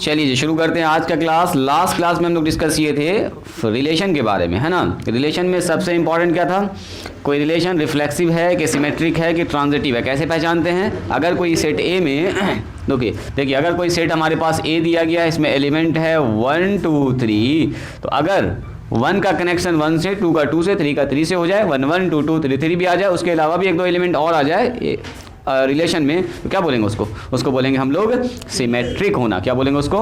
चलिए जी शुरू करते हैं आज का क्लास। लास्ट क्लास में हम लोग डिस्कस किए थे रिलेशन के बारे में, है ना। रिलेशन में सबसे इंपॉर्टेंट क्या था, कोई रिलेशन रिफ्लेक्सिव है कि सिमेट्रिक है कि ट्रांजिटिव है, कैसे पहचानते हैं। अगर कोई सेट ए में देखिए अगर कोई सेट हमारे पास ए दिया गया है, इसमें एलिमेंट है 1 2 3, तो अगर 1 का कनेक्शन 1 से, 2 का 2 से, 3 का 3 से हो जाए, 1 1 2 2 3 3 भी आ जाए, उसके अलावा भी एक दो एलिमेंट और आ जाए रिलेशन में, तो क्या बोलेंगे उसको बोलेंगे हम लोग सिमेट्रिक होना। क्या बोलेंगे उसको,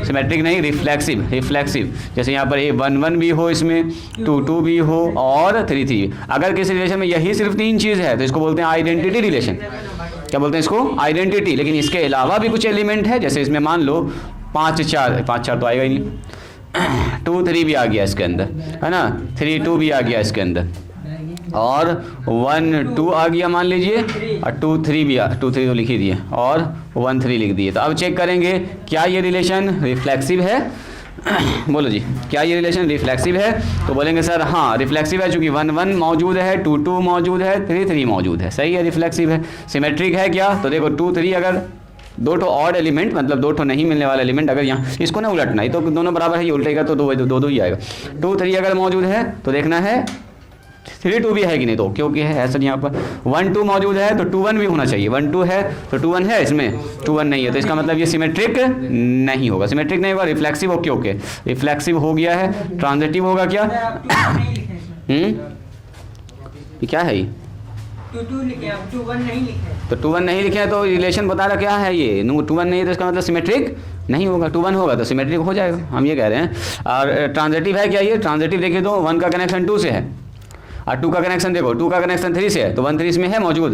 सिमेट्रिक नहीं, रिफ्लेक्सिव। रिफ्लेक्सिव जैसे यहाँ पर ए 1 1 भी हो, इसमें 2 2 भी हो और 3 3। अगर किसी रिलेशन में यही सिर्फ 3 चीज़ है तो इसको बोलते हैं आइडेंटिटी रिलेशन। क्या बोलते हैं इसको, आइडेंटिटी। लेकिन इसके अलावा भी कुछ एलिमेंट है, जैसे इसमें मान लो 5 4 तो आएगा ही नहीं, 2 3 भी आ गया इसके अंदर, है ना, 3 2 भी आ गया इसके अंदर, और 1 2 आ गया मान लीजिए, और 2 3 भी 2 3 तो लिख ही दिए, और 1 3 लिख दिए। तो अब चेक करेंगे क्या ये रिलेशन रिफ्लेक्सिव है। बोलो जी, क्या ये रिलेशन रिफ्लेक्सिव है? तो बोलेंगे सर हाँ रिफ्लेक्सिव है, चूंकि 1 1 मौजूद है, 2 2 मौजूद है, 3 3 मौजूद है, सही है, रिफ्लेक्सिव है। सिमेट्रिक है क्या? तो देखो 2 3 अगर दो ठो ऑड एलिमेंट, मतलब दो ठो नहीं मिलने वाला एलिमेंट, अगर यहाँ इसको ना उलटना, ये तो दोनों बराबर है, ये उल्टेगा तो दो ही आएगा। 2 3 अगर मौजूद है तो देखना है 3 2 भी है कि नहीं, तो क्योंकि है ऐसा यहाँ पर 1 2 मौजूद है तो 2 1 भी होना चाहिए। 1 2 है तो 2 1 है, इसमें 2 1 नहीं है, तो इसका मतलब ये सिमेट्रिक नहीं होगा। सिमेट्रिक नहीं होगा, रिफ्लेक्सिव। ओके ओके, रिफ्लेक्सिव हो गया है। ट्रांजिटिव होगा क्या? ये क्या है, 2 2 लिखे आप, 2 1 नहीं लिखे, तो 2 1 नहीं लिखे हैं तो रिलेशन बता रहा क्या है ये, 2 1 नहीं है तो इसका मतलब सिमेट्रिक नहीं होगा। 2 1 होगा तो सिमेट्रिक हो जाएगा, हम ये कह रहे हैं। और ट्रांजिटिव है क्या? ये ट्रांजिटिव देखिए तो 1 का कनेक्शन 2 से है, और 2 का कनेक्शन देखो, 2 का कनेक्शन 3 से है, तो 1 3 इसमें है मौजूद,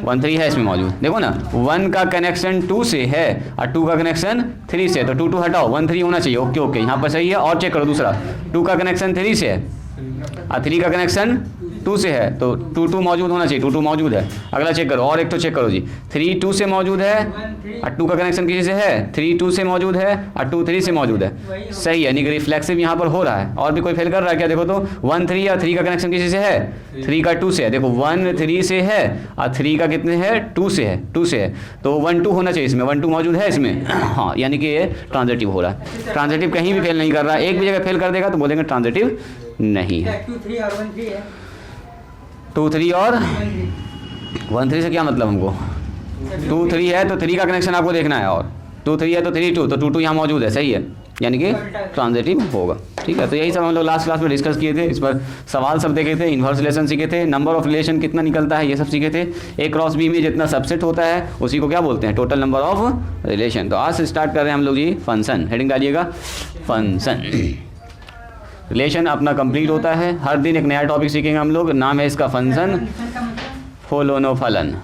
1 3 है इसमें मौजूद। देखो ना, 1 का कनेक्शन 2 से है और 2 का कनेक्शन 3 से, तो 2 2 हटाओ, 1 3 होना चाहिए। ओके ओके, यहाँ पर सही है। और चेक करो दूसरा, 2 का कनेक्शन 3 से है और 3 का कनेक्शन 2 से है, तो 2 2 मौजूद होना चाहिए, 2 2 मौजूद है। अगला चेक करो, और एक तो चेक करो जी, 3 2 से मौजूद है और 2 का कनेक्शन किसी से है, 3 2 से मौजूद है और 2 3 से मौजूद है, सही है, यानी कि रिफ्लेक्सिव यहाँ पर हो रहा है। और भी कोई फेल कर रहा है क्या? देखो तो 1 3 या 3 का कनेक्शन किसी से है, 3 का 2 से है, देखो 1 3 से है और 3 का कितने है, 2 से है, 2 से है, तो 1 2 होना चाहिए इसमें, 1 2 मौजूद है इसमें, हाँ, यानी कि ये ट्रांजिटिव हो रहा है। ट्रांजिटिव कहीं भी फेल नहीं कर रहा है, एक भी जगह फेल कर देगा तो बोलेंगे ट्रांजिटिव नहीं है। 2 3 और 1 3 है, 2 3 और 1 3 से क्या मतलब हमको, 2 3 है तो 3 का कनेक्शन आपको देखना है, और 2 3 है तो 3 2, तो 2 2 यहाँ मौजूद है, सही है, यानी कि ट्रांजिटिव होगा। ठीक है, तो यही सब हम लोग लास्ट क्लास में डिस्कस किए थे। इस पर सवाल सब देखे थे, इन्वर्स रिलेशन सीखे थे, नंबर ऑफ रिलेशन कितना निकलता है ये सब सीखे थे। A क्रॉस B में जितना सबसेट होता है उसी को क्या बोलते हैं, टोटल नंबर ऑफ रिलेशन। तो आज से स्टार्ट कर रहे हैं हम लोग जी फंक्शन, हेडिंग डालिएगा फंक्शन। रिलेशन अपना कंप्लीट होता है, हर दिन एक नया टॉपिक सीखेंगे हम लोग, नाम है इसका फंक्शन, फोलोनो फलन।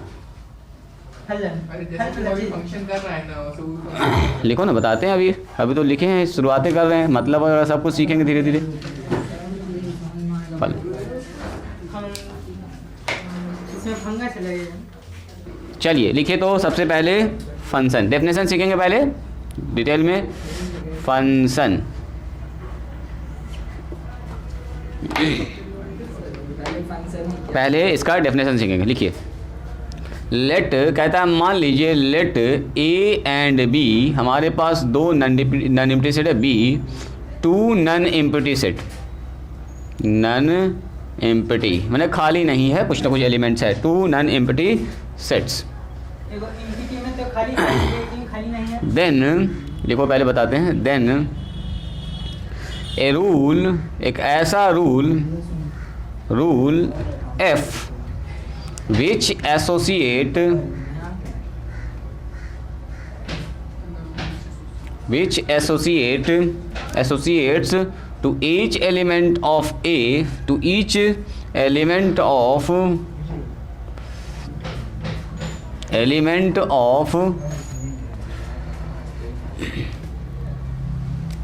लिखो ना, बताते हैं अभी तो लिखे हैं, शुरुआतें कर रहे हैं, मतलब वगैरह सब कुछ सीखेंगे धीरे धीरे। चलिए लिखे तो सबसे पहले फंक्शन, डेफिनेशन सीखेंगे पहले डिटेल में। फंक्शन पहले इसका डेफिनेशन सीखेंगे, लिखिए। लेट कहता है, मान लीजिए लेट ए एंड बी, हमारे पास दो नन एम्प्टी सेट है B, 2 non empty set, non empty मैंने खाली नहीं है, कुछ ना कुछ एलिमेंट्स है, 2 नन एम्प्टी सेट्स। देन लिखो, पहले बताते हैं, देन ए रूल, एक ऐसा rule F which associates to each element of A, to each element of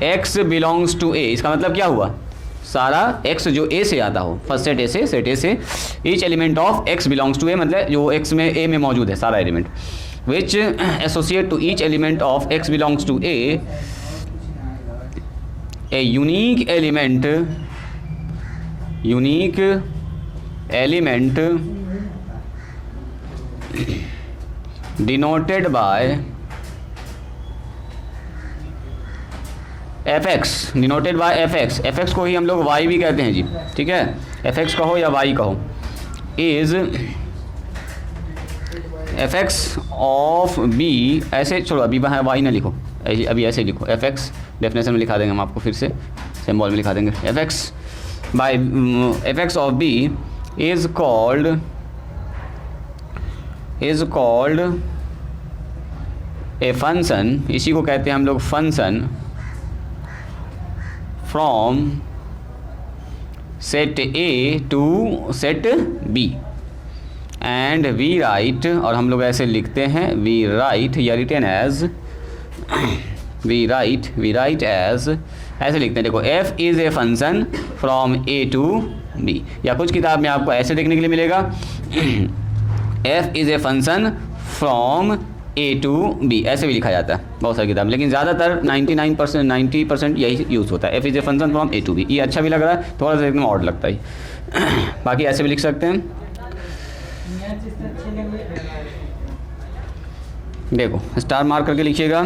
X belongs to A। इसका मतलब क्या हुआ, सारा x जो A से आता हो, फर्स्ट सेट A से each element of x belongs to A, मतलब जो x में A में मौजूद है सारा element, which associate to each element of x belongs to A a unique element denoted by f x denoted by f x, f x को ही हम लोग वाई भी कहते हैं जी, ठीक है, एफ एक्स कहो या वाई कहो, is f x of B, ऐसे छोड़ो अभी वहाँ वाई ना लिखो, अभी ऐसे लिखो, एफ एक्स डेफिनेशन में लिखा देंगे हम आपको, फिर से सिंबल में लिखा देंगे, f x by f x of B is called a function, इसी को कहते हैं हम लोग function from set A to set B, and we write, और हम लोग ऐसे लिखते हैं, वी राइट या written as, we write as, ऐसे लिखते हैं, देखो f is a function from A to B, या कुछ किताब में आपको ऐसे देखने के लिए मिलेगा f is a function from A to B, ऐसे भी लिखा जाता है बहुत सारी किताब, लेकिन ज़्यादातर 99% 90% यही यूज़ होता है, f is a function from A to B. ये अच्छा भी लग रहा है, थोड़ा सा देखने में ऑड लगता है बाकी ऐसे भी लिख सकते हैं। देखो स्टार मार्क करके लिखिएगा,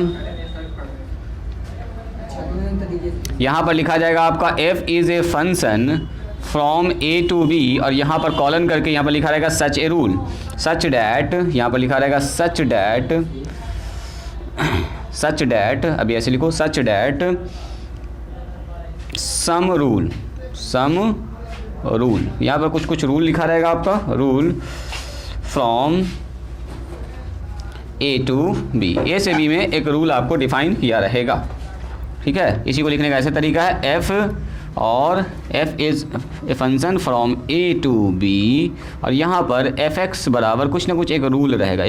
यहाँ पर लिखा जाएगा आपका f is a function from A to B, और यहाँ पर कॉलन करके यहाँ पर लिखा रहेगा सच ए रूल, सच डैट, यहाँ पर लिखा रहेगा सच डैट, अभी ऐसे लिखो, सच डैट सम रूल, यहाँ पर कुछ रूल लिखा रहेगा आपका, rule from A to B, A से बी में एक रूल आपको डिफाइन किया रहेगा, ठीक है। इसी को लिखने का ऐसे तरीका है, एफ और f is a function from A to B, और यहाँ पर एफ एक्स बराबर कुछ ना कुछ एक रूल रहेगा,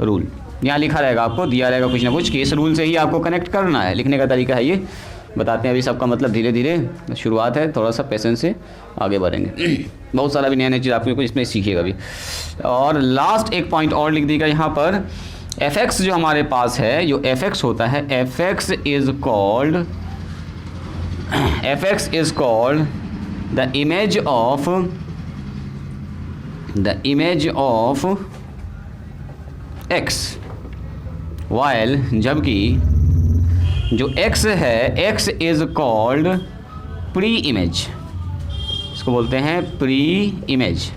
रूल यहाँ लिखा रहेगा, आपको दिया रहेगा कुछ ना कुछ कि इस रूल से ही आपको कनेक्ट करना है। लिखने का तरीका है ये, बताते हैं अभी सबका मतलब धीरे धीरे, शुरुआत है, थोड़ा सा पेशेंस से आगे बढ़ेंगे बहुत सारा भी नया चीज़ आपको कुछ इसमें सीखिएगा भी। और लास्ट एक पॉइंट और लिख दीजिएगा यहाँ पर, एफ एक्स जो हमारे पास है, जो एफ एक्स होता है, F x is called the image of x, while जबकि जो x है, x is called pre image, इसको बोलते हैं प्री इमेज।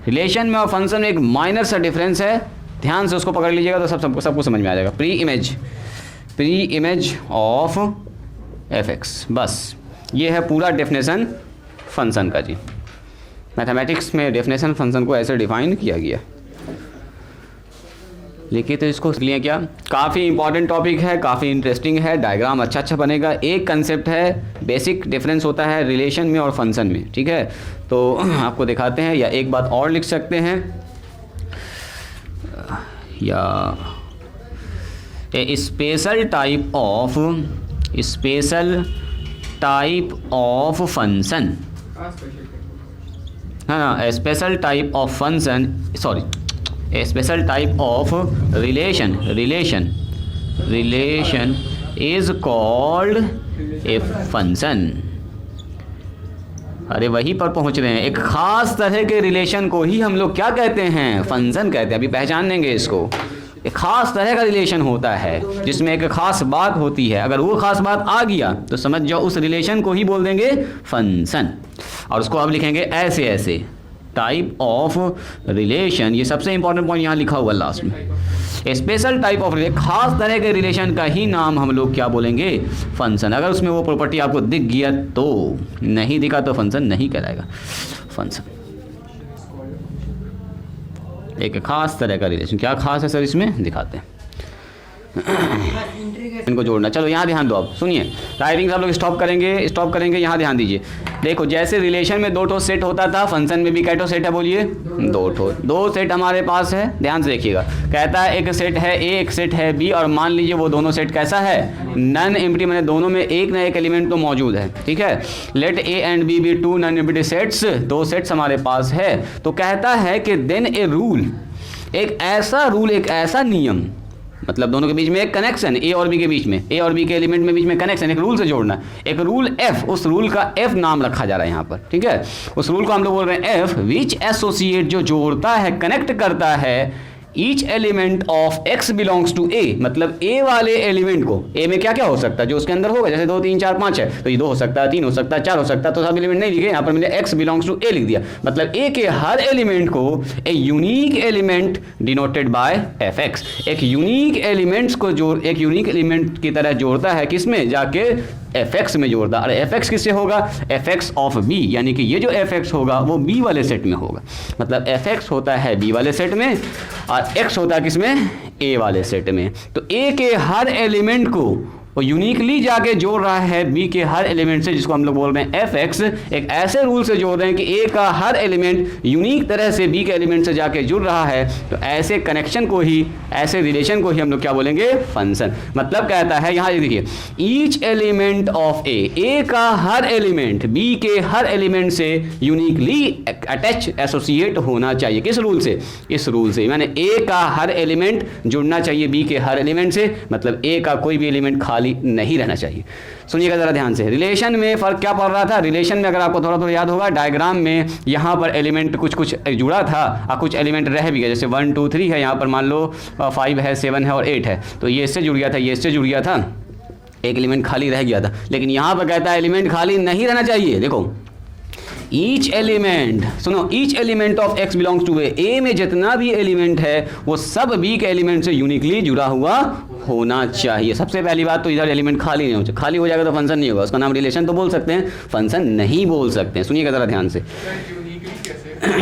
रिलेशन में और फंक्शन में एक माइनर सा डिफरेंस है, ध्यान से उसको पकड़ लीजिएगा तो सबको समझ में आ जाएगा। Pre image of F x, बस ये है पूरा डेफिनेशन फंक्शन का जी। मैथमेटिक्स में डेफिनेशन फंक्शन को ऐसे डिफाइन किया गया, लिखिए तो इसको लिए क्या, काफ़ी इंपॉर्टेंट टॉपिक है, काफ़ी इंटरेस्टिंग है, डायग्राम अच्छा बनेगा। एक कंसेप्ट है, बेसिक डिफरेंस होता है रिलेशन में और फंक्शन में, ठीक है। तो आपको दिखाते हैं, या एक बात और लिख सकते हैं, या a special type of function, है ना, a special type of function, sorry, a special type of relation is called a function। अरे वहीं पर पहुंच रहे हैं, एक खास तरह के रिलेशन को ही हम लोग क्या कहते हैं, फंक्शन कहते हैं। अभी पहचान लेंगे इसको, एक खास तरह का रिलेशन होता है जिसमें एक खास बात होती है, अगर वो खास बात आ गया तो समझ जाओ उस रिलेशन को ही बोल देंगे फंक्शन। और उसको अब लिखेंगे ऐसे, टाइप ऑफ रिलेशन, ये सबसे इंपॉर्टेंट पॉइंट यहाँ लिखा हुआ लास्ट में, स्पेशल टाइप ऑफ रिलेशन, खास तरह के रिलेशन का ही नाम हम लोग क्या बोलेंगे, फंक्शन। अगर उसमें वो प्रॉपर्टी आपको दिख गया तो, नहीं दिखा तो फंक्शन नहीं कहलाएगा। फंक्शन एक खास तरह का रिलेशन, क्या खास है सर इसमें दिखाते हैं, इनको जोड़ना। चलो यहाँ ध्यान दो, आप सुनिए, राइटिंग सब लोग स्टॉप करेंगे, यहाँ ध्यान दीजिए। देखो जैसे रिलेशन में 2 ठो सेट होता था, फंक्शन में भी कै ठो सेट है, बोलिए 2 ठो। 2 सेट हमारे पास है, ध्यान से देखिएगा। कहता है एक सेट है ए, एक सेट है बी, और मान लीजिए वो दोनों सेट कैसा है, नन एम्प्टी, मैंने दोनों में एक ना एक एलिमेंट तो मौजूद है, ठीक है। Let A and B be 2 non empty sets, 2 sets हमारे पास है। तो कहता है कि देन ए रूल, एक ऐसा नियम, मतलब दोनों के बीच में एक कनेक्शन, ए और बी के बीच में, ए और बी के एलिमेंट में बीच में कनेक्शन, एक रूल से जोड़ना, एक रूल एफ, उस रूल का एफ नाम रखा जा रहा है यहाँ पर, ठीक है। उस रूल को हम लोग बोल रहे हैं एफ, विच एसोसिएट, जो जोड़ता है, कनेक्ट करता है, each element of x belongs to a, मतलब a वाले एलिमेंट को, a में क्या क्या हो सकता है जो उसके अंदर होगा, जैसे 2 3 4 5 है तो ये 2 हो सकता है, 3 हो सकता है, 4 हो सकता है, तो सब एलिमेंट नहीं लिखे, यहाँ पर मैंने x बिलोंग्स टू a लिख दिया, मतलब a के हर एलिमेंट को ए unique element denoted bye fx, एक यूनिक एलिमेंट्स को जोड़, एक यूनिक एलिमेंट की तरह जोड़ता है, किसमें जाके fx में जोड़ता। अरे fx किससे होगा, fx ऑफ b, यानी कि ये जो fx होगा वो b वाले सेट में होगा, मतलब fx होता है b वाले सेट में और x होता है किसमें, a वाले सेट में। तो a के हर एलिमेंट को वो यूनिकली जाके जोड़ रहा है b के हर एलिमेंट से, जिसको हम लोग बोल रहे हैं fx, एक ऐसे रूल से जोड़ रहे हैं कि a का हर एलिमेंट यूनिक तरह से b के एलिमेंट से जाके जुड़ रहा है, तो ऐसे कनेक्शन को ही, ऐसे रिलेशन को ही हम लोग क्या बोलेंगे, फंक्शन। मतलब कहता है यहाँ देखिए, ईच एलिमेंट ऑफ a का हर एलिमेंट b के हर एलिमेंट से यूनिकली अटैच एसोसिएट होना चाहिए, किस रूल से, इस रूल से, मैंने a का हर एलिमेंट जुड़ना चाहिए b के हर एलिमेंट से, मतलब a का कोई भी एलिमेंट खाली नहीं रहना चाहिए। सुनिएगा जरा ध्यान से, रिलेशन में फर्क क्या पड़ रहा था, रिलेशन में अगर आपको थोड़ा थोड़ा याद होगा, डायग्राम में यहाँ पर एलिमेंट कुछ कुछ जुड़ा था और कुछ एलिमेंट रह भी गया, जैसे 1 2 3 है, यहाँ पर मान लो 5 है, 7 है और 8 है, तो ये इससे जुड़ गया था, ये इससे जुड़ गया था, एक एलिमेंट खाली रह गया था। लेकिन यहाँ पर कहता है एलिमेंट खाली नहीं रहना चाहिए। देखो ईच एलिमेंट, सुनो, each element of x belongs to a में जितना भी एलिमेंट है वो सब b के एलिमेंट से यूनिकली जुड़ा हुआ होना चाहिए। सबसे पहली बात तो इधर एलिमेंट खाली नहीं हो चाहिए, खाली हो जाएगा तो फंक्शन नहीं होगा, उसका नाम रिलेशन तो बोल सकते हैं, फंक्शन नहीं बोल सकते हैं। सुनिएगा ज़रा ध्यान से,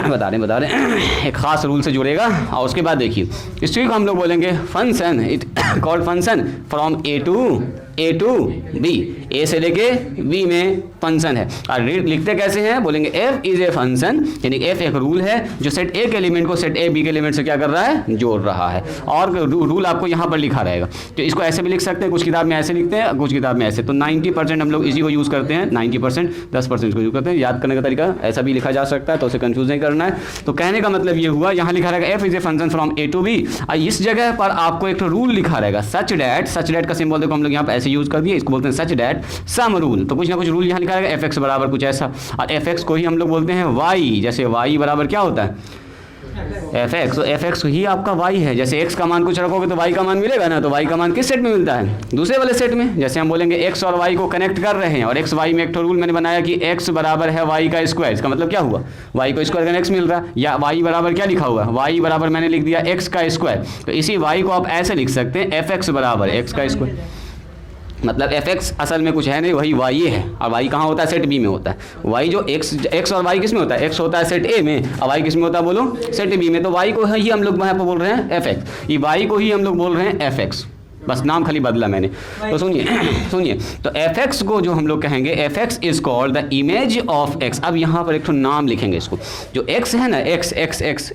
बता रहे हैं, एक खास रूल से जुड़ेगा और उसके बाद देखिए, इस चीज़ को हम लोग बोलेंगे function, it called function from A to B, A से लेके बी में फंक्शन है। और लिखते कैसे हैं, बोलेंगे f इज ए फंक्शन, यानी f एक रूल है जो सेट ए के एलिमेंट को सेट ए बी के एलिमेंट से क्या कर रहा है, जोड़ रहा है। और रूल आपको यहाँ पर लिखा रहेगा, तो इसको ऐसे भी लिख सकते हैं, कुछ किताब में ऐसे लिखते हैं, कुछ किताब में ऐसे। तो 90% हम लोग इसी को यूज़ करते हैं, 90%, 10% को यूज़ करते हैं। याद करने का तरीका ऐसा भी लिखा जा सकता है, तो उसे कंफ्यूज नहीं करना है। तो कहने का मतलब ये हुआ, यहाँ लिखा रहेगा f is a function from A to B, और इस जगह पर आपको एक रूल लिखा रहेगा, सच डैट का सिंबल देखो हम लोग यहाँ पर ऐसे यूज़ कर दिए, इसको बोलते हैं सच डैट सम रूल। तो कुछ ना कुछ रूल यहाँ लिखा रहेगा, fx बराबर कुछ ऐसा, और fx को ही हम लोग बोलते हैं y, जैसे y बराबर क्या होता है fx, तो fx ही आपका y है। जैसे x का मान कुछ रखोगे तो y का मान मिलेगा ना, तो y का मान किस सेट में मिलता है, दूसरे वाले सेट में। जैसे हम बोलेंगे x और y को कनेक्ट कर रहे हैं, और x y में एक रूल मैंने बनाया कि x बराबर है y का स्क्वायर, इसका मतलब क्या हुआ, y को स्क्वायर का x मिल रहा है, या y बराबर क्या लिखा हुआ है, y बराबर मैंने लिख दिया x का स्क्वायर। तो इसी y को आप ऐसे लिख सकते हैं, fx बराबर x का स्क्वायर, मतलब fx असल में कुछ है नहीं, वही y है, और y कहाँ होता है, सेट b में होता है। y जो x और y किस में होता है, x होता है सेट a में, और y किस में होता है बोलो, सेट b में। तो y को ही हम लोग यहाँ पर बोल रहे हैं fx, ये y को ही हम लोग बोल रहे हैं fx, बस नाम खाली बदला मैंने। तो सुनिए, तो fx को जो हम लोग कहेंगे, fx is called the image of x। अब यहाँ पर एक तो नाम लिखेंगे, इसको जो x है ना, x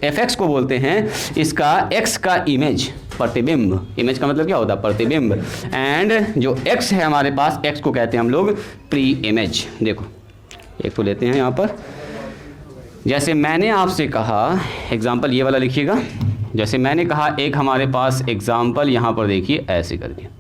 fx को बोलते हैं इसका x का इमेज, प्रतिबिंब। इमेज का मतलब क्या होता है, प्रतिबिंब। एंड जो x है हमारे पास, x को कहते हैं हम लोग प्री इमेज। देखो एक तो लेते हैं यहाँ पर, जैसे मैंने आपसे कहा, एग्जाम्पल ये वाला लिखिएगा, जैसे मैंने कहा एक हमारे पास एग्जाम्पल यहाँ पर देखिए, ऐसे कर दिया,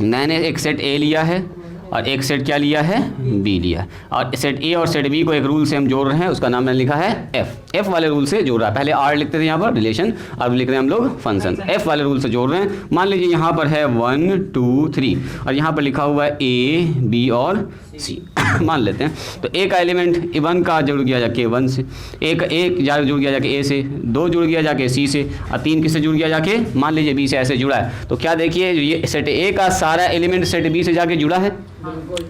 मैंने एक सेट A लिया है और एक सेट क्या लिया है, B लिया है, और सेट A और सेट B को एक रूल से हम जोड़ रहे हैं, उसका नाम मैंने लिखा है F वाले रूल से जोड़ रहा है। पहले R लिखते थे यहाँ पर रिलेशन, अब लिख रहे हैं हम लोग फंक्शन, F वाले रूल से जोड़ रहे हैं। मान लीजिए यहाँ पर है 1 2 3 और यहाँ पर लिखा हुआ है A B और C मान लेते हैं। तो A का एलिमेंट 1 का जुड़ गया जाके 1 से, एक जुड़ गया जाके A से, 2 जुड़ गया जाके C से, और 3 किससे जुड़ गया जाके, मान लीजिए B से ऐसे जुड़ा है। तो क्या देखिए, ये सेट A का सारा एलिमेंट सेट B से जाके जुड़ा है,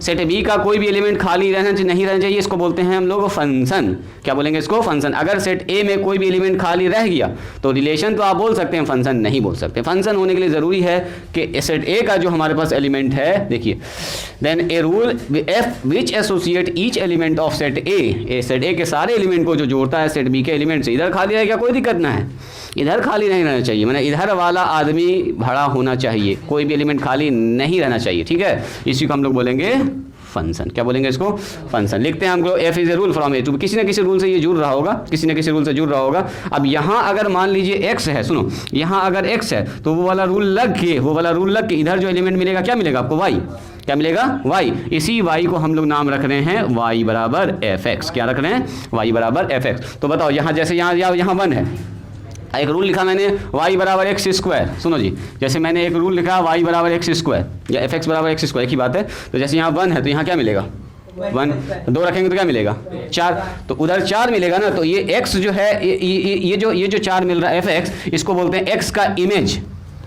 सेट B का कोई भी एलिमेंट खाली नहीं रहना चाहिए, इसको बोलते हैं हम लोग फंक्शन। क्या बोलेंगे इसको, फंक्शन। अगर सेट A में कोई भी एलिमेंट खाली रह गया तो रिलेशन तो आप बोल सकते हैं, फंक्शन नहीं बोल सकते। फंक्शन होने के लिए ज़रूरी है कि सेट A का जो हमारे पास एलिमेंट है, देखिए, then a rule F which associate each element of set A, set A के सारे एलिमेंट को जो जोड़ता है सेट B के एलिमेंट से। इधर खाली रहेगा कोई दिक्कत ना है, इधर खाली नहीं रहना चाहिए, मैंने इधर वाला आदमी भरा होना चाहिए, कोई भी एलिमेंट खाली नहीं रहना चाहिए, ठीक है। इसी को हम लोग बोलेंगे फंक्शन। क्या बोलेंगे इसको, फंक्शन। लिखते हैं हम लोग F is a rule from A to, किसी न किसी रूल से ये जुड़ रहा होगा, किसी न किसी रूल से जुड़ रहा होगा। अब यहाँ अगर मान लीजिए x है, सुनो, यहाँ अगर x है तो वो वाला रूल लग के इधर जो एलिमेंट मिलेगा क्या मिलेगा आपको, y। क्या मिलेगा, y। इसी y को हम लोग नाम रख रहे हैं y बराबर fx। क्या रख रहे हैं, y बराबर fx। तो बताओ यहाँ जैसे यहाँ 1 है, एक रूल लिखा मैंने y बराबर एक्स स्क्वायर, सुनो जी, जैसे मैंने एक रूल लिखा y बराबर एक्स स्क्वायर या fx बराबर एक्स स्क्वायर, एक ही बात है। तो जैसे यहाँ 1 है तो यहाँ क्या मिलेगा 1, 2 रखेंगे तो क्या मिलेगा 4, तो उधर 4 मिलेगा ना। तो ये x जो है ये जो 4 मिल रहा है fx, इसको बोलते हैं x का इमेज।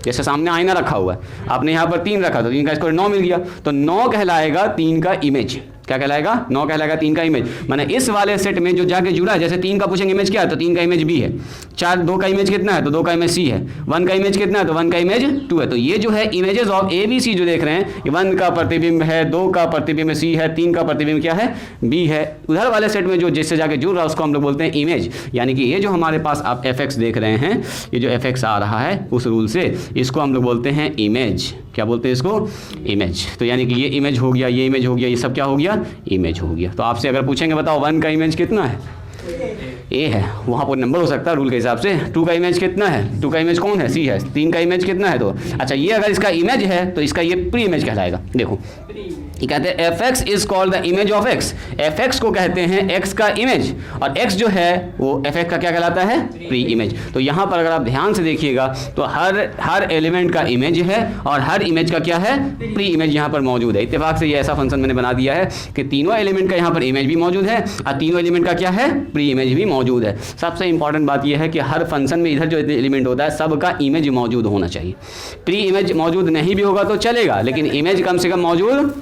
जैसे सामने आईना रखा हुआ है, आपने यहाँ पर 3 रखा तो 3 का स्क्वायर 9 मिल गया, तो 9 कहलाएगा 3 का इमेज। क्या कहलाएगा 9 कहलाएगा 3 का इमेज। माने इस वाले सेट में जो जाके जुड़ा है, जैसे 3 का पूछेंगे इमेज क्या है तो 3 का इमेज b है, 2 का इमेज कितना है तो 2 का इमेज c है, 1 का इमेज कितना है तो 1 का इमेज 2 है। तो ये जो है images of A B C जो देख रहे हैं, 1 का प्रतिबिंब है, 2 का प्रतिबिंब c है, 3 का प्रतिबिंब क्या है b है। उधर वाले सेट में जो जिससे जाके जुड़ रहा है उसको हम लोग बोलते हैं इमेज। यानी कि ये जो हमारे पास आप fx देख रहे हैं, ये जो fx आ रहा है उस रूल से, इसको हम लोग बोलते हैं इमेज। क्या बोलते हैं इसको इमेज। तो यानी कि ये इमेज हो गया, ये इमेज हो गया, ये सब क्या हो गया इमेज हो गया। तो आपसे अगर पूछेंगे बताओ 1 का इमेज कितना है, ए है, वहाँ पर नंबर हो सकता है रूल के हिसाब से। 2 का इमेज कितना है, 2 का इमेज कौन है सी है, 3 का इमेज कितना है तो अच्छा, ये अगर इसका इमेज है तो इसका ये प्री इमेज कहलाएगा। देखो ये कहते हैं fx is called the image of x, fx को कहते हैं x का इमेज, और x जो है वो fx का क्या कहलाता है प्री इमेज। तो यहाँ पर अगर आप ध्यान से देखिएगा तो हर एलिमेंट का इमेज है और हर इमेज का क्या है प्री इमेज यहाँ पर मौजूद है। इत्तेफाक से ये ऐसा फंक्शन मैंने बना दिया है कि तीनों एलिमेंट का यहाँ पर इमेज भी मौजूद है और तीनों एलिमेंट का क्या है प्री इमेज भी मौजूद है। सबसे इंपॉर्टेंट बात यह है कि हर फंक्शन में इधर जो एलिमेंट होता है सबका इमेज मौजूद होना चाहिए। प्री इमेज मौजूद नहीं भी होगा तो चलेगा, लेकिन इमेज कम से कम मौजूद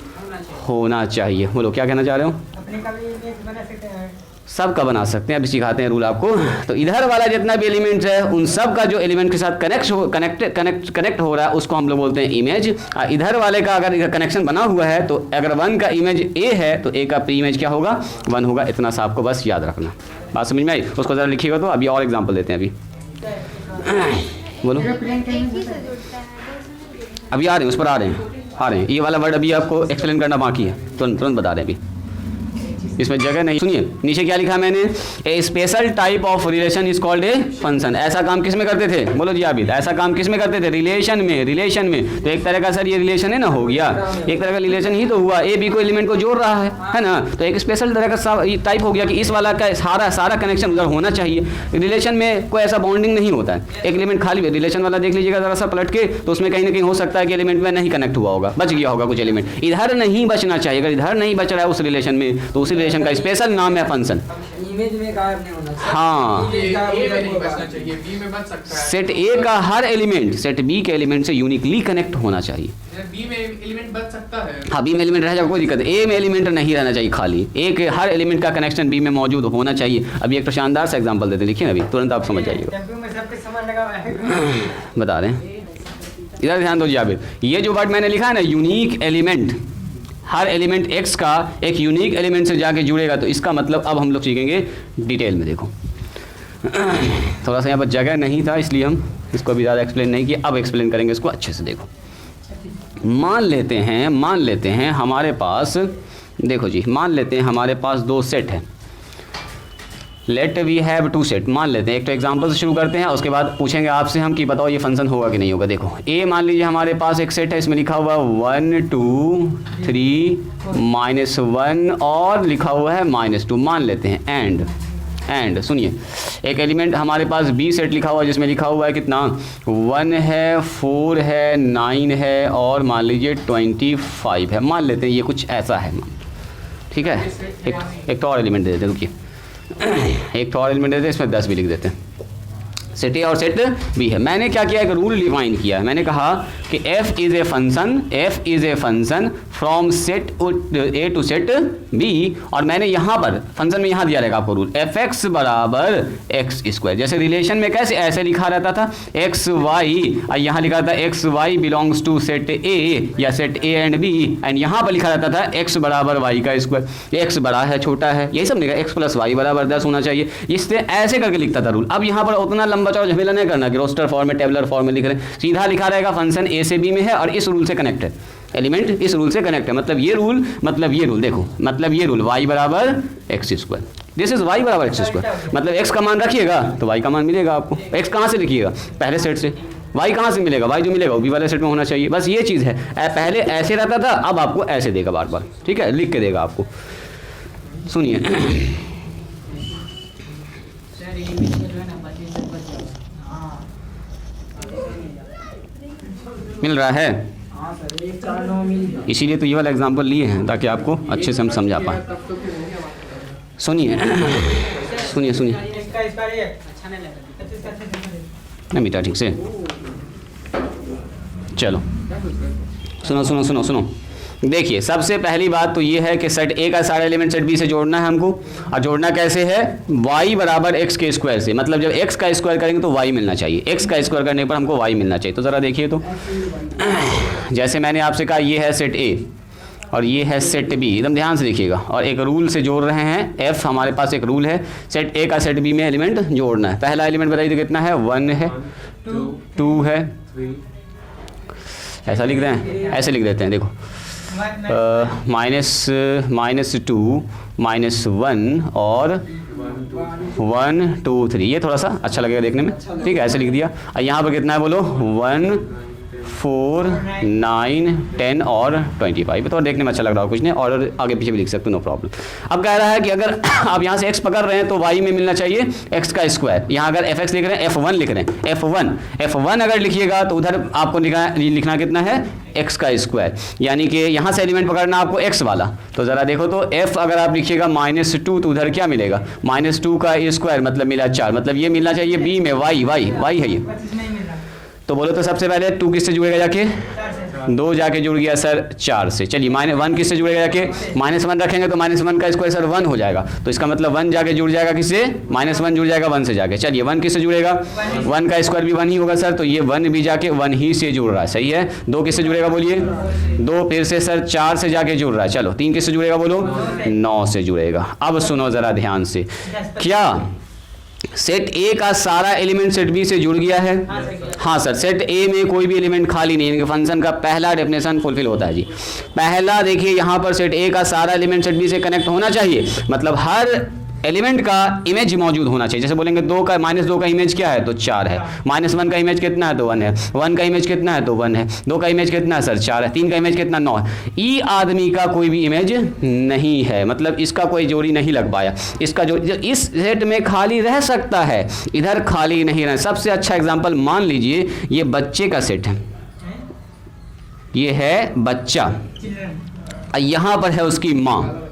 होना चाहिए। बोलो क्या कहना चाह रहे हो। अपने का भी इमेज बना सकते हैं, सब का बना सकते हैं, अभी सिखाते हैं रूल आपको। तो इधर वाला जितना भी एलिमेंट्स है उन सब का जो एलिमेंट के साथ कनेक्ट हो रहा है उसको हम लोग बोलते हैं इमेज। और इधर वाले का अगर कनेक्शन बना हुआ है तो अगर 1 का इमेज ए है तो ए का प्री इमेज क्या होगा 1 होगा। इतना सा आपको बस याद रखना। बात समझ में आई। उसको ज़रा लिखिएगा। तो अभी और एग्जाम्पल देते हैं। अभी बोलो, अभी आ रहे हैं, उस पर आ रहे हैं। ये वाला वर्ड अभी आपको एक्सप्लेन करना बाकी है, तुरंत बता रहे हैं अभी, इसमें जगह नहीं। सुनिए नीचे क्या लिखा मैंने, a special type of relation is called a function. ऐसा काम किस में करते थे, बोलो जी आबिद, ऐसा काम किस में करते थे रिलेशन में। तो एक तरह का सर ये रिलेशन है ना, हो गया एक तरह का रिलेशन ही तो हुआ, ए बी को एलिमेंट को जोड़ रहा है ना। तो एक स्पेशल तरह का टाइप हो गया कि इस वाला का सारा कनेक्शन उधर होना चाहिए। रिलेशन में कोई ऐसा बॉन्डिंग नहीं होता है, एक एलिमेंट खाली रिलेशन वाला देख लीजिएगा जरा सा पलट के, तो उसमें कहीं ना कहीं हो सकता है कि एलिमेंट में नहीं कनेक्ट हुआ होगा, बच गया होगा कुछ एलिमेंट। इधर नहीं बचना चाहिए, अगर इधर नहीं बच रहा है उस रिलेशन में तो उस रिलेशन का स्पेशल नाम है फंक्शन। इमेज में गायब नहीं होना चाहिए। हाँ, ए में नहीं बचना चाहिए, बी में बच सकता है। सेट ए का हर एलिमेंट सेट बी के एलिमेंट से यूनिकली कनेक्ट होना चाहिए। बी में एलिमेंट बच सकता है। हाँ, बी में एलिमेंट रह जाएगा कोई दिक्कत नहीं, ए में एलिमेंट नहीं रहना चाहिए खाली। ए के हर एलिमेंट का कनेक्शन बी में मौजूद होना चाहिए। अभी एक तो शानदार सा एग्जांपल देते हैं, लिखिए अभी तुरंत आप समझ जाइएगा। टेम्पो में सबके सामान लगा हुआ है। बता रहे हैं, इधर ध्यान दो जाबिर। ये जो वर्ड मैंने लिखा है ना यूनिक एलिमेंट, हर एलिमेंट x का एक यूनिक एलिमेंट से जाके जुड़ेगा, तो इसका मतलब अब हम लोग सीखेंगे डिटेल में। देखो थोड़ा सा यहाँ पर जगह नहीं था इसलिए हम इसको अभी ज़्यादा एक्सप्लेन नहीं किया, अब एक्सप्लेन करेंगे इसको अच्छे से। देखो मान लेते हैं हमारे पास, देखो जी मान लेते हैं हमारे पास 2 सेट है। Let we have 2 set. मान लेते हैं, एक तो एग्जांपल से शुरू करते हैं, उसके बाद पूछेंगे आपसे हम कि बताओ ये फंक्शन होगा कि नहीं होगा। देखो ए मान लीजिए हमारे पास एक सेट है, इसमें लिखा हुआ 1 2 3 -1 और लिखा हुआ है -2। मान लेते हैं एंड सुनिए, एक एलिमेंट हमारे पास बी सेट लिखा हुआ है जिसमें लिखा हुआ है कितना 1 है 4 है 9 है और मान लीजिए 25 है। मान लेते हैं ये कुछ ऐसा है, ठीक है। एक तो और एलिमेंट दे देते हैं, रुकिए एक तो और एलिमेंट देते हैं, इसमें 10 भी लिख देते हैं। सेट ए और सेट बी है। मैंने क्या किया, एक रूल डिफाइन किया है। मैंने कहा कि f is a function from set A to set B, और मैंने यहाँ पर फंक्शन में यहाँ दिया रहेगा आपको रूल fx बराबर एक्स स्क्वायर। जैसे रिलेशन में कैसे ऐसे लिखा रहता था एक्स वाई, और यहाँ लिखा था x y belongs to set A या set A and B, and यहाँ पर लिखा रहता था x बराबर वाई का स्क्वायर। एक्स बड़ा है छोटा है यही सब लिखा, x प्लस वाई बराबर 10 होना चाहिए। इससे ऐसे करके लिखता था रूल। अब यहाँ पर उतना लंबा चौड़ा झमेला नहीं करना कि रोस्टर फॉर्म में टेबलर फॉर्म में लिख रहे हैं, सीधा लिखा रहेगा फंक्शन ए से बी में है और इस रूल से कनेक्ट है, एलिमेंट इस रूल से कनेक्ट है। मतलब ये रूल देखो, मतलब ये रूल y बराबर x square, this is y बराबर एक्स स्क्वायर। मतलब x का मान रखिएगा तो y का मान मिलेगा आपको। x कहाँ से लिखिएगा, पहले सेट से। y कहाँ से मिलेगा, y जो मिलेगा वो बी वाले सेट में होना चाहिए। बस ये चीज़ है, पहले ऐसे रहता था, अब आपको ऐसे देगा बार बार, ठीक है, लिख के देगा आपको। सुनिए मिल रहा है? हाँ सर 1 4 9 मिल गया। इसीलिए तो ये वाला एग्जाम्पल लिए हैं ताकि आपको अच्छे से हम समझा पाएँ। तब तो फिर हो गया बात। सुनिए सुनिए सुनिए, इसका इसका ये अच्छा नहीं लगा 25 का 25 नहीं बेटा ठीक से, चलो सुनो सुनो सुनो सुनो। देखिए सबसे पहली बात तो ये है कि सेट ए का सारा एलिमेंट सेट बी से जोड़ना है हमको, और जोड़ना कैसे है? y बराबर x के स्क्वायर से, मतलब जब x का स्क्वायर करेंगे तो y मिलना चाहिए, x का स्क्वायर करने पर हमको y मिलना चाहिए। तो ज़रा देखिए, तो जैसे मैंने आपसे कहा ये है सेट ए और ये है सेट बी, एकदम ध्यान से देखिएगा, और एक रूल से जोड़ रहे हैं f, हमारे पास एक रूल है सेट ए का सेट बी में एलिमेंट जोड़ना है। पहला एलिमेंट बताइए तो कितना है? 1 है, 2 है, ऐसा लिख रहे हैं, ऐसे लिख देते हैं, देखो -2 -1 और 1 2 3, ये थोड़ा सा अच्छा लगेगा देखने में, ठीक है, ऐसे लिख दिया। और यहाँ पर कितना है बोलो? 1 4 9 10 और 25, तो देखने में अच्छा लग रहा हो, कुछ नहीं, और आगे पीछे भी लिख सकते हो, नो प्रॉब्लम। अब कह रहा है कि अगर आप यहाँ से x पकड़ रहे हैं तो y में मिलना चाहिए x का स्क्वायर। यहाँ अगर fx लिख रहे हैं, f1 लिख रहे हैं, f1 अगर लिखिएगा तो उधर आपको लिखना कितना है? x का स्क्वायर, यानी कि यहाँ से एलिमेंट पकड़ना आपको x वाला। तो ज़रा देखो तो f अगर आप लिखिएगा -2 तो उधर क्या मिलेगा? -2 का स्क्वायर मतलब मिला 4, मतलब ये मिलना चाहिए b में y है ये। 25 नहीं मिल रहा। तो बोलो तो सबसे पहले 2 किससे जुड़ेगा जाके? 2 जाके जुड़ गया सर 4 से। चलिए -1 किससे जुड़ेगा जाके? -1 रखेंगे तो -1 का स्क्वायर सर 1 हो जाएगा, तो इसका मतलब 1 जाके जुड़ जाएगा किससे? -1 जुड़ जाएगा 1 से जाके। चलिए 1 किससे जुड़ेगा? 1 का स्क्वायर भी 1 ही होगा सर, तो ये 1 भी जाके 1 ही से जुड़ रहा है, सही है। 2 किससे जुड़ेगा बोलिए? 2 फिर से सर 4 से जाके जुड़ रहा है। चलो 3 किससे जुड़ेगा बोलो? 9 से जुड़ेगा। अब सुनो ज़रा ध्यान से, क्या सेट ए का सारा एलिमेंट सेट बी से जुड़ गया है? हाँ सर, सेट ए में कोई भी एलिमेंट खाली नहीं है, फंक्शन का पहला डेफिनेशन फुलफिल होता है जी। पहला देखिए यहाँ पर सेट ए का सारा एलिमेंट सेट बी से कनेक्ट होना चाहिए, मतलब हर एलिमेंट का इमेज मौजूद होना चाहिए। जैसे बोलेंगे -2 का इमेज क्या है? तो 4 है। -1 का इमेज कितना है? तो 1 है। 1 का इमेज कितना है? तो 1 है। 2 का इमेज कितना है सर? 4 है। 3 का इमेज कितना? 9 है। ई आदमी का कोई भी इमेज नहीं है, मतलब इसका कोई जोड़ी नहीं लग पाया। इसका जो इस सेट में खाली रह सकता है, इधर खाली नहीं रह। सबसे अच्छा एग्जाम्पल मान लीजिए ये बच्चे का सेट है, ये है बच्चा, यहाँ पर है उसकी माँ।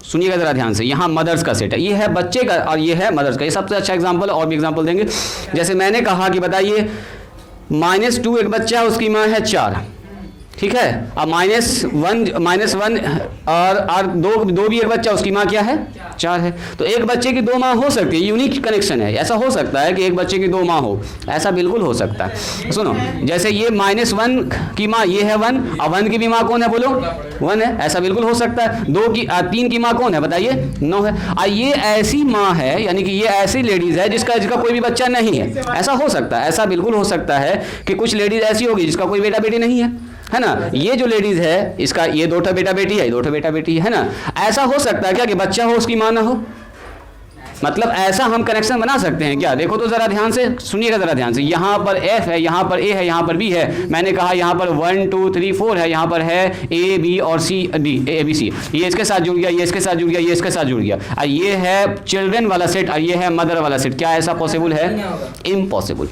सुनिएगा ज़रा ध्यान से, यहाँ मदर्स का सेट है, ये है बच्चे का और ये है मदर्स का। ये सबसे अच्छा एग्जांपल, और भी एग्जांपल देंगे। जैसे मैंने कहा कि बताइए -2 एक बच्चा है, उसकी माँ है 4, ठीक है। अब -1 और दो भी एक बच्चा, उसकी माँ क्या है? 4 है। तो एक बच्चे की 2 माँ हो सकती है, यूनिक कनेक्शन है। ऐसा हो सकता है कि एक बच्चे की 2 माँ हो, ऐसा बिल्कुल हो सकता है। सुनो, जैसे ये -1 की माँ ये है 1, और 1 की भी माँ कौन है बोलो? 1 है, ऐसा बिल्कुल हो सकता है। 3 की माँ कौन है बताइए? 9 है। और ये ऐसी माँ है, यानी कि ये ऐसी लेडीज़ है जिसका कोई भी बच्चा नहीं है, ऐसा हो सकता है। ऐसा बिल्कुल हो सकता है कि कुछ लेडीज़ ऐसी होगी जिसका कोई बेटा बेटी नहीं है ना। ये जो लेडीज़ है, इसका ये 2 बेटा बेटी है, 2 बेटा बेटी है ना। ऐसा हो सकता है क्या कि बच्चा हो उसकी माँ ना हो? मतलब ऐसा हम कनेक्शन बना सकते हैं क्या? देखो तो ज़रा ध्यान से सुनिएगा, ज़रा ध्यान से। यहाँ पर F है, यहाँ पर A है, यहाँ पर B है। मैंने कहा यहाँ पर 1 2 3 4 है, यहाँ पर है A B और C D A B C। ये इसके साथ जुड़ गया, ये इसके साथ जुड़ गया, ये इसके साथ जुड़ गया। और ये है चिल्ड्रन वाला सेट और ये है मदर वाला सेट। क्या ऐसा पॉसिबल है? इम्पॉसिबल।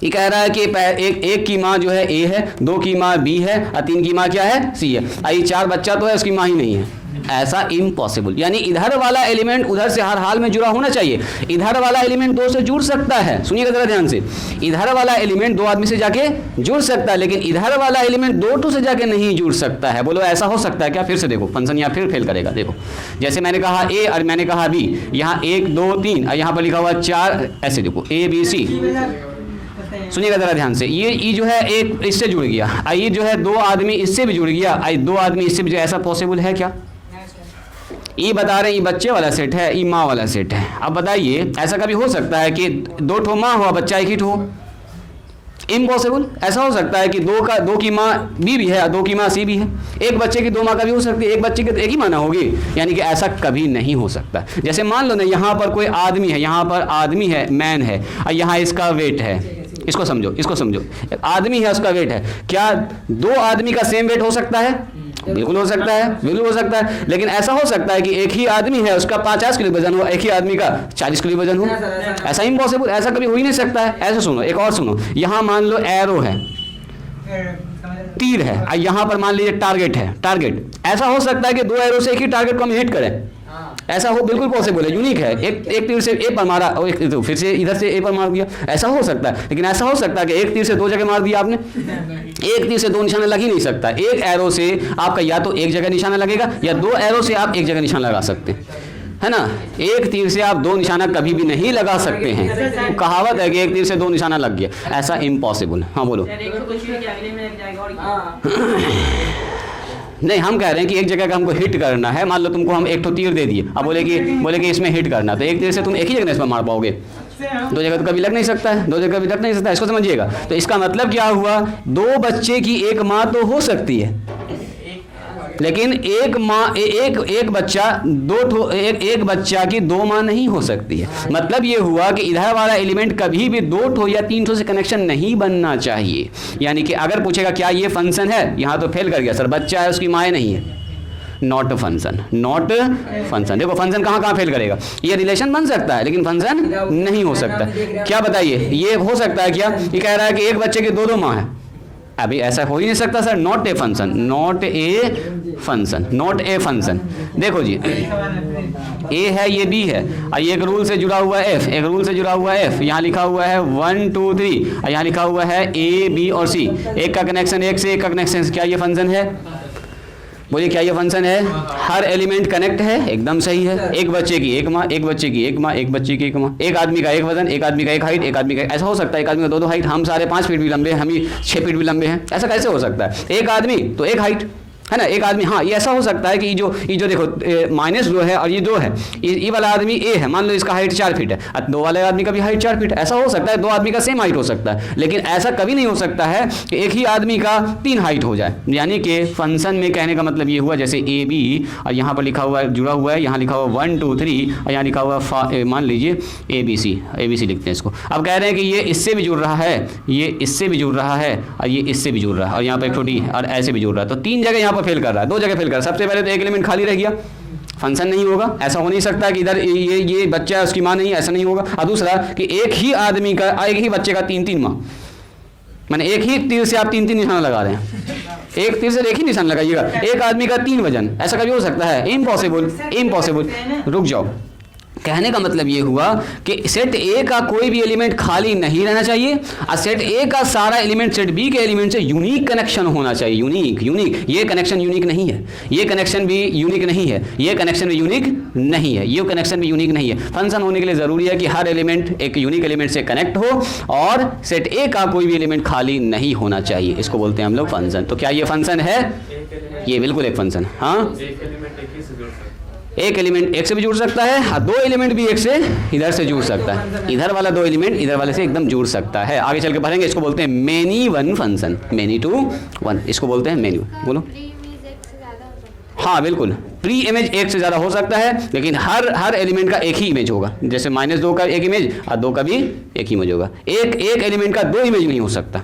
ये कह रहा है कि एक की माँ जो है A है, 2 की माँ B है और 3 की माँ क्या है? C है। ये 4 बच्चा तो है, उसकी माँ ही नहीं है, ऐसा इम्पॉसिबल। यानी इधर वाला एलिमेंट उधर से हर हाल में जुड़ा होना चाहिए। इधर वाला एलिमेंट 2 से जुड़ सकता है, सुनिएगा जरा ध्यान से। इधर वाला एलिमेंट 2 आदमी से जाके जुड़ सकता है, लेकिन इधर वाला एलिमेंट 2 से जाके नहीं जुड़ सकता है। बोलो ऐसा हो सकता है क्या? फिर से देखो, फंक्शन यहाँ फिर फेल करेगा। देखो जैसे मैंने कहा A और मैंने कहा B, यहाँ 1 2 3 और यहाँ पर लिखा हुआ 4, ऐसे देखो A B C। सुनिएगा जरा ध्यान से, ये जो है एक इससे जुड़ गया, ये जो है 2 आदमी इससे भी जुड़ गया, 2 आदमी इससे भी, ऐसा पॉसिबल है क्या? ये बता रहे हैं ये बच्चे वाला सेट है, ये माँ वाला सेट है। अब बताइए ऐसा कभी हो सकता है कि 2 ठो माँ हुआ, बच्चा 1 ही ठो? इम्पॉसिबल। ऐसा हो सकता है कि 2 की माँ B भी है और 2 की माँ C भी है। एक बच्चे की 2 माँ कभी हो सकती है, एक बच्चे की तो 1 ही माँ ना होगी, यानी कि ऐसा कभी नहीं हो सकता। जैसे मान लो ना, यहाँ पर कोई आदमी है, यहाँ पर आदमी है, मैन है, और यहाँ इसका वेट है। इसको समझो, इसको समझो। आदमी है, उसका वेट है। क्या 2 आदमी का सेम वेट हो सकता है? बिल्कुल हो सकता है, बिल्कुल हो सकता है। लेकिन ऐसा हो सकता है कि एक ही आदमी है, उसका 50 किलो वजन हो, एक ही आदमी का 40 किलो वजन हो? ऐसा इम्पॉसिबल, ऐसा कभी हो ही नहीं सकता है। ऐसा सुनो, एक और सुनो। यहाँ मान लो एरो है, तीर है और यहाँ पर मान लीजिए टारगेट है, टारगेट। ऐसा हो सकता है कि दो एरो से एक ही टारगेट को हम हिट करें, ऐसा हो बिल्कुल पॉसिबल है, यूनिक है। एक तीर से ए पर मारा और एक तो फिर से इधर से ए पर मार दिया, ऐसा हो सकता है। लेकिन ऐसा हो सकता है कि एक तीर से दो जगह मार दिया आपने, एक तीर से दो निशाना लग ही नहीं सकता। एक एरो से आपका या तो एक जगह निशाना लगेगा या दो एरो से आप एक जगह निशाना लगा सकते हैं, है ना। एक तीर से आप दो निशाना कभी भी नहीं लगा सकते हैं। तो कहावत है कि एक तीर से दो निशाना लग गया, ऐसा इम्पॉसिबल। हाँ बोलो। नहीं, हम कह रहे हैं कि एक जगह का हमको हिट करना है। मान लो तुमको हम एक तो तीर दे दिए, अब बोले कि इसमें हिट करना, तो एक तीर से तुम एक ही जगह इसमें मार पाओगे, दो जगह तो कभी लग नहीं सकता है, दो जगह कभी लग नहीं सकता है, इसको समझिएगा। तो इसका मतलब क्या हुआ, दो बच्चे की एक माँ तो हो सकती है, लेकिन एक माँ एक बच्चा एक बच्चा की दो माँ नहीं हो सकती है। मतलब ये हुआ कि इधर वाला एलिमेंट कभी भी दो ठो या तीन ठो से कनेक्शन नहीं बनना चाहिए। यानी कि अगर पूछेगा क्या ये फंक्शन है, यहाँ तो फेल कर गया सर, बच्चा है उसकी माँ नहीं है, नॉट फंक्शन, नॉट फंक्शन। देखो फंक्शन कहाँ कहाँ फेल करेगा, ये रिलेशन बन सकता है लेकिन फंक्शन नहीं हो सकता। क्या बताइए, ये हो सकता है क्या, ये कह रहा है कि एक बच्चे की दो माँ है, अभी ऐसा हो ही नहीं सकता sir, not a function, not a function, not a function. देखो जी, ए है, ये बी है, और ये एक रूल से जुड़ा हुआ है एफ, एक रूल से जुड़ा हुआ है एफ, यहाँ लिखा हुआ है 1 2 3, और यहाँ लिखा हुआ है ए बी और सी, एक का कनेक्शन एक से, एक का कनेक्शन से। क्या ये फंक्शन है, बोलिए क्या ये फंक्शन है। हर एलिमेंट कनेक्ट है, एकदम सही है। एक बच्चे की एक माँ, एक बच्चे की एक माँ, एक बच्चे की एक माँ, एक आदमी का एक वजन, एक आदमी का एक हाइट, एक आदमी का ऐसा हो सकता है, एक आदमी का दो हाइट, हम सारे 5 फीट भी लंबे हैं, हम ही 6 फीट भी लंबे हैं, ऐसा कैसे हो सकता है। एक आदमी तो एक हाइट, है ना, एक आदमी। हाँ, ये ऐसा हो सकता है कि ये जो देखो माइनस 2 है और ये 2 है, ये वाला आदमी ए है, मान लो इसका हाइट 4 फीट है, दो वाले आदमी का भी हाइट 4 फीट, ऐसा हो सकता है, दो आदमी का सेम हाइट हो सकता है। लेकिन ऐसा कभी नहीं हो सकता है कि एक ही आदमी का 3 हाइट हो जाए। यानी कि फंक्शन में कहने का मतलब ये हुआ, जैसे ए बी और यहाँ पर लिखा हुआ है, जुड़ा हुआ है, यहाँ लिखा हुआ 1 2 3 और यहाँ लिखा हुआ मान लीजिए ए बी सी लिखते हैं इसको। अब कह रहे हैं कि ये इससे भी जुड़ रहा है, ये इससे भी जुड़ रहा है और ये इससे भी जुड़ रहा है, और यहाँ पर एक छोटी और ऐसे भी जुड़ रहा है। तो 3 जगह यहाँ पर फेल कर रहा है, 2 जगह फेल कर। सबसे पहले तो एक एलिमेंट खाली रह गया, फंक्शन नहीं होगा, ऐसा हो नहीं सकता कि इधर ये बच्चा है उसकी माँ नहीं, ऐसा नहीं होगा। और दूसरा कि एक ही आदमी का, एक ही बच्चे का 3 माँ, माने एक ही तीर से आप 3 निशाना लगा रहे हैं, एक तीर से एक ही निशान लगाइएगा, एक आदमी का 3 वजन, ऐसा कभी हो सकता है, इम्पॉसिबल, इम्पॉसिबल। रुक जाओ, कहने का मतलब ये हुआ कि सेट ए का कोई भी एलिमेंट खाली नहीं रहना चाहिए और सेट ए का सारा एलिमेंट सेट बी के एलिमेंट से यूनिक कनेक्शन होना चाहिए। यूनिक, ये कनेक्शन यूनिक नहीं है, ये कनेक्शन भी यूनिक नहीं है, ये कनेक्शन भी यूनिक नहीं है, ये कनेक्शन भी यूनिक नहीं है। फंक्शन होने के लिए ज़रूरी है कि हर एलिमेंट एक यूनिक एलिमेंट से कनेक्ट हो और सेट ए का कोई भी एलिमेंट खाली नहीं होना चाहिए, इसको बोलते हैं हम लोग फंक्शन। तो क्या ये फंक्शन है, ये बिल्कुल एक फंक्शन। हाँ, एक एलिमेंट एक से भी जुड़ सकता है और 2 एलिमेंट भी एक से इधर से जुड़ सकता है, इधर वाला 2 एलिमेंट इधर वाले से एकदम जुड़ सकता है। आगे चल के पढ़ेंगे, इसको बोलते हैं many one function, many to one, इसको बोलते हैं मेनी। बोलो। हाँ बिल्कुल, प्री इमेज एक से ज़्यादा हो सकता है, लेकिन हर एलिमेंट का एक ही इमेज होगा। जैसे -2 का एक इमेज और 2 का भी एक ही इमेज होगा। एक एलिमेंट का 2 इमेज नहीं हो सकता,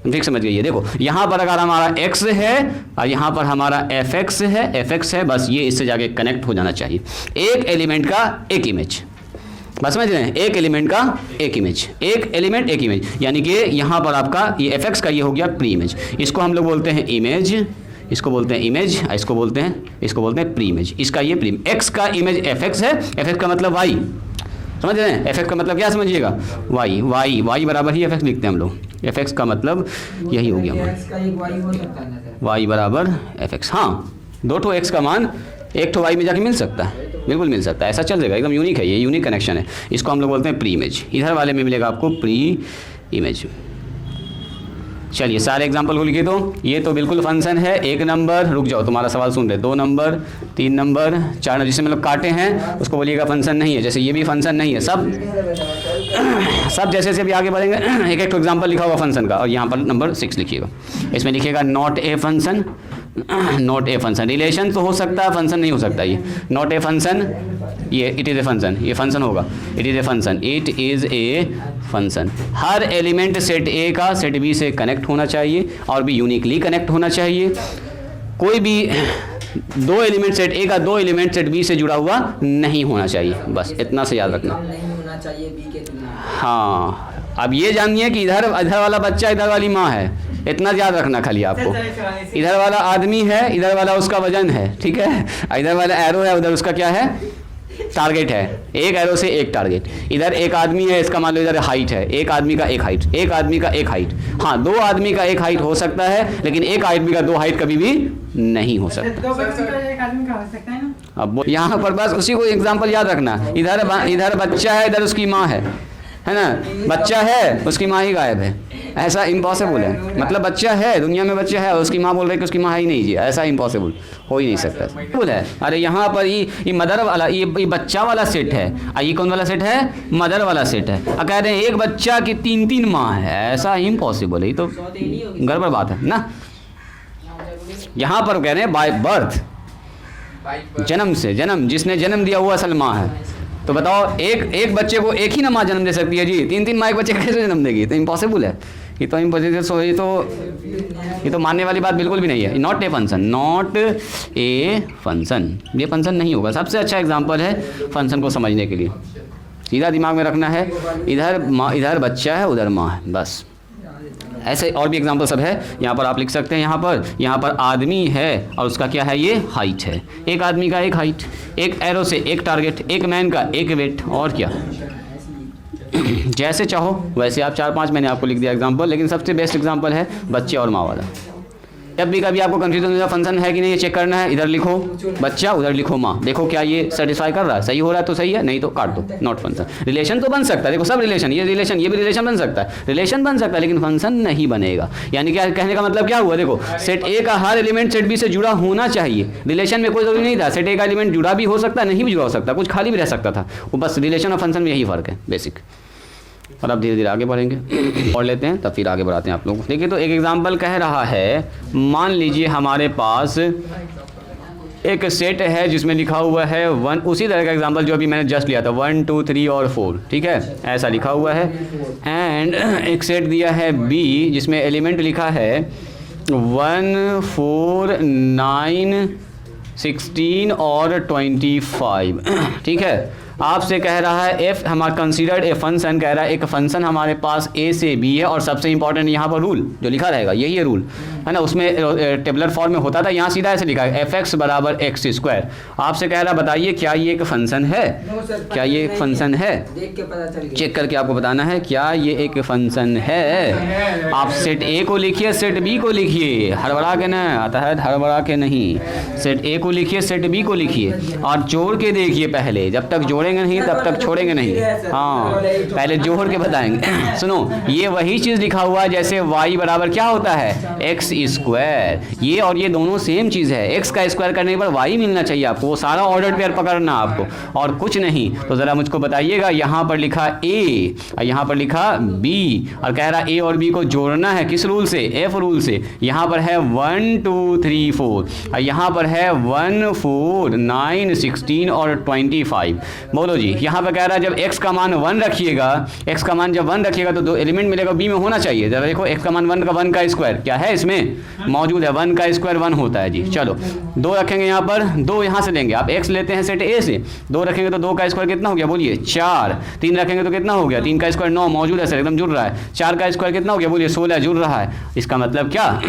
ठीक समझ गई। देखो यहाँ पर अगर हमारा x है और यहाँ पर हमारा fx है, बस ये इससे जाके कनेक्ट हो जाना चाहिए। एक एलिमेंट का एक इमेज, बस समझ रहे हैं, एक एलिमेंट का एक इमेज, एक एलिमेंट एक इमेज। यानी कि यहाँ पर आपका ये fx का ये हो गया प्री इमेज, इसको हम लोग बोलते हैं इमेज, इसको बोलते हैं इमेज, इसको बोलते हैं प्री इमेज। इसका ये प्री, x का इमेज fx है, fx का मतलब y, समझ रहे हैं। fx का मतलब क्या समझिएगा, y बराबर ही fx लिखते हैं हम लोग, fx का मतलब यही हो गया हमारा, y बराबर fx। हाँ, 2 ठो x का मान 1 ठो y में जाके मिल सकता है, बिल्कुल मिल सकता है, ऐसा चल जाएगा, एकदम यूनिक है, ये यूनिक कनेक्शन है। इसको हम लोग बोलते हैं प्री इमेज। इधर वाले में मिलेगा आपको प्री इमेज। चलिए सारे एग्जाम्पल को लिखिए। तो ये तो बिल्कुल फंक्शन है। 1 नंबर, रुक जाओ तुम्हारा सवाल सुन रहे, 2 नंबर, 3 नंबर, 4 नंबर, जिसे मतलब काटे हैं उसको बोलिएगा फंक्शन नहीं है। जैसे ये भी फंक्शन नहीं है, सब जैसे से भी आगे बढ़ेंगे एक एक एग्जाम्पल लिखा हुआ फंक्शन का, और यहाँ पर नंबर 6 लिखिएगा। इसमें लिखिएगा not a function, not a function. Relation तो हो सकता है, फंक्शन नहीं हो सकता। ये नॉट ए फंक्शन, ये इट इज़ ए फंक्शन, ये फंक्शन होगा, it is a function, it is a function. Her element set ए का सेट बी से कनेक्ट होना चाहिए और भी यूनिकली कनेक्ट होना चाहिए। कोई भी 2 एलिमेंट सेट ए का 2 एलिमेंट सेट बी से जुड़ा हुआ नहीं होना चाहिए, बस इतना से याद रखना। नहीं होना चाहिए बी के तुलना। हाँ, अब ये जानिए कि इधर वाला बच्चा इधर वाली माँ है, इतना याद रखना खाली आपको। इधर वाला आदमी है, इधर वाला उसका वजन है, ठीक है। इधर वाला एरो है, उधर उसका क्या है, टारगेट है। एक एरो से एक टारगेट। इधर एक आदमी है, इसका मान लो इधर हाइट है, एक आदमी का एक हाइट, एक आदमी का एक हाइट। हाँ, दो आदमी का एक हाइट हो सकता है, लेकिन एक आदमी का दो हाइट कभी भी नहीं हो सकता। दो बच्चों का एक आदमी का हो सकता है ना। अब यहाँ पर बस उसी को एग्जाम्पल याद रखना। इधर बच्चा है, इधर उसकी माँ है ना। बच्चा है, उसकी माँ ही गायब है, ऐसा इम्पॉसिबल है। मतलब बच्चा है, दुनिया में बच्चा है, उसकी माँ बोल रही है कि उसकी माँ ही नहीं जी, ऐसा इम्पॉसिबल हो ही नहीं सकता है। अरे यहाँ पर ये मदर वाला, ये बच्चा वाला सेट है, ये कौन वाला सेट है, मदर वाला सेट है। अब कह रहे हैं एक बच्चा की 3 माँ है, ऐसा इम्पॉसिबल है, ये तो गड़बड़ बात है ना। यहाँ पर कह रहे हैं बाय बर्थ, जन्म से, जन्म जिसने जन्म दिया वो असल माँ है। तो बताओ एक बच्चे को एक ही ना माँ जन्म दे सकती है जी, 3 माँ एक बच्चे कैसे जन्म देगी, तो इम्पॉसिबल है, ये तो इम्पॉसिबल। सो ये तो मानने वाली बात बिल्कुल भी नहीं है। Not a function, not a function, ये फंक्शन नहीं होगा। सबसे अच्छा एग्जांपल है फंक्शन को समझने के लिए, सीधा दिमाग में रखना है, इधर बच्चा है, उधर माँ है, बस। ऐसे और भी एग्जांपल सब है, यहाँ पर आप लिख सकते हैं। यहाँ पर आदमी है और उसका क्या है, ये हाइट है। एक आदमी का एक हाइट, एक एरो से एक टारगेट, एक मैन का एक वेट, और क्या। जैसे चाहो वैसे आप 4-5 मैंने आपको लिख दिया एग्जांपल, लेकिन सबसे बेस्ट एग्जांपल है बच्चे और माँ वाला। जब भी कभी आपको कंफ्यूजन हो, फंक्शन है कि नहीं ये चेक करना है, इधर लिखो बच्चा, उधर लिखो माँ, देखो क्या ये सेटिस्फाई कर रहा है, सही हो रहा है तो सही है, नहीं तो काट दो, नॉट फंक्शन। रिलेशन तो बन सकता है, देखो सब रिलेशन, ये भी रिलेशन बन सकता है, रिलेशन बन सकता है, लेकिन फंक्शन नहीं बनेगा। यानी क्या कहने का मतलब क्या हुआ, देखो सेट ए का हर एलिमेंट सेट बी से जुड़ा होना चाहिए। रिलेशन में कोई जरूरी नहीं था, सेट ए का एलिमेंट जुड़ा भी हो सकता है, नहीं भी जुड़ा हो सकता, कुछ खाली भी रह सकता था, वो बस रिलेशन और फंक्शन में यही फर्क है बेसिक। और अब धीरे धीरे आगे बढ़ेंगे और लेते हैं, तब फिर आगे बढ़ाते हैं आप लोग। देखिए तो एक एग्जांपल कह रहा है, मान लीजिए हमारे पास एक सेट है जिसमें लिखा हुआ है 1, उसी तरह का एग्जांपल जो अभी मैंने जस्ट लिया था, 1 2 3 और 4, ठीक है, ऐसा लिखा हुआ है। एंड एक सेट दिया है बी जिसमें एलिमेंट लिखा है 1 4 9 16 और 25, ठीक है। आपसे कह रहा है एफ हमारा कंसीडर्ड ए फंक्शन, कह रहा है एक फंक्शन हमारे पास ए से बी है, और सबसे इंपॉर्टेंट यहाँ पर रूल जो लिखा रहेगा यही है रूल, है ना। उसमें टेबलर फॉर्म में होता था, यहाँ सीधा ऐसे लिखा है एफ एक्स बराबर एक्स स्क्वायर। आपसे कह रहा बताइए क्या ये एक फंक्शन है, क्या ये एक फंक्शन है, देख के पता चल गया, चेक करके आपको बताना है क्या ये एक फंक्शन है। आप सेट ए को लिखिए, सेट बी को लिखिए, हड़बड़ा के ना आता है, हड़बड़ा के नहीं, सेट ए को लिखिए, सेट बी को लिखिए, और जोड़ के देखिए पहले, जब तक जोड़ेंगे नहीं तब तक छोड़ेंगे नहीं। हाँ, पहले जोड़ के बताएंगे। सुनो, ये वही चीज़ लिखा हुआ है जैसे y बराबर क्या होता है, एक्स स्क्वायर। ये और ये दोनों सेम चीज़ है, एक्स का स्क्वायर करने पर y मिलना चाहिए आपको, वो सारा ऑर्डर पेयर पकड़ना आपको और कुछ नहीं। तो ज़रा मुझको बताइएगा, यहाँ पर लिखा a और यहाँ पर लिखा b, और कह रहा a और b को जोड़ना है किस रूल से, f रूल से। यहाँ पर है 1 2 3 4 और यहाँ पर है 1 4 9 16 और 25। बोलो जी, यहाँ पे कह रहा है जब x का मान 1 रखिएगा, x का मान जब 1 रखिएगा तो दो एलिमेंट मिलेगा b में होना चाहिए। जब देखो x का मान 1 का स्क्वायर क्या है इसमें मौजूद है, 1 का स्क्वायर 1 होता है जी। चलो 2 रखेंगे यहाँ पर, 2 यहाँ से लेंगे, आप x लेते हैं सेट a से, 2 रखेंगे तो 2 का स्क्वायर कितना हो गया बोलिए 4, 3 रखेंगे तो कितना हो गया, 3 का स्क्वायर 9 मौजूद है सर, एकदम जुड़ रहा है, 4 का स्क्वायर कितना हो गया बोलिए 16 जुड़ रहा है। इसका मतलब क्या,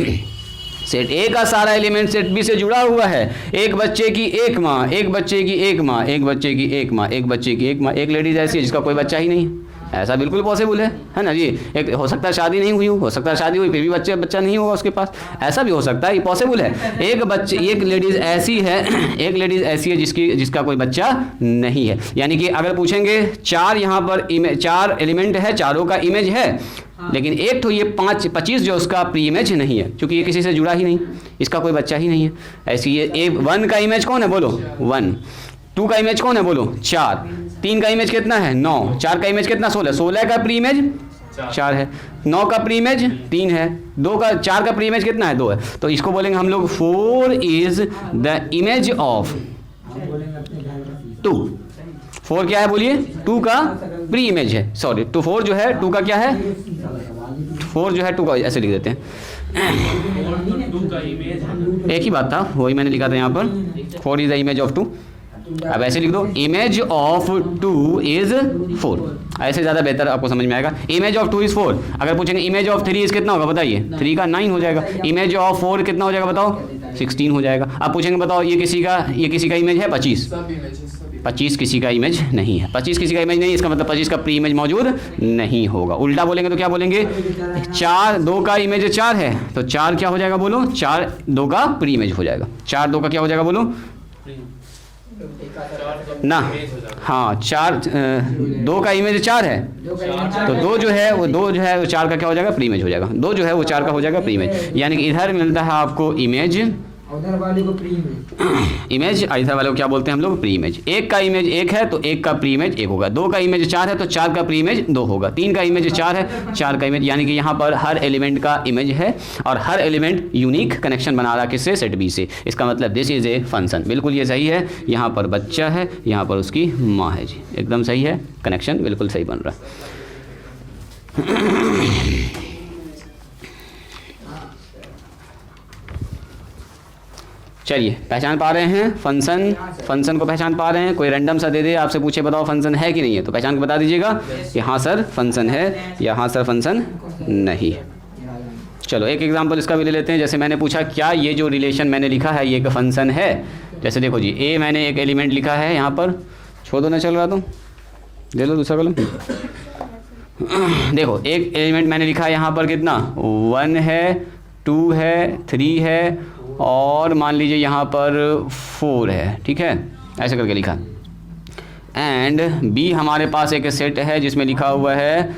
सेट ए का सारा एलिमेंट सेट बी से जुड़ा हुआ है। एक बच्चे की एक माँ, एक बच्चे की एक माँ, एक बच्चे की एक माँ, एक बच्चे की एक माँ, एक लेडीज ऐसी है जिसका कोई बच्चा ही नहीं है, ऐसा बिल्कुल पॉसिबल है ना जी। एक हो सकता है शादी नहीं हुई हो सकता है शादी हुई फिर भी बच्चा नहीं होगा उसके पास, ऐसा भी हो सकता है, ये पॉसिबल है। एक लेडीज़ ऐसी है, एक लेडीज़ ऐसी है जिसका कोई बच्चा नहीं है। यानी कि अगर पूछेंगे 4 यहाँ पर 4 एलिमेंट है, चारों का इमेज है, लेकिन एक तो ये 25 जो उसका प्री इमेज नहीं है, क्योंकि ये किसी से जुड़ा ही नहीं, इसका कोई बच्चा ही नहीं है। ऐसी ये 1 का इमेज कौन है बोलो 1, 2 का इमेज कौन है बोलो 4, 3 का इमेज कितना है 9, 4 का इमेज कितना 16, 16 का प्री इमेज 4 है, 9 का प्री इमेज 3 है, 4 का प्री इमेज कितना है 2 है। तो इसको बोलेंगे हम लोग 4 इज द इमेज ऑफ 2। 4 क्या है बोलिए 2 का प्री इमेज है, सॉरी 4 जो है 2 का क्या है, 4 जो है 2 का, ऐसे लिख देते हैं, एक ही बात था वही मैंने लिखा था यहाँ पर, 4 इज द इमेज ऑफ 2। अब ऐसे लिख दो, इमेज ऑफ 2 इज़ 4, ऐसे ज़्यादा बेहतर आपको समझ में आएगा। Image of 2 is 4। अगर पूछेंगे इमेज ऑफ 3 इज़ कितना होगा बताइए, 3 का 9 हो जाएगा। इमेज ऑफ 4 कितना हो जाएगा बताओ, 16 हो जाएगा। अब पूछेंगे बताओ ये किसी का इमेज है 25, सब इमेजेस सब 25 किसी का इमेज नहीं है। 25 किसी का इमेज नहीं, इसका मतलब 25 का प्री इमेज मौजूद नहीं होगा। उल्टा बोलेंगे तो क्या बोलेंगे, 4 2 का इमेज 4 है तो 4 क्या हो जाएगा बोलो, 4 2 का प्री इमेज हो जाएगा। 4 2 का क्या हो जाएगा बोलो ना, हाँ 4 2 का इमेज 4 है तो 2 जो है वो 4 का क्या हो जाएगा, प्री इमेज हो जाएगा। 2 जो है वो 4 का हो जाएगा प्री इमेज, यानी कि इधर मिलता है आपको इमेज, उधर वाले को प्री इमेज, इधर वाले को क्या बोलते हैं हम लोग, प्री इमेज। 1 का इमेज 1 है तो 1 का प्री इमेज 1 होगा। 2 का इमेज 4 है तो 4 का प्री इमेज 2 होगा। 3 का इमेज 4 है, 4 का इमेज, यानी कि यहाँ पर हर एलिमेंट का इमेज है और हर एलिमेंट यूनिक कनेक्शन बना रहा किससे, सेट बी से। इसका मतलब दिस इज ए फंक्शन। बिल्कुल ये सही है, यहाँ पर बच्चा है, यहाँ पर उसकी माँ है जी, एकदम सही है, कनेक्शन बिल्कुल सही बन रहा है। चलिए पहचान पा रहे हैं फंक्शन को पहचान पा रहे हैं। कोई रैंडम सा दे दे आपसे पूछे बताओ फंक्शन है कि नहीं है तो पहचान के बता दीजिएगा कि हाँ सर फंक्शन है या हाँ सर फंक्शन नहीं है। चलो एक एग्जांपल इसका भी ले लेते हैं। जैसे मैंने पूछा क्या ये जो रिलेशन मैंने लिखा है ये एक फंक्शन है। जैसे देखो जी ए मैंने एक एलिमेंट लिखा है यहाँ पर, छोड़ दो ना चल रहा तो दे लो दूसरा कलम। देखो एक एलिमेंट मैंने लिखा है यहाँ पर कितना, 1 है, 2 है, 3 है और मान लीजिए यहाँ पर 4 है, ठीक है, ऐसे करके लिखा। एंड बी हमारे पास एक सेट है जिसमें लिखा हुआ है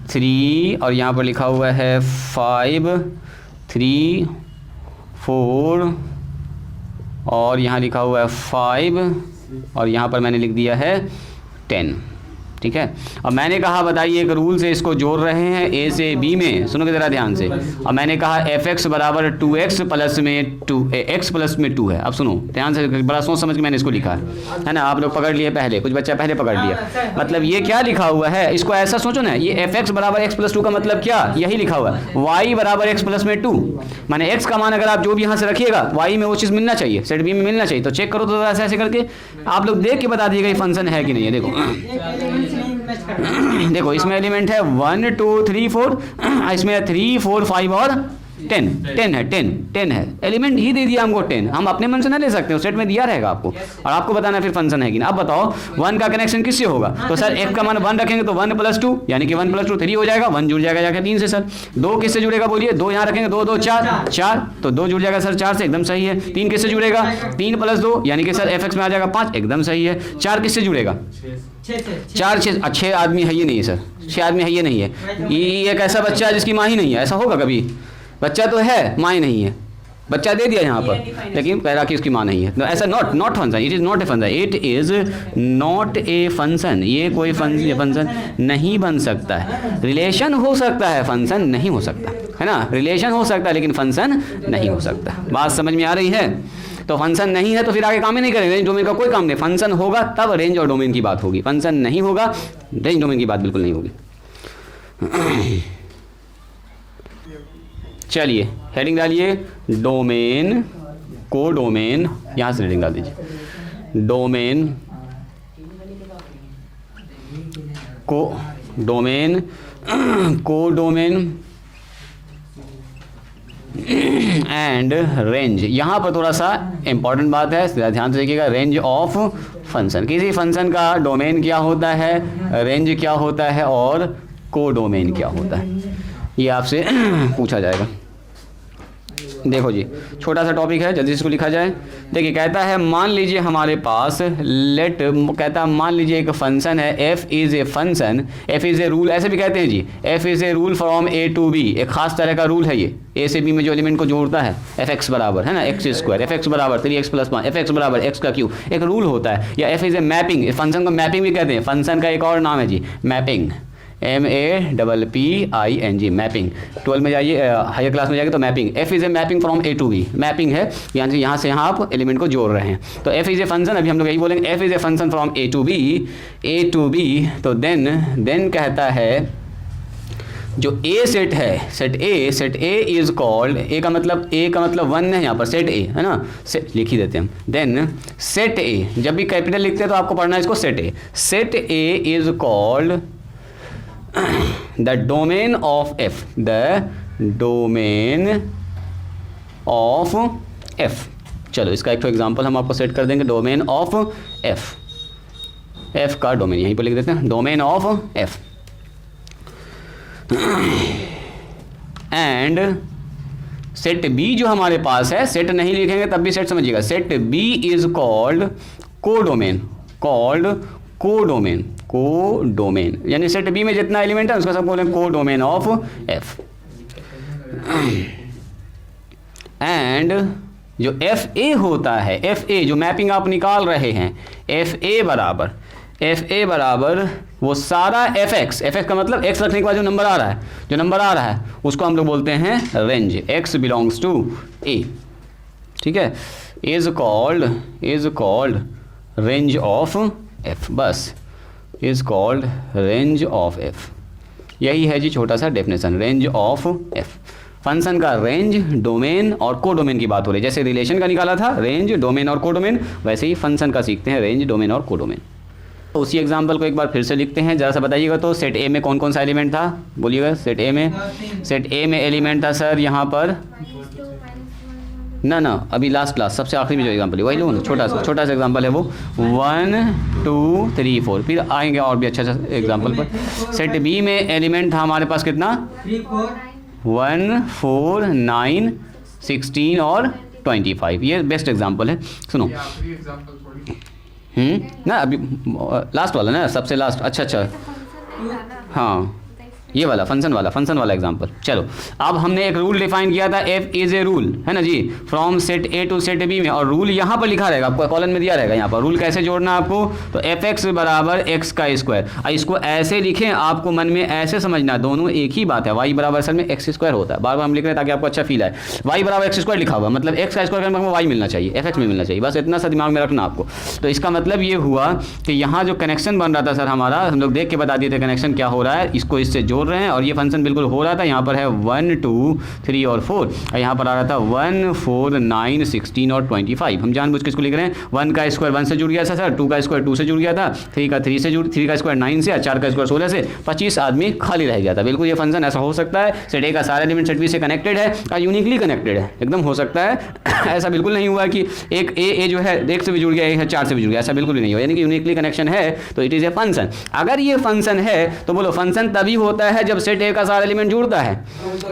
3 और यहाँ पर लिखा हुआ है 5, 3, 4 और यहाँ लिखा हुआ है 5 और यहाँ पर मैंने लिख दिया है 10, ठीक है। और मैंने कहा बताइए एक रूल से इसको जोड़ रहे हैं ए से बी में, सुनोगे ज़रा ध्यान से। और मैंने कहा fx बराबर 2x प्लस में 2 x प्लस में 2 है। अब सुनो ध्यान से, बड़ा सोच समझ के मैंने इसको लिखा है ना। आप लोग पकड़ लिए पहले, कुछ बच्चा पहले पकड़ लिया। मतलब ये क्या लिखा हुआ है, इसको ऐसा सोचो ना, ये fx बराबर x प्लस 2 का मतलब क्या, यही लिखा हुआ है y बराबर x प्लस में 2। माने x का मान अगर आप जो भी यहाँ से रखिएगा y में वो चीज़ मिलना चाहिए, सेट बी में मिलना चाहिए। तो चेक करो तो ऐसे ऐसे करके आप लोग देख के बता दीजिएगा ये फंक्शन है कि नहीं है। देखो इसमें एलिमेंट है 1 2 3 4, इसमें 3 4 5 और 10 है। एलिमेंट ही दे दिया हमको 10, हम अपने मन से ना ले सकते हो, सेट में दिया रहेगा आपको और आपको बताना फिर फंक्शन है कि ना। अब बताओ 1 का कनेक्शन किससे होगा, तो सर f का मान 1 रखेंगे तो 1 प्लस 2 यानी कि 1 प्लस 2 3 हो जाएगा, 1 जुड़ जाएगा जाकर 3 से। सर 2 किससे जुड़ेगा बोलिए, 2 यहाँ रखेंगे 2 2 4 तो 2 जुड़ जाएगा सर 4 से, एकदम सही है। 3 किससे जुड़ेगा, 3 प्लस 2 यानी कि सर fx में आ जाएगा 5, एकदम सही है। 4 किससे जुड़ेगा, 4 6 आदमी है ये नहीं है सर, 6 आदमी है ये नहीं है। ये एक ऐसा बच्चा है जिसकी माँ ही नहीं है, ऐसा होगा कभी, बच्चा तो है माँ ही नहीं है, बच्चा दे दिया यहाँ पर लेकिन कह रहा कि उसकी माँ नहीं है। तो ऐसा not function, it is not a function, it is not a function. ये कोई फंक्शन नहीं बन सकता है। रिलेशन हो सकता है, फंक्शन नहीं हो सकता है ना। रिलेशन हो सकता है लेकिन फंक्शन नहीं हो सकता। बात समझ में आ रही है। तो फंक्शन नहीं है तो फिर आगे काम ही नहीं करेंगे, रेंज डोमेन का कोई काम नहीं। फंक्शन होगा तब रेंज और डोमेन की बात होगी, फंक्शन नहीं होगा रेंज डोमेन की बात बिल्कुल नहीं होगी। चलिए हेडिंग डालिए, डोमेन को डोमेन, यहाँ से हेडिंग डाल दीजिए, डोमेन को डोमेन को डोमेन एंड रेंज। यहाँ पर थोड़ा सा इंपॉर्टेंट बात है, ध्यान से देखिएगा। रेंज ऑफ फंक्शन, किसी फंक्शन का डोमेन क्या होता है, रेंज क्या होता है और को डोमेन क्या होता है, ये आपसे पूछा जाएगा। देखो जी छोटा सा टॉपिक है, जल्दी से इसको लिखा जाए। देखिए कहता है मान लीजिए हमारे पास कहता है मान लीजिए एक फंक्शन है, f is a function, f is a rule, ऐसे भी कहते हैं जी, f is a rule from a to b। एक खास तरह का रूल है ये, a से b में जो एलिमेंट को जोड़ता है। fx बराबर है ना x स्क्वायर, fx बराबर 3x प्लस 5, fx बराबर x का क्यूब, एक रूल होता है। या f is a mapping, function को मैपिंग भी कहते हैं। फंक्शन का एक और नाम है जी मैपिंग, MAPPING, मैपिंग। 12 में जाइए, हायर क्लास में जाइए तो mapping, f is a mapping from a to b, mapping है यानी यहाँ से यहाँ आप एलिमेंट को जोड़ रहे हैं। तो f इज़ ए फंक्शन, अभी हम लोग यही बोलेंगे f is a function from a to b, तो देन कहता है जो ए सेट है, set A is called, A का मतलब 1 है यहाँ पर, सेट ए है ना, सेट लिख ही देते हैं हम। देन सेट ए, जब भी कैपिटल लिखते हैं तो आपको पढ़ना है इसको set A. Set A is called the domain of F, the domain of F. चलो इसका एक तो एग्जांपल हम आपको सेट कर देंगे, डोमेन ऑफ एफ, एफ का डोमेन यहीं पर लिख देते हैं, domain of f. And set B जो हमारे पास है, सेट नहीं लिखेंगे तब भी सेट समझिएगा, set B is called codomain, called codomain, codomain यानी सेट बी में जितना एलिमेंट है उसका सब बोलेंगे कोडोमेन ऑफ एफ। एंड जो एफ ए होता है, एफ ए जो मैपिंग आप निकाल रहे हैं, एफ ए बराबर वो सारा एफ एक्स का मतलब एक्स रखने के बाद जो नंबर आ रहा है उसको हम लोग बोलते हैं range, x belongs to A, ठीक है, is called range of f, बस is called range of f. यही है जी छोटा सा definition, range of f. Function का रेंज, डोमेन और कोडोमेन की बात हो रही है, जैसे रिलेशन का निकाला था रेंज, डोमेन और कोडोमेन, वैसे ही फंक्शन का सीखते हैं रेंज, डोमेन और कोडोमेन। तो उसी एग्जांपल को एक बार फिर से लिखते हैं, ज़रा सा बताइएगा। तो सेट ए में कौन कौन सा एलिमेंट था, बोलिएगा। सेट ए में एलिमेंट था सर यहाँ पर ना अभी लास्ट क्लास सबसे आखिरी में जो एग्जांपल है वही लो ना, छोटा सा एग्जांपल है वो, 1 2 3 4, फिर आएंगे और भी अच्छा एग्जांपल पर। सेट बी में एलिमेंट था हमारे पास कितना, 1 4 9 16 और 25, ये बेस्ट एग्जांपल है। सुनो ना अभी लास्ट वाला ना, सबसे लास्ट, अच्छा हाँ ये वाला फंक्शन वाला एग्जांपल। चलो अब हमने एक रूल डिफाइन किया था, एफ इज ए रूल, है ना जी, from set A to set B में, और रूल यहाँ पर लिखा रहेगा, आपको कॉलम में दिया रहेगा यहाँ पर। रूल कैसे जोड़ना है आपको, तो एफ एक्स बराबर एक्स का स्क्वायर, और इसको ऐसे लिखें, आपको मन में ऐसे समझना, दोनों एक ही बात है, वाई बराबर असल में एक्स स्क्वायर होता है, बार बार हम लिख रहे हैं ताकि आपको अच्छा फील आए। वाई बराबर एक्स स्क्वायर लिखा हुआ मतलब एक्स का स्क्वायर करने में वाई मिलना चाहिए, एफ एक्स में मिलना चाहिए, बस इतना सा दिमाग में रखना आपको। तो इसका मतलब ये हुआ कि यहाँ जो कनेक्शन बन रहा था सर हमारा, हम लोग देख के बता दिए थे कनेक्शन क्या हो रहा है, इसको इससे जोड़ रहे हैं, और ये फंक्शन बिल्कुल हो रहा था, यहाँ पर है 1 2 3 और 4, और यहाँ पर आ रहा था 1 4 9 16 और 25। हम जानबूझ के इसको लिख रहे हैं, 1 का स्क्वायर 1 से जुड़ गया था सर, 2 का स्क्वायर 2 से जुड़ गया था, 3 का 3 से 3 का स्क्वायर 9 से, 4 का स्क्वायर 16 से, 25 आदमी खाली रह गया था। बिल्कुल ये फंक्शन ऐसा हो सकता है, सेट ए का सारा एलिमेंट सेट बी से कनेक्टेड है और यूनिकली कनेक्टेड है, एकदम हो सकता है। ऐसा बिल्कुल नहीं हुआ कि एक ए जो है एक से भी जुड़ गया, एक है 4 से भी जुड़ गया, ऐसा बिल्कुल भी नहीं हुआ, यानी कि यूनिकली कनेक्शन है, तो इट इज़ ए फंक्शन। अगर ये फंक्शन है तो बोलो फंक्शन तभी होता है जब सेट ए का सारा एलिमेंट जुड़ता है।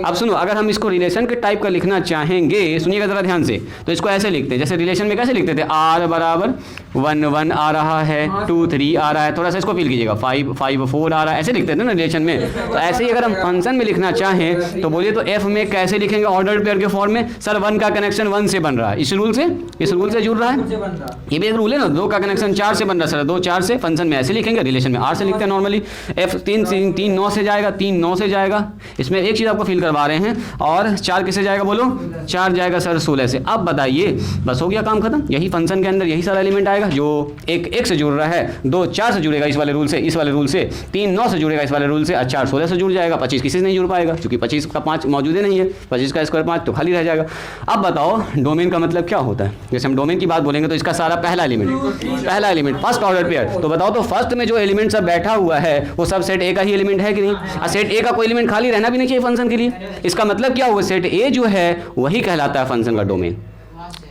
अब सुनो, अगर हम इसको रिलेशन के टाइप का लिखना चाहेंगे, सुनिएगा जरा ध्यान से, तो इसको ऐसे लिखते हैं, जैसे रिलेशन में कैसे लिखते थे, आर बराबर 1 1 आ रहा है, 2 3 आ रहा है, थोड़ा सा इसको फील कीजिएगा, 5 5 4 आ रहा है, ऐसे लिखते थे ना रिलेशन में। तो ऐसे ही अगर हम फंक्शन में लिखना चाहें तो बोलिए, तो एफ में कैसे लिखेंगे, ऑर्डर पेयर के फॉर्म में। सर 1 का कनेक्शन 1 से बन रहा है, इस रूल से जुड़ रहा है, ये भी एक रूल है ना। 2 का कनेक्शन 4 से बन रहा है सर, 2 4 से, फंक्शन में ऐसे लिखेंगे, रिलेशन में आर से लिखते हैं नॉर्मली। एफ 3 9 से जाएगा, 3 9 से जाएगा, इसमें एक चीज़ आपको फील करवा रहे हैं, और 4 किससे जाएगा बोलो, 4 जाएगा सर 16 से। अब बताइए, बस हो गया काम खत्म, यही फंक्शन के अंदर यही सारा एलिमेंट आएगा, जो एक से जुड़ रहा है, 2 4 से जुड़ेगा इस वाले रूल से, 3 9 से जुड़ेगा इस वाले रूल से, 4 16 से जुड़ जाएगा, 25 किसी से नहीं जुड़ पाएगा, क्योंकि 25 का 5 मौजूद नहीं है, 25 का स्क्वायर 5 तो खाली रह जाएगा। अब बताओ डोमेन का मतलब क्या होता है। जैसे हम डोमेन की बात बोलेंगे तो इसका सारा पहला एलिमेंट फर्स्ट ऑर्डर पेयर, तो बताओ तो फर्स्ट में जो एलिमेंट सब बैठा हुआ है वो सब सेट ए का ही एलिमेंट है कि नहीं। सेट ए का कोई एलिमेंट खाली रहना भी नहीं चाहिए फंक्शन के लिए। इसका मतलब क्या हुआ, सेट ए जो है वही कहलाता है फंक्शन का डोमेन।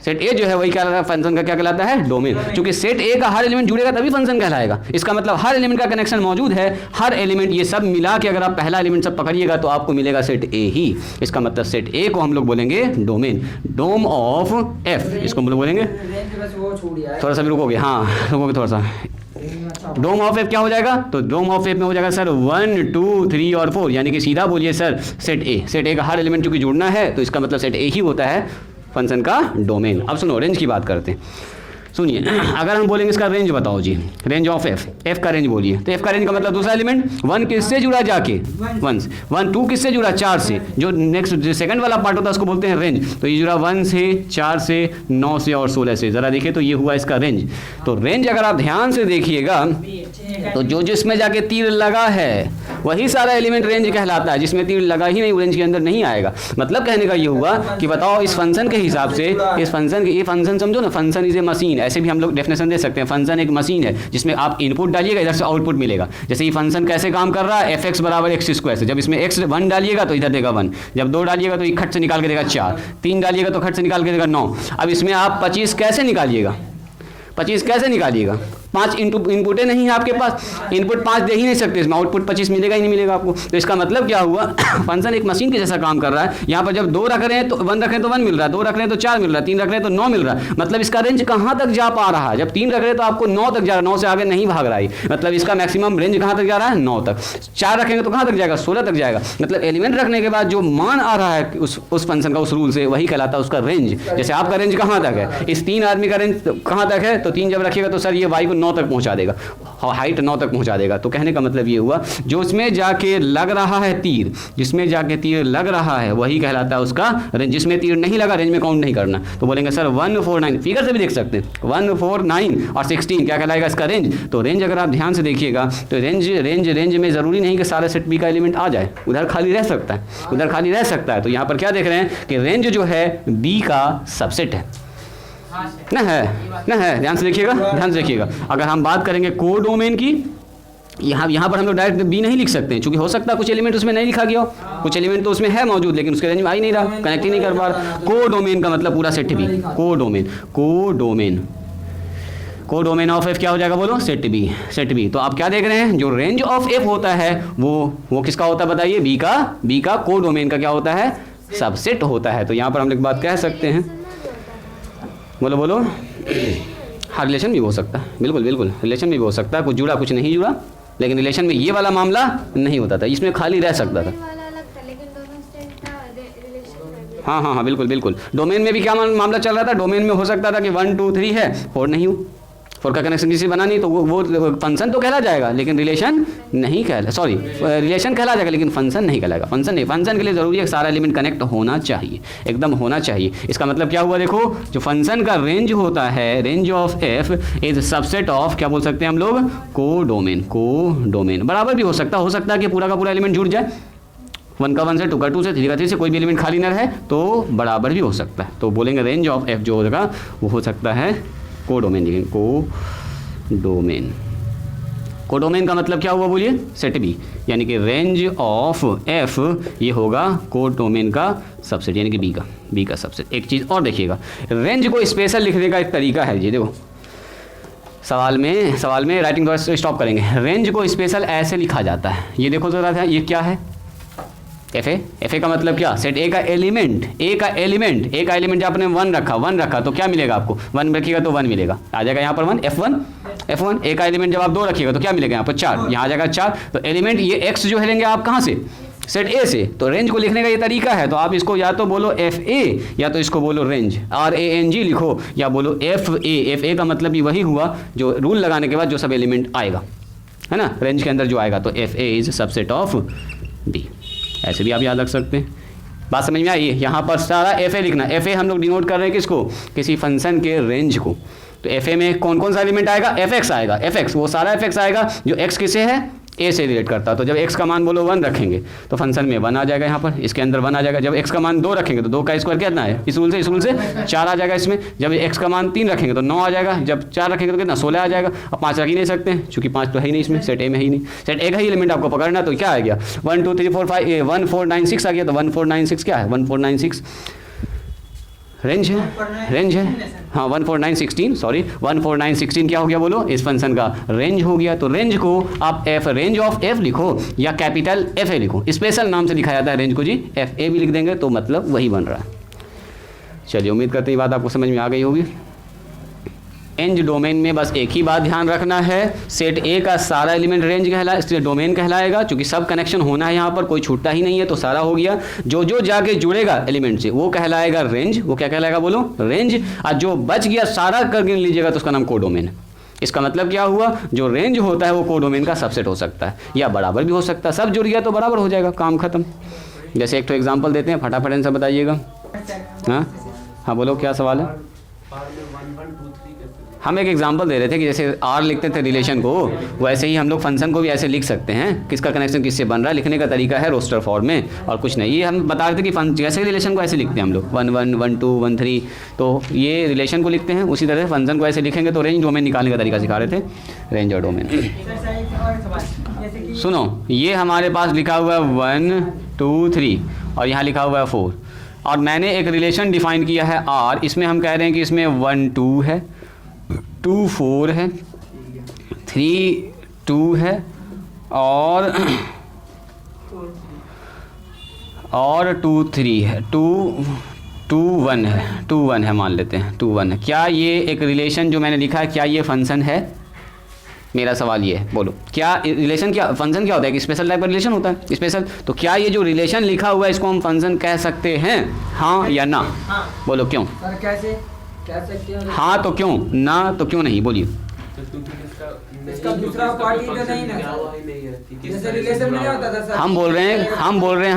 सेट ए जो है वही क्या कहलाता है, फंक्शन का क्या कहलाता है, डोमेन। क्योंकि सेट ए का हर एलिमेंट जुड़ेगा तभी फंक्शन कहलाएगा। इसका मतलब हर एलिमेंट का कनेक्शन मौजूद है, हर एलिमेंट ये सब मिला के अगर आप पहला एलिमेंट सब पकड़िएगा तो आपको मिलेगा सेट ए ही। इसका मतलब सेट ए को हम लोग बोलेंगे डोमेन, डोम ऑफ एफ, इसको हम लोग बोलेंगे। थोड़ा सा भी रुकोगे, हाँ रुकोगे थोड़ा सा। डोम ऑफ एफ क्या हो जाएगा, तो डोम ऑफ एफ में हो जाएगा सर 1 2 3 और 4, यानी कि सीधा बोलिए सर सेट ए का हर एलिमेंट चूंकि जुड़ना है तो इसका मतलब सेट ए ही होता है फंक्शन का डोमेन। अब सुनो रेंज की बात करते हैं। सुनिए, अगर हम बोलेंगे इसका रेंज बताओ जी, रेंज ऑफ एफ का रेंज बोलिए, तो एफ का रेंज का मतलब दूसरा एलिमेंट 1 किससे जुड़ा जाके 1 2 किससे जुड़ा 4 से, जो नेक्स्ट जो सेकंड वाला पार्ट होता है उसको बोलते हैं रेंज। तो ये जुड़ा 1 से 4 से 9 से और 16 से, ज़रा देखिए तो ये हुआ इसका रेंज। तो रेंज अगर आप ध्यान से देखिएगा तो जो जिसमें जाके तीर लगा है वही सारा एलिमेंट रेंज कहलाता है, जिसमें तीर लगा ही नहीं वो रेंज के अंदर नहीं आएगा। मतलब कहने का ये हुआ कि बताओ इस फंक्शन के हिसाब से, इस फंक्शन के, ये फंक्शन समझो ना, फंक्शन इज ए मशीन, ऐसे भी हम लोग डेफिनेशन दे सकते हैं। फंक्शन एक मशीन है जिसमें आप इनपुट डालिएगा, इधर से आउटपुट मिलेगा। जैसे ये फंक्शन कैसे काम कर रहा है, f(x) बराबर x² से, जब इसमें x 1 डालिएगा तो इधर देगा 1, जब 2 डालिएगा तो ये खट से निकाल के देगा 4, 3 डालिएगा तो खट से निकाल के देगा 9। अब इसमें आप 25 कैसे निकालिएगा, 25 कैसे निकालिएगा, 5 इनपुटें नहीं है आपके पास, इनपुट 5 दे ही नहीं सकते, इसमें आउटपुट 25 मिलेगा ही नहीं मिलेगा आपको। तो इसका मतलब क्या हुआ, फंक्शन एक मशीन के जैसा काम कर रहा है। यहाँ पर जब 2 रख रहे हैं तो 1 रख रहे हैं तो 1 मिल रहा है, 2 रख रहे हैं तो 4 मिल रहा है, 3 रख रहे हैं तो 9 मिल रहा है। मतलब इसका रेंज कहाँ तक जा पा रहा है, जब 3 रख रहे हैं तो आपको 9 तक जा रहा है, 9 से आगे नहीं भाग रहा है। मतलब इसका मैक्सिमम रेंज कहाँ तक जा रहा है, 9 तक। 4 रखेंगे तो कहाँ तक जाएगा, 16 तक जाएगा। मतलब एलिमेंट रखने के बाद जो मान आ रहा है उस फंक्शन का, उस रूल से, वही कहलाता है उसका रेंज। जैसे आपका रेंज कहाँ तक है, इस 3 आदमी का रेंज कहाँ तक है, तो 3 जब रखिएगा तो सर ये वाई को 9 तक पहुँचा देगा, हाइट 9 तक पहुंचा देगा। तो कहने का मतलब ये हुआ जो इसमें जाके लग रहा है तीर, जिसमें जाके तीर लग रहा है वही कहलाता है उसका रेंज। जिसमें तीर नहीं लगा रेंज में काउंट नहीं करना। तो बोलेंगे सर 149, फिगर से भी देख सकते हैं, 149 और 16 क्या कहलाएगा इसका रेंज। तो रेंज अगर आप ध्यान से देखिएगा तो रेंज में ज़रूरी नहीं कि सारे सेट बी का एलिमेंट आ जाए, उधर खाली रह सकता है, उधर खाली रह सकता है। तो यहाँ पर क्या देख रहे हैं कि रेंज जो है बी का सबसेट है ना, है ध्यान से देखिएगा, ध्यान से देखिएगा। अगर हम बात करेंगे कोडोमेन की, यहाँ पर हम लोग डायरेक्ट बी नहीं लिख सकते हैं, क्योंकि हो सकता है कुछ एलिमेंट उसमें नहीं लिखा गया हो, कुछ एलिमेंट तो उसमें है मौजूद लेकिन उसके रेंज में आ ही नहीं रहा, कनेक्ट ही नहीं कर पा रहा। कोडोमेन का मतलब पूरा set B, codomain of f क्या हो जाएगा बोलो, सेट बी। तो आप क्या देख रहे हैं, जो रेंज ऑफ एफ होता है वो किसका होता है बताइए, बी का कोडोमेन का क्या होता है, सबसेट होता है। तो यहाँ पर हम लोग बात कह सकते हैं, बोलो हाँ रिलेशन भी हो सकता है, बिल्कुल रिलेशन भी हो सकता है, कुछ जुड़ा कुछ नहीं जुड़ा, लेकिन रिलेशन में ये वाला मामला नहीं होता था, इसमें खाली रह सकता था। हाँ बिल्कुल। डोमेन में भी क्या मामला चल रहा था, डोमेन में हो सकता था कि 1 2 3 है, 4 नहीं हो, 4 का कनेक्शन किसी बना नहीं, तो वो फंक्शन तो कहला जाएगा लेकिन रिलेशन नहीं कहला, सॉरी रिलेशन कहला जाएगा लेकिन फंक्शन नहीं कहलाएगा। फंक्शन के लिए ज़रूरी है सारा एलिमेंट कनेक्ट होना चाहिए, एकदम होना चाहिए। इसका मतलब क्या हुआ, देखो जो फंक्शन का रेंज होता है, range of F is subset of, क्या बोल सकते हैं हम लोग, कोडोमेन। बराबर भी हो सकता है कि पूरा का पूरा एलिमेंट जुड़ जाए, 1 का 1 से, 2 का 2 से, 3 का 3 से, कोई भी एलिमेंट खाली न रहे तो बराबर भी हो सकता है। तो बोलेंगे रेंज ऑफ एफ जो होगा वो हो सकता है कोडोमेन। कोडोमेन का मतलब क्या हुआ बोलिए, सेट बी, यानी कि रेंज ऑफ एफ ये होगा कोडोमेन का सबसेट, यानी कि बी का सबसेट। एक चीज़ और देखिएगा, रेंज को स्पेशल लिखने का एक तरीका है, ये देखो सवाल में राइटिंग द्वारा स्टॉप करेंगे। रेंज को स्पेशल ऐसे लिखा जाता है, ये देखो जरा था, ये क्या है, एफ ए का मतलब क्या, सेट ए का एलिमेंट जब आपने 1 रखा तो क्या मिलेगा आपको, 1 रखिएगा तो 1 मिलेगा, आ जाएगा यहाँ पर 1, F1 ए का एलिमेंट जब आप 2 रखिएगा तो क्या मिलेगा यहाँ पर 4, यहाँ आ जाएगा 4। तो एलिमेंट ये एक्स जो है लेंगे आप कहाँ से, सेट ए से। तो रेंज को लिखने का ये तरीका है, तो आप इसको या तो बोलो एफ ए या तो इसको बोलो रेंज, RANG लिखो, या बोलो एफ ए का मतलब ये वही हुआ जो रूल लगाने के बाद जो सब एलिमेंट आएगा, है ना, रेंज के अंदर जो आएगा। तो f A is subset of B, ऐसे भी आप याद रख सकते हैं। बात समझ में आई, यहाँ पर सारा एफ ए लिखना, एफ ए हम लोग डिनोट कर रहे हैं किसको, किसी फंक्शन के रेंज को। तो एफ ए में कौन कौन सा एलिमेंट आएगा, एफ एक्स वो सारा एफ एक्स आएगा जो एक्स किसे है, ए से रिलेट करता। तो जब x का मान बोलो 1 रखेंगे तो फंक्शन में 1 आ जाएगा, यहाँ पर इसके अंदर 1 आ जाएगा। जब x का मान 2 रखेंगे तो 2 का स्क्वायर कितना है, इस रूल से 4 आ जाएगा इसमें। जब x का मान 3 रखेंगे तो 9 आ जाएगा, जब 4 रखेंगे तो कितना 16 आ जाएगा। अब 5 रख ही नहीं सकते क्योंकि 5 तो है ही नहीं इसमें, सेट ए में ही नहीं, सेट ए का ही एलिमेंट आपको पकड़ना। तो क्या आ गया 1 2 3 4 5 1496 आ गया। तो 1496 क्या है, 1496 रेंज है हाँ 14916 सॉरी 14916 क्या हो गया बोलो, इस फंक्शन का रेंज हो गया। तो रेंज को आप रेंज ऑफ एफ लिखो या कैपिटल एफ ए लिखो, स्पेशल नाम से लिखा जाता है रेंज को जी, एफ ए भी लिख देंगे तो मतलब वही बन रहा है। चलिए उम्मीद करते हैं ये बात आपको समझ में आ गई होगी। रेंज डोमेन में बस एक ही बात ध्यान रखना है, सेट ए का सारा एलिमेंट रेंज कहलाए, इसलिए डोमेन कहलाएगा, क्योंकि सब कनेक्शन होना है यहाँ पर, कोई छूटता ही नहीं है, तो सारा हो गया। जो जो जाके जुड़ेगा एलिमेंट से वो कहलाएगा रेंज, वो क्या कहलाएगा बोलो, रेंज। और जो बच गया सारा कर गिन लीजिएगा तो उसका नाम कोडोमेन। इसका मतलब क्या हुआ, जो रेंज होता है वो कोडोमेन का सबसेट हो सकता है या बराबर भी हो सकता है, सब जुड़ गया तो बराबर हो जाएगा, काम खत्म। जैसे एक तो एग्जाम्पल देते हैं, फटाफट इनसे बताइएगा। हाँ बोलो, क्या सवाल है? हम एक एग्जांपल दे रहे थे कि जैसे आर लिखते थे रिलेशन को, वैसे ही हम लोग फंक्शन को भी ऐसे लिख सकते हैं, किसका कनेक्शन किससे बन रहा है, लिखने का तरीका है रोस्टर फॉर्म में और कुछ नहीं। ये हम बता रहे थे कि जैसे रिलेशन को ऐसे लिखते हैं हम लोग 1 1 1 2 1 3, तो ये रिलेशन को लिखते हैं, उसी तरह फंक्शन को ऐसे लिखेंगे। तो रेंज डोमेन निकालने का तरीका सिखा रहे थे, रेंज और डोमेन। सुनो, ये हमारे पास लिखा हुआ है 1 2 3 और यहाँ लिखा हुआ है 4, और मैंने एक रिलेशन डिफाइन किया है आर, इसमें हम कह रहे हैं कि इसमें 1 2 है, 2 4 है, 3 2 है और 2 3 है, 2 1 है, 2 1 है, मान लेते हैं 2 1 है। क्या ये एक रिलेशन जो मैंने लिखा है, क्या ये फंक्शन है? मेरा सवाल ये है, बोलो क्या रिलेशन, क्या फंक्शन क्या होता है? कि स्पेशल टाइप का रिलेशन होता है, स्पेशल। तो क्या ये जो रिलेशन लिखा हुआ है इसको हम फंक्शन कह सकते हैं, हाँ या ना? हाँ। बोलो क्यों? सर कैसे कह सकते हो? हाँ तो क्यों, ना तो क्यों नहीं, बोलिए। इसका दूसरा पार्टी तो नहीं ना, जैसे रिलेशन में होता था सर। हम बोल रहे हैं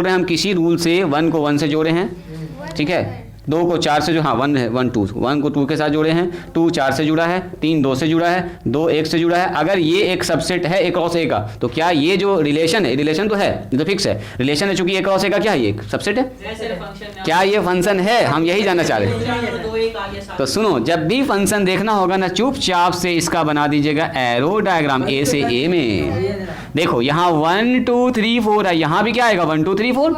हम किसी रूल से 1 को 1 से जोड़े हैं, ठीक है, 2 को 4 से जो, हाँ 1 है 1 2, 1 को 2 के साथ जोड़े हैं, 2 4 से जुड़ा है, 3 2 से जुड़ा है, 2 1 से जुड़ा है। अगर ये एक सबसेट है ए क्रॉस ए का, तो क्या ये जो रिलेशन है, रिलेशन तो है, ये तो फिक्स है, रिलेशन है, चूंकि ए क्रॉस ए का क्या है, ये एक सबसेट है, क्या ये फंक्शन है? हम यही जानना चाह रहे हैं। तो सुनो, जब भी फंक्शन देखना होगा ना, चुपचाप से इसका बना दीजिएगा एरो डायग्राम ए से ए में। देखो यहाँ 1 2 3 4 है, यहाँ भी क्या आएगा 1 2 3 4।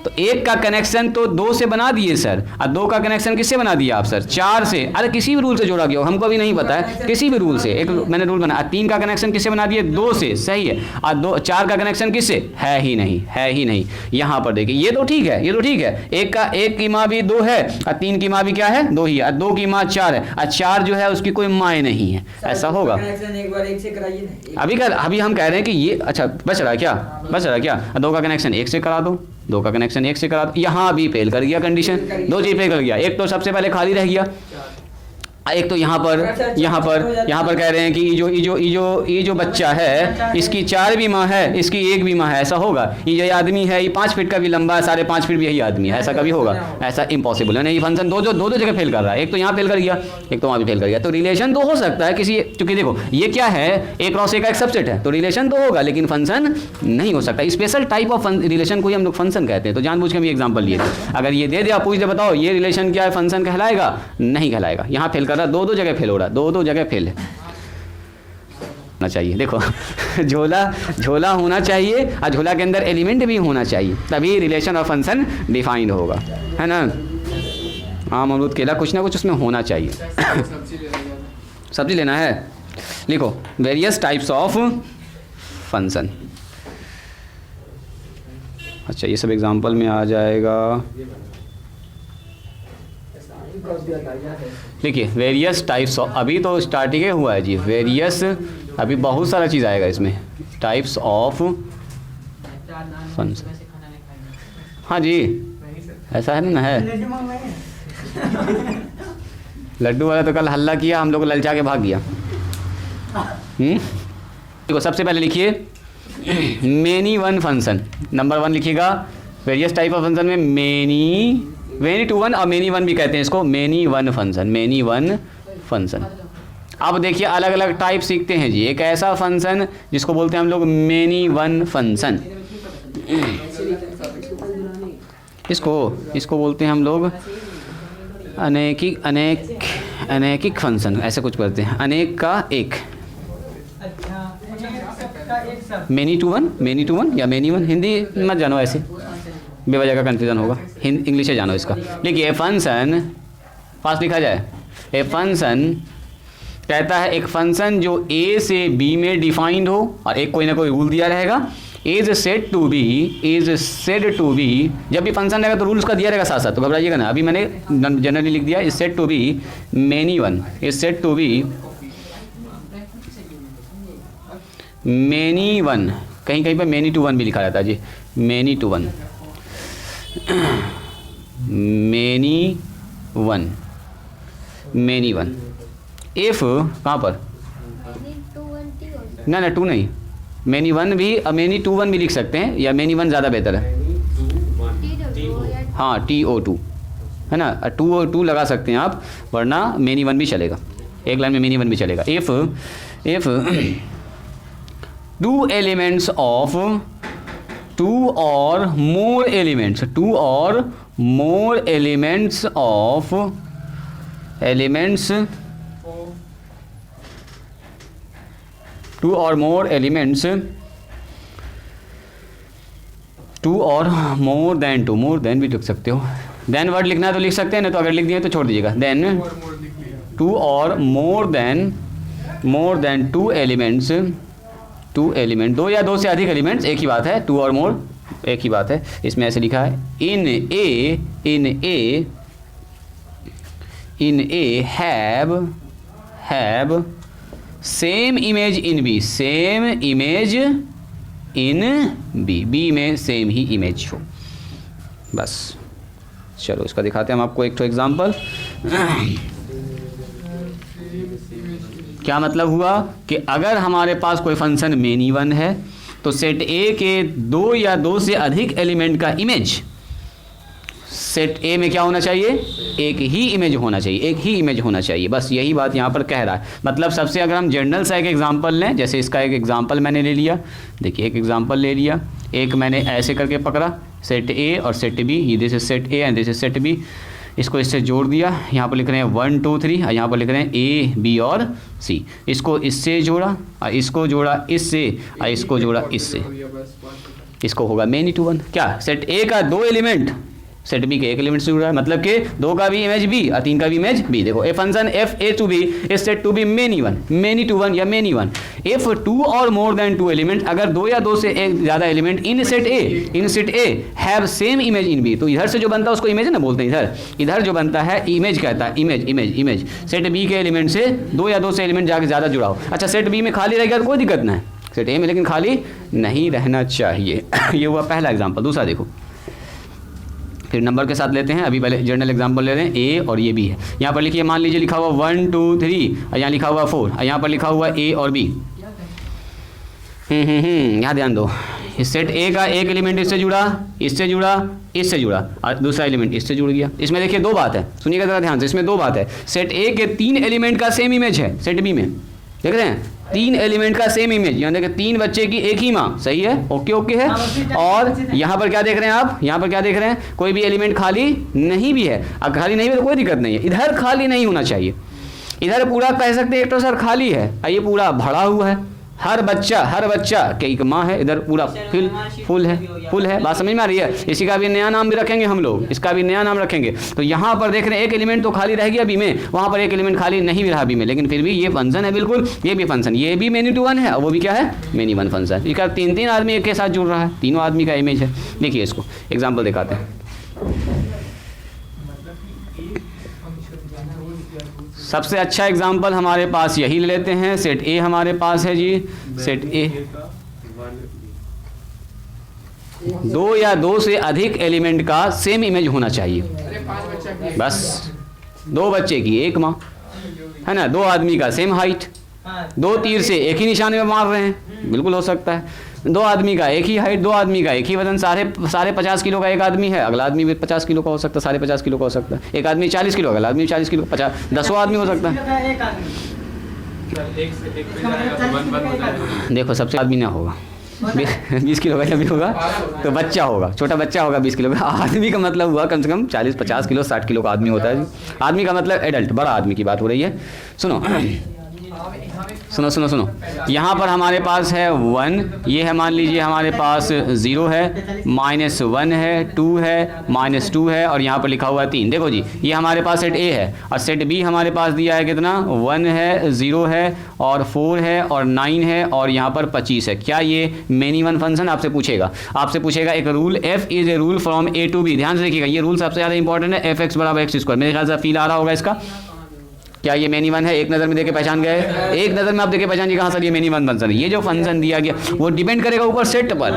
तो एक का कनेक्शन तो 2 से बना दिए सर, और 2 का कनेक्शन किससे बना दिया आप सर? 4 से। अरे किसी भी रूल से जोड़ा गया, हमको अभी नहीं पता है, किसी भी रूल से एक मैंने रूल बनाया। 3 का कनेक्शन किससे बना दिए? 2 से, सही है। और 4 का कनेक्शन किससे? है ही नहीं। यहाँ पर देखिए, ये तो ठीक है, ये तो ठीक है। एक की माँ भी 2 है और 3 की माँ भी क्या है? 2 ही है, और 2 की माँ 4 है, और 4 जो है उसकी कोई माँ नहीं है, ऐसा होगा। एक बार 1 से कराइए ना। अभी हम कह रहे हैं कि ये अच्छा बच रहा है क्या? 2 का कनेक्शन 1 से करा दो, 2 का कनेक्शन 1 से करा दो। यहाँ भी फेल कर गया कंडीशन, 2 चीज फेल कर गया। एक तो सबसे पहले खाली रह गया, एक तो यहाँ पर कह रहे हैं कि ये जो बच्चा है इसकी 4 भी माँ है, इसकी 1 भी माँ है, ऐसा होगा? ये आदमी है, ये 5 फीट का भी लंबा है, 5.5 फीट भी यही आदमी है, ऐसा कभी होगा? ऐसा इम्पॉसिबल है। नहीं, फंक्शन दो जगह फेल कर रहा है, एक तो यहाँ फेल कर गया, एक तो वहाँ भी फेल कर गया। तो रिलेशन तो हो सकता है किसी, क्योंकि देखो ये क्या है, ए क्रॉस ए का एक सबसेट है, तो रिलेशन तो होगा लेकिन फंक्शन नहीं हो सकता। स्पेशल टाइप ऑफ रिलेशन को ही हम लोग फंक्शन कहते हैं। तो जानबूझ के भी एग्जाम्पल लिए, अगर ये दे दिया, पूछ दे, बताओ ये रिलेशन क्या है, फंक्शन कहलाएगा? नहीं कहलाएगा। यहाँ फेल कर रहा, 2 जगह फेल हो रहा, 2 जगह फेल है ना चाहिए। देखो झोला होना चाहिए, और झोला के अंदर एलिमेंट भी होना चाहिए, तभी रिलेशन और फंक्शन डिफाइंड होगा, है ना? आम अमरूद केला कुछ ना कुछ उसमें होना चाहिए। सब्जी लेना है, लिखो वेरियस टाइप्स ऑफ फंक्शन। अच्छा, ये सब एग्जांपल में आ जाएगा। देखिए वेरियस टाइप्स ऑफ, अभी तो स्टार्टिंग हुआ है जी, वेरियस, अभी बहुत सारा चीज़ आएगा इसमें, टाइप्स ऑफ फंक्शन। हाँ जी, ऐसा है ना, है लड्डू वाला तो कल हल्ला किया, हम लोग ललचा के भाग गया। देखो सबसे पहले लिखिए मेनी वन फंक्शन, नंबर 1 लिखिएगा। वेरियस टाइप ऑफ फंक्शन में मेनी टू वन और मेनी वन भी कहते हैं इसको, मेनी वन फंक्शन। अब देखिए अलग अलग टाइप सीखते हैं जी। एक ऐसा फंक्शन जिसको बोलते हैं हम लोग मेनी वन फंक्शन, इसको बोलते हैं हम लोग अनेकिक फंक्शन, ऐसे कुछ करते हैं, अनेक का एक। मेनी टू वन या मेनी वन, हिंदी मत जानो, ऐसे बेवजह का कन्फ्यूज़न होगा, इंग्लिश से जानो इसका। देखिए फंक्शन फास्ट लिखा जाए, ए फंक्शन कहता है एक फंक्शन जो ए से बी में डिफाइंड हो, और एक कोई ना कोई रूल दिया रहेगा, इज सेड टू बी, जब भी फंक्शन रहेगा तो रूल्स का दिया रहेगा साथ साथ, तो घबराइएगा ना। अभी मैंने जनरली लिख दिया is said to be many one, is said to be many one, कहीं कहीं पर मेनी टू वन भी लिखा रहता है जी, many to one, many one, many one. If कहाँ पर, ना टू नहीं, मेनी वन भी, मेनी टू वन भी लिख सकते हैं, या मेनी वन ज़्यादा बेहतर है। हाँ TO2 है ना, टू लगा सकते हैं आप, वरना मेनी वन भी चलेगा, एक लाइन में मेनी वन भी चलेगा। If two elements of two or more elements of two or more elements, two or more than two, more than भी लिख सकते हो, देन वर्ड लिखना है तो लिख सकते हैं, नहीं तो अगर लिख दिए तो छोड़ दीजिएगा। Then to or more than two elements, दो या दो से अधिक एलिमेंट्स, एक ही बात है, टू और मोर एक ही बात है। इसमें ऐसे लिखा है in A have same image in B, same image in B में सेम ही इमेज हो। बस चलो इसका दिखाते हैं हम आपको एक तो एग्जाम्पल। क्या मतलब हुआ कि अगर हमारे पास कोई फंक्शन मेनी वन है तो सेट ए के दो या दो से अधिक एलिमेंट का इमेज सेट ए में क्या होना चाहिए, एक ही इमेज होना चाहिए, बस यही बात यहाँ पर कह रहा है। मतलब सबसे अगर हम जनरल सा एक एग्जांपल लें, जैसे इसका एक एग्जांपल मैंने ले लिया, देखिए एक एग्जांपल ले लिया, एक मैंने ऐसे करके पकड़ा सेट ए और सेट बी, ये this is set A and this is set B, इसको इससे जोड़ दिया, यहाँ पर लिख रहे हैं 1 2 3 और यहाँ पर लिख रहे हैं ए बी और सी, इसको इससे जोड़ा और इसको जोड़ा इससे और इसको जोड़ा इससे, इसको होगा मेनी टू वन। क्या सेट ए का दो एलिमेंट सेट बी के एक एलिमेंट से जुड़ा है, मतलब कि दो का भी इमेज बी और तीन का भी इमेज बी। देखो a function f A to B is said to be many one, many to one या many one. If two or more than to element, अगर दो या दो से एक ज़्यादा element in set A have same image in B, तो इधर से जो बनता है उसको इमेज ना बोलते हैं, इधर जो बनता है इमेज कहता है, इमेज सेट बी के एलिमेंट से दो या दो से एलिमेंट जाके ज़्यादा जुड़ा हो। अच्छा सेट बी में खाली रह गया तो कोई दिक्कत ना है, सेट ए में लेकिन खाली नहीं रहना चाहिए। ये हुआ पहला एग्जाम्पल। दूसरा देखो, फिर नंबर के साथ लेते हैं, अभी पहले जनरल एग्जांपल ले रहे हैं, ए और ये बी है। यहाँ पर लिखिए, मान लीजिए लिखा हुआ 1 2 3 और यहाँ लिखा हुआ 4 और यहाँ पर लिखा हुआ ए और बी। यहाँ ध्यान दो, इस सेट ए का एक एलिमेंट इससे जुड़ा, इससे जुड़ा, इससे जुड़ा और दूसरा एलिमेंट इससे जुड़ गया। इसमें देखिए दो बात है, सुनिएगा ज़रा ध्यान से, इसमें दो बात है। सेट ए के 3 एलिमेंट का सेम इमेज है, सेट बी में देख रहे हैं 3 एलिमेंट का सेम इमेज, यहाँ देखिए 3 बच्चे की एक ही माँ, सही है, ओके है। और यहाँ पर क्या देख रहे हैं आप, यहाँ पर क्या देख रहे हैं, कोई भी एलिमेंट खाली नहीं भी है, अगर खाली नहीं है तो कोई दिक्कत नहीं है, इधर खाली नहीं होना चाहिए, इधर पूरा कह सकते हैं एक तो सर खाली है, ये पूरा भरा हुआ है, हर बच्चा के एक माँ है, इधर पूरा फुल है। बात समझ में आ रही है? इसी का भी नया नाम भी रखेंगे हम लोग, इसका भी नया नाम रखेंगे। तो यहाँ पर देख रहे हैं एक एलिमेंट तो खाली रह गया बी में, वहाँ पर एक एलिमेंट खाली नहीं भी रहा बी में, लेकिन फिर भी ये फंक्शन है बिल्कुल, ये भी फंक्शन, ये भी मेनी टू वन है और वो भी क्या है, मेनी वन फंक्शन। इसका 3 आदमी एक के साथ जुड़ रहा है, तीनों आदमी का इमेज है। देखिए इसको एग्जाम्पल दिखाते हैं। सबसे अच्छा एग्जाम्पल हमारे पास यही लेते हैं, सेट ए हमारे पास है जी, सेट ए दो या दो से अधिक एलिमेंट का सेम इमेज होना चाहिए, बस 2 बच्चे की एक माँ है ना, 2 आदमी का सेम हाइट, 2 तीर से एक ही निशाने में मार रहे हैं, बिल्कुल हो सकता है। 2 आदमी का एक ही हाइट, 2 आदमी का एक ही वजन, सारे 50 किलो का एक आदमी है, अगला आदमी भी 50 किलो का हो सकता है, 50.5 किलो का हो सकता है, एक आदमी 40 किलो, अगला आदमी 40 किलो, 10 आदमी हो सकता है। देखो सबसे आदमी ना होगा 20 किलो का जब भी होगा तो बच्चा होगा, छोटा बच्चा होगा 20 किलो का। आदमी का मतलब हुआ कम से कम 40-50 किलो 60 किलो का आदमी होता है। आदमी का मतलब एडल्ट, बड़ा आदमी की बात हो रही है। सुनो सुनो सुनो सुनो, यहाँ पर हमारे पास है 1, ये है मान लीजिए हमारे पास 0 है, -1 है, 2 है, -2 है और यहाँ पर लिखा हुआ है 3। देखो जी, ये हमारे पास सेट ए है और सेट बी हमारे पास दिया है कितना, 1 है, 0 है और 4 है और 9 है और यहाँ पर 25 है। क्या ये मेनी वन फंक्शन आपसे पूछेगा एक rule, f is a rule from A to B. ध्यान से देखिएगा, ये रूल सबसे ज़्यादा इंपॉर्टेंट है, f x बराबर x²। मेरे ख्याल से फील आ रहा होगा इसका। क्या ये मेनी वन है? एक नज़र में देखे पहचान गए? एक नज़र में आप देखे पहचानिए कहाँ सर ये मेनी वन फंक्शन है। ये जो फंक्शन दिया गया वो डिपेंड करेगा ऊपर सेट पर,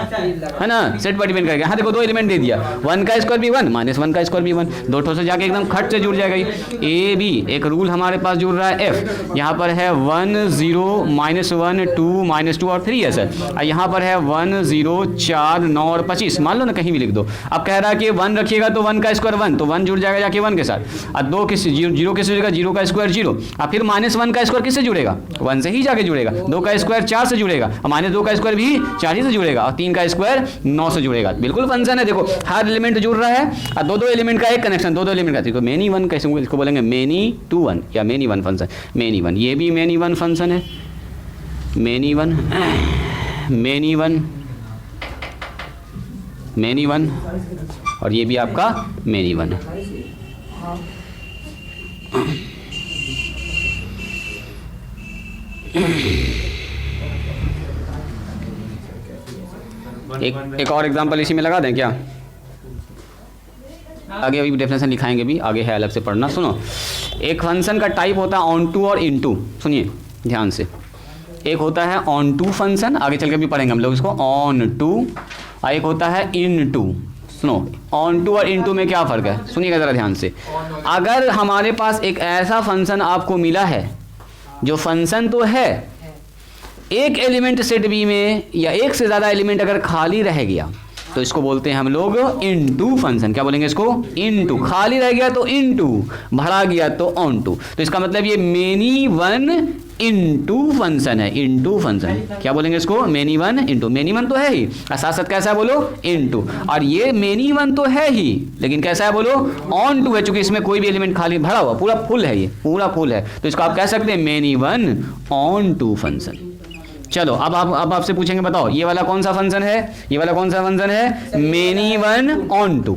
है ना, सेट पर डिपेंड करेगा। हाँ देखो, 2 एलिमेंट दे दिया, 1 का स्क्वायर भी 1, -1 का स्क्वायर भी 1, 2 ठो से जाके एकदम खट से जुड़ जाएगा ये। ए बी एक रूल हमारे पास जुड़ रहा है, f यहाँ पर है 1 0 -1 2 -2 और 3 है सर, और यहाँ पर है 1 0 4 9 और 25, मान लो ना कहीं भी लिख दो। अब कह रहा है कि 1 रखिएगा तो 1 का स्क्वायर 1, तो 1 जुड़ जाएगा जाके 1 के साथ, और 2 किस 0 किससे जुड़ेगा, 0 का स्क्वायर 0, और फिर -1 का स्क्वायर किससे जुड़ेगा, 1 से ही जाके जुड़ेगा, 2 का स्क्वायर 4 से जुड़ेगा, और -2 का स्क्वायर भी 4 ही से जुड़ेगा, और 3 का स्क्वायर 9 से जुड़ेगा। बिल्कुल फंक्शन है, देखो हर एलिमेंट जुड़ रहा है, और 2 एलिमेंट का एक कनेक्शन, 2 एलिमेंट का। तो मेनी वन कैसे इसको बोलेंगे, मेनी टू वन या many one function. Many one, ये भी मेनी वन फंक्शन है, many one, many one, many one, और ये भी आपका मेनी वन है। एक और एग्जांपल इसी में लगा दें क्या, आगे अभी डेफिनेशन लिखाएंगे भी, आगे है अलग से पढ़ना। सुनो, एक फंक्शन का टाइप होता है ऑन टू और इन टू। सुनिए ध्यान से, एक होता है ऑन टू फंक्शन, आगे चल के भी पढ़ेंगे हम लोग इसको, ऑन टू, और एक होता है इन टू। सुनो, ऑन टू और इन टू में क्या फ़र्क है, सुनिएगा ज़रा ध्यान से। अगर हमारे पास एक ऐसा फंक्शन आपको मिला है जो फंक्शन तो है, एक एलिमेंट सेट बी में या एक से ज़्यादा एलिमेंट अगर खाली रह गया तो इसको बोलते हैं हम लोग इनटू फंक्शन। क्या बोलेंगे इसको, इनटू। खाली रह गया तो इनटू, भरा गया तो ऑन टू। तो इसका मतलब ये मेनी वन इनटू फंक्शन है, इनटू फंक्शन। क्या बोलेंगे इसको, many one into. Many one तो है ही, और साथ साथ कैसा है बोलो, इनटू। और ये मेनी वन तो है ही, लेकिन कैसा है बोलो, ऑन टू है, चूंकि इसमें कोई भी एलिमेंट खाली भरा हुआ, पूरा फुल है, ये पूरा फुल है, तो इसको आप कह सकते हैं many one onto function. चलो अब आपसे पूछेंगे, बताओ ये वाला कौन सा फंक्शन है, ये वाला कौन सा फंक्शन है, many one onto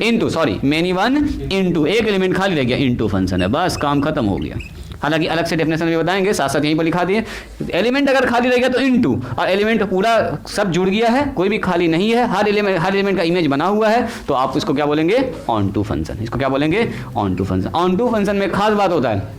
into, sorry many one into, एक एलिमेंट खाली रह गया, इनटू फंक्शन है, बस काम खत्म हो गया। हालांकि अलग से डेफिनेशन भी बताएंगे, साथ साथ यहीं पर लिखा दिए, एलिमेंट अगर खाली रह गया तो इनटू, और एलिमेंट पूरा सब जुड़ गया है, कोई भी खाली नहीं है, हर एलिमेंट का इमेज बना हुआ है, तो आप इसको क्या बोलेंगे, ऑन टू फंक्शन। इसको क्या बोलेंगे, onto function. Onto function में खास बात होता है,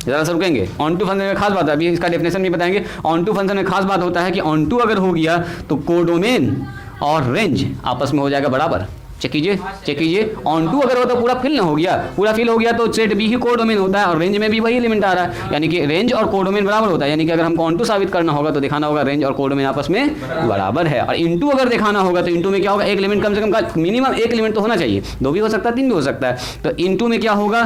ज़रा सा रुकेंगे, ऑन टू फंक्शन में खास बात है, अभी इसका डेफिनेशन भी बताएंगे। ऑन टू फंक्शन में खास बात होता है कि ऑन टू अगर हो गया तो कोडोमेन और रेंज आपस में हो जाएगा बराबर। चेक कीजिए, ऑन टू अगर हो तो पूरा फिल ना हो गया, पूरा फिल हो गया तो सेट बी ही कोडोमेन होता है, और रेंज में भी वही एलिमेंट आ रहा है, यानी कि रेंज और कोडोमेन बराबर होता है। यानी कि अगर हमको ऑन टू साबित करना होगा तो दिखाना होगा रेंज और कोडोमेन आपस में बराबर है। और इनटू अगर दिखाना होगा तो इनटू में क्या होगा, एक एलिमेंट कम से कम मिनिमम एक एलिमेंट तो होना चाहिए, 2 भी हो सकता है, 3 भी हो सकता है। तो इनटू में क्या होगा,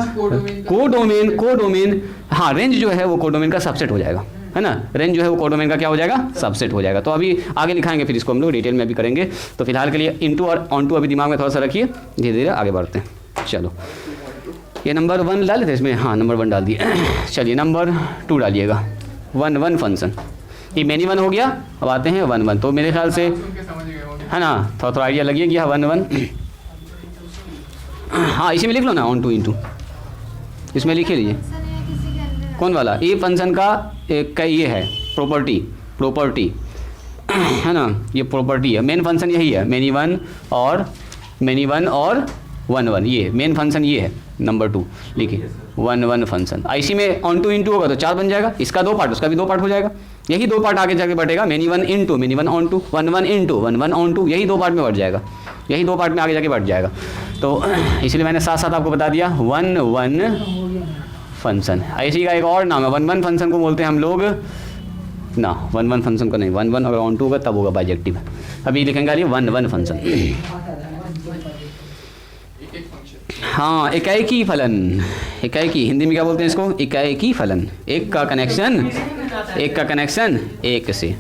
कोडोमेन, हाँ रेंज जो है वो कोडोमेन का सबसेट हो जाएगा, है ना, रेंज जो है वो कोडोमेन का क्या हो जाएगा, सबसेट हो जाएगा। तो अभी आगे लिखाएंगे, फिर इसको हम लोग डिटेल में भी करेंगे। तो फिलहाल के लिए इनटू और ऑन टू अभी दिमाग में थोड़ा सा रखिए, धीरे धीरे आगे बढ़ते हैं। चलो ये नंबर 1 डाले थे इसमें, हाँ नंबर 1 डाल दिए। चलिए नंबर 2 डालिएगा, 1 1 फंक्शन। ये मेनी वन हो गया, अब आते हैं 1 1। तो मेरे ख्याल से है ना, थोड़ा आइडिया लगिए कि हाँ 1 1, हाँ इसी में लिख लो ना, ऑन टू इनटू, इसमें लिखे लीजिए। कौन वाला, ये फंक्शन का एक ये है प्रॉपर्टी है ना, ये प्रॉपर्टी है। मेन फंक्शन यही है, मेनी वन और 1 1, ये मेन फंक्शन ये है। नंबर 2 लिखिए, 1 1 फंक्शन। इसी में ऑन टू इनटू होगा तो 4 बन जाएगा, इसका 2 पार्ट, उसका भी 2 पार्ट हो जाएगा। यही 2 पार्ट आगे जाके बढ़ेगा, many one into, many one onto, 1 1 into 1 1 onto, यही 2 पार्ट में बढ़ जाएगा, यही 2 पार्ट में आगे जाके बढ़ जाएगा। तो इसलिए मैंने साथ साथ आपको बता दिया 1 1 फंक्शन। इसी का एक और नाम है 1 1 फंक्शन को बोलते हैं हम लोग ना, 1 1 फंक्शन को नहीं, 1 1 अगर ऑन टू होगा तब होगा बाइजेक्टिव। अभी लिखेंगे 1 1 फंक्शन। हाँ इकाई फलन, इकाई हिंदी में क्या बोलते हैं इसको, इकाई फलन। एक का कनेक्शन एक से।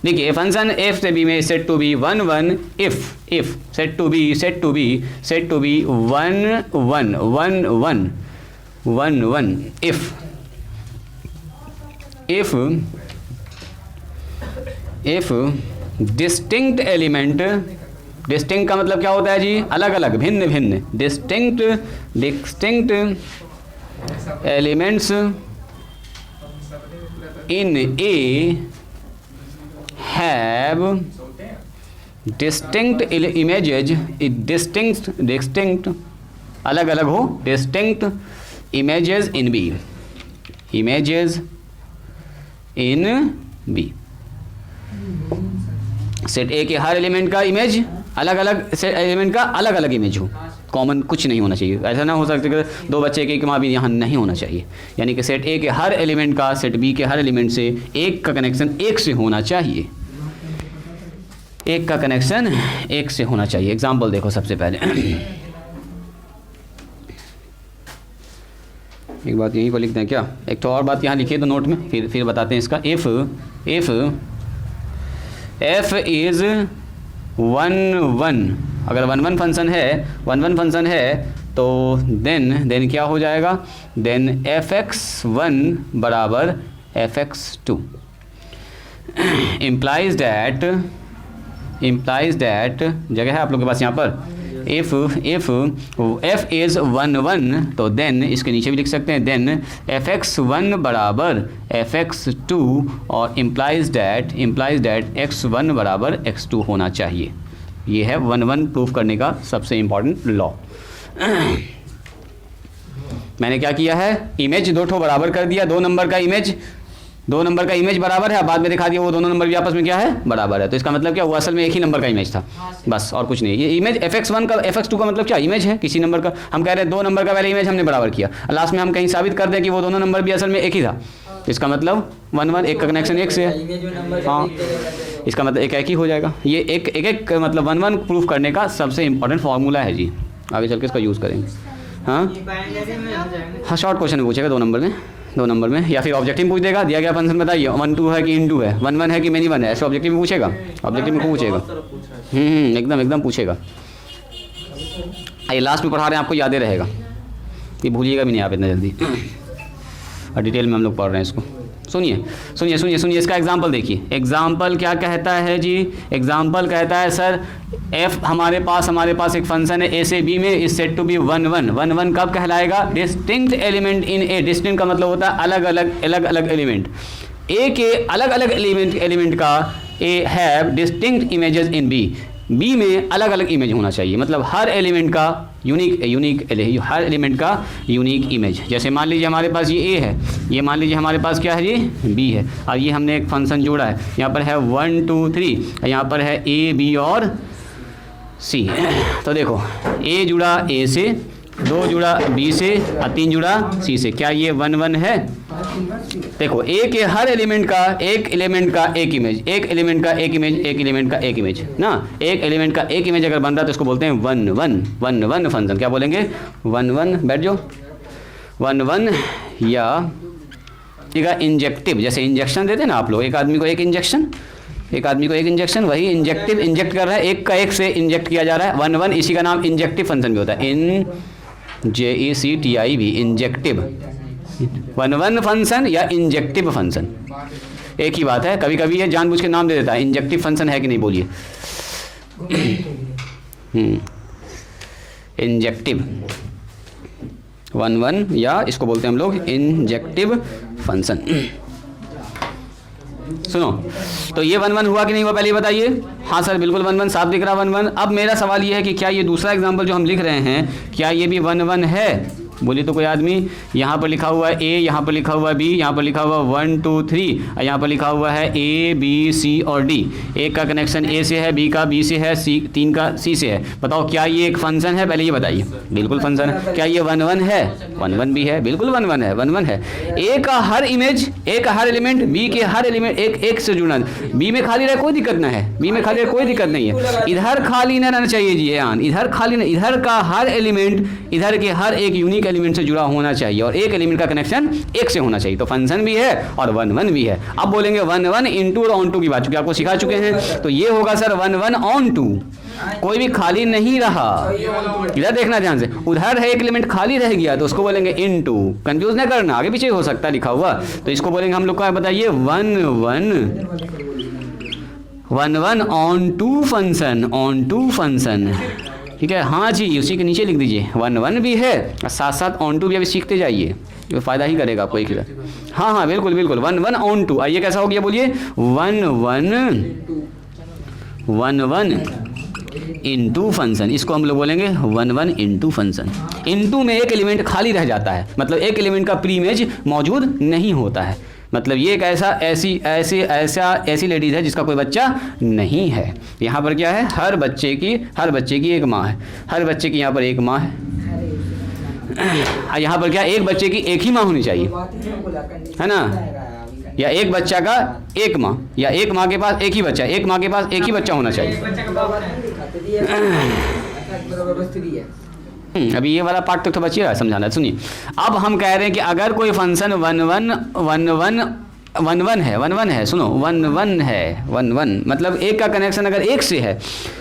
देखिए फंक्शन एफ से बी में set to B 1 1 if set to B 1 1 1 1 1 1 if distinct element, distinct का मतलब क्या होता है जी, अलग अलग, भिन्न भिन्न, distinct elements in A have distinct images, distinct अलग अलग हो, distinct images in B, images in B. Set A के हर एलिमेंट का इमेज अलग अलग, सेट एलिमेंट का अलग अलग इमेज हो, कॉमन कुछ नहीं होना चाहिए। ऐसा ना हो सकता कि दो बच्चे के माँ भी यहाँ नहीं होना चाहिए। यानी कि सेट ए के हर एलिमेंट का सेट बी के हर एलिमेंट से एक का कनेक्शन एक से होना चाहिए, एक का कनेक्शन एक से होना चाहिए। एग्जाम्पल देखो सबसे पहले एक बात यहीं पर लिखते हैं क्या, एक तो और बात यहाँ लिखिए तो नोट में, फिर बताते हैं इसका। इफ़ एफ इज़ 1 1, अगर 1 1 फंक्शन है, 1 1 फंक्शन है तो देन क्या हो जाएगा, देन fx1 बराबर fx2 इम्प्लाइज दैट जगह है आप लोग के पास यहाँ पर, इफ़ f इज़ 1 1 तो देन इसके नीचे भी लिख सकते हैं, देन fx1 बराबर fx2 और इम्प्लाइज दैट x1 बराबर x2 होना चाहिए। ये है 1 1 प्रूफ करने का सबसे इम्पॉर्टेंट लॉ। मैंने क्या किया है, इमेज दो ठो बराबर कर दिया, दो नंबर का इमेज बराबर है, बाद में दिखा दिया वो दोनों नंबर भी आपस में क्या है, बराबर है। तो इसका मतलब क्या, वो असल में एक ही नंबर का इमेज था, बस और कुछ नहीं। ये इमेज fx1 का fx2 का मतलब क्या, इमेज है किसी नंबर का। हम कह रहे हैं दो नंबर का पहले इमेज हमने बराबर किया, लास्ट में हम कहीं साबित कर दें कि वो दोनों नंबर भी असल में एक ही था, इसका मतलब 1 1, एक का कनेक्शन एक से है, हाँ इसका मतलब एक ही हो जाएगा। ये एक मतलब 1 1 प्रूफ करने का सबसे इंपॉर्टेंट फार्मूला है जी। आगे चल के इसका यूज़ करेंगे। हाँ शॉर्ट क्वेश्चन में पूछेगा 2 नंबर में या फिर ऑब्जेक्टिव पूछ देगा, दिया गया फंक्शन बताइए 1 2 है कि इन 2 है, 1 1 है कि मेनी 1 है, ऐसे ऑब्जेक्टिव में पूछेगा, ऑब्जेक्टिव में पूछेगा, एकदम पूछेगा। आइए लास्ट में पढ़ा रहे हैं, आपको याद रहेगा, ये भूलिएगा भी नहीं आप इतना जल्दी, और डिटेल में हम लोग पढ़ रहे हैं इसको। सुनिए इसका एग्जाम्पल देखिए। एग्जाम्पल क्या कहता है जी, एग्जाम्पल कहता है सर f हमारे पास एक फंक्शन है a से b में, इज सेट टू बी 1 1। 1 1 कब कहलाएगा, distinct element in A. Distinct का मतलब होता है अलग अलग एलिमेंट, a के अलग अलग एलिमेंट का a have distinct images in b में अलग अलग इमेज होना चाहिए, मतलब हर एलिमेंट का हर एलिमेंट का यूनिक इमेज। जैसे मान लीजिए हमारे पास ये a है, ये मान लीजिए हमारे पास क्या है जी, b है, और ये हमने एक फंक्शन जोड़ा है, यहाँ पर है 1 2 3, यहाँ पर है a b और c। तो देखो a जुड़ा a से, 2 जुड़ा b से और 3 जुड़ा c से, क्या ये 1 1 है। देखो a के हर एलिमेंट का एक एलिमेंट का एक इमेज, एक एलिमेंट का एक इमेज, एक एलिमेंट का एक इमेज ना, एक एलिमेंट का एक इमेज अगर बन रहा है तो इसको बोलते हैं 1 1 फंक्शन। क्या बोलेंगे, 1 1, बैठ जाओ, 1 1 या इंजेक्टिव, जैसे इंजेक्शन देते हैं ना आप लोग, एक आदमी को एक इंजेक्शन, वही इंजेक्ट कर रहा है, एक का एक से इंजेक्ट किया जा रहा है, 1 1, इसी का नाम इंजेक्टिव फंक्शन भी होता है, INJECTIV, इंजेक्टिव। 1 1 फंक्शन या इंजेक्टिव फंक्शन एक ही बात है। कभी कभी ये जानबूझ के नाम दे देता है, इंजेक्टिव फंक्शन है कि नहीं बोलिए, इंजेक्टिव 1 1 या इसको बोलते हैं हम लोग इंजेक्टिव फंक्शन। सुनो, तो ये 1 1 हुआ कि नहीं हुआ पहले बताइए। हाँ सर बिल्कुल 1 1 साफ दिख रहा 1 1। अब मेरा सवाल ये है कि क्या ये दूसरा एग्जाम्पल जो हम लिख रहे हैं, क्या ये भी 1 1 है, बोलिए तो कोई आदमी। यहाँ पर लिखा हुआ है a, यहाँ पर लिखा हुआ है b, यहाँ पर लिखा हुआ 1 2 3, और यहाँ पर लिखा हुआ है a b c और d। एक का कनेक्शन a से है, b का b से है, c 3 का c से है। बताओ क्या ये एक फंक्शन है, पहले ये बताइए। बिल्कुल फंक्शन है। क्या ये 1 1 है, 1 1 भी है, बिल्कुल 1 1 है, 1 1 है। a का हर इमेज, a का हर एलिमेंट b के हर एलिमेंट एक से जुड़ना, b में खाली रहे कोई दिक्कत ना है, b में खाली रहे कोई दिक्कत नहीं है, इधर खाली ना रहना चाहिए जी, इधर खाली नहीं, इधर का हर एलिमेंट इधर के हर एक यूनिक एलिमेंट से जुड़ा होना चाहिए, और एक एलिमेंट का कनेक्शन एक से होना चाहिए। तो फंक्शन भी है और 1 1 भी है। अब बोलेंगे 1 1 इंटू और ऑन टू की बात, चूंकि आपको सिखा चुके हैं, तो ये होगा सर 1 1 ऑन टू, कोई भी खाली नहीं रहा। इधर देखना ध्यान से, उधर है एक एलिमेंट खाली रह गया तो उसको बोलेंगे इनटू। कंफ्यूज नहीं करना, आगे पीछे हो सकता है लिखा हुआ, तो इसको बोलेंगे हम लोग का बताइए 1 1 ऑन टू फंक्शन। ठीक है, हाँ जी, उसी के नीचे लिख दीजिए 1 1 भी है और साथ साथ ऑन टू भी अभी सीखते जाइए, ये फ़ायदा ही करेगा आपको एक ही। हाँ हाँ बिल्कुल बिल्कुल 1 1 ऑन टू। आइए कैसा हो गया बोलिए 1 1 इनटू फंक्शन। इसको हम लोग बोलेंगे 1 1 इनटू फंक्शन। इनटू में एक एलिमेंट खाली रह जाता है, मतलब एक एलिमेंट का प्री इमेज मौजूद नहीं होता है। मतलब ये एक ऐसी लेडीज़ है जिसका कोई बच्चा नहीं है। यहाँ पर क्या है, हर बच्चे की एक माँ है, हर बच्चे की यहाँ पर एक माँ है। यहाँ पर क्या, एक बच्चे की एक ही माँ होनी चाहिए, है ना, या एक बच्चा का एक माँ, या एक माँ के पास एक ही बच्चा, एक माँ के पास एक ही बच्चा होना चाहिए। अभी ये वाला पार्ट तक तो बचिए समझाना। सुनिए, अब हम कह रहे हैं कि अगर कोई फंक्शन 1 1 है, सुनो 1 1 है, 1 1 मतलब एक का कनेक्शन अगर एक से है,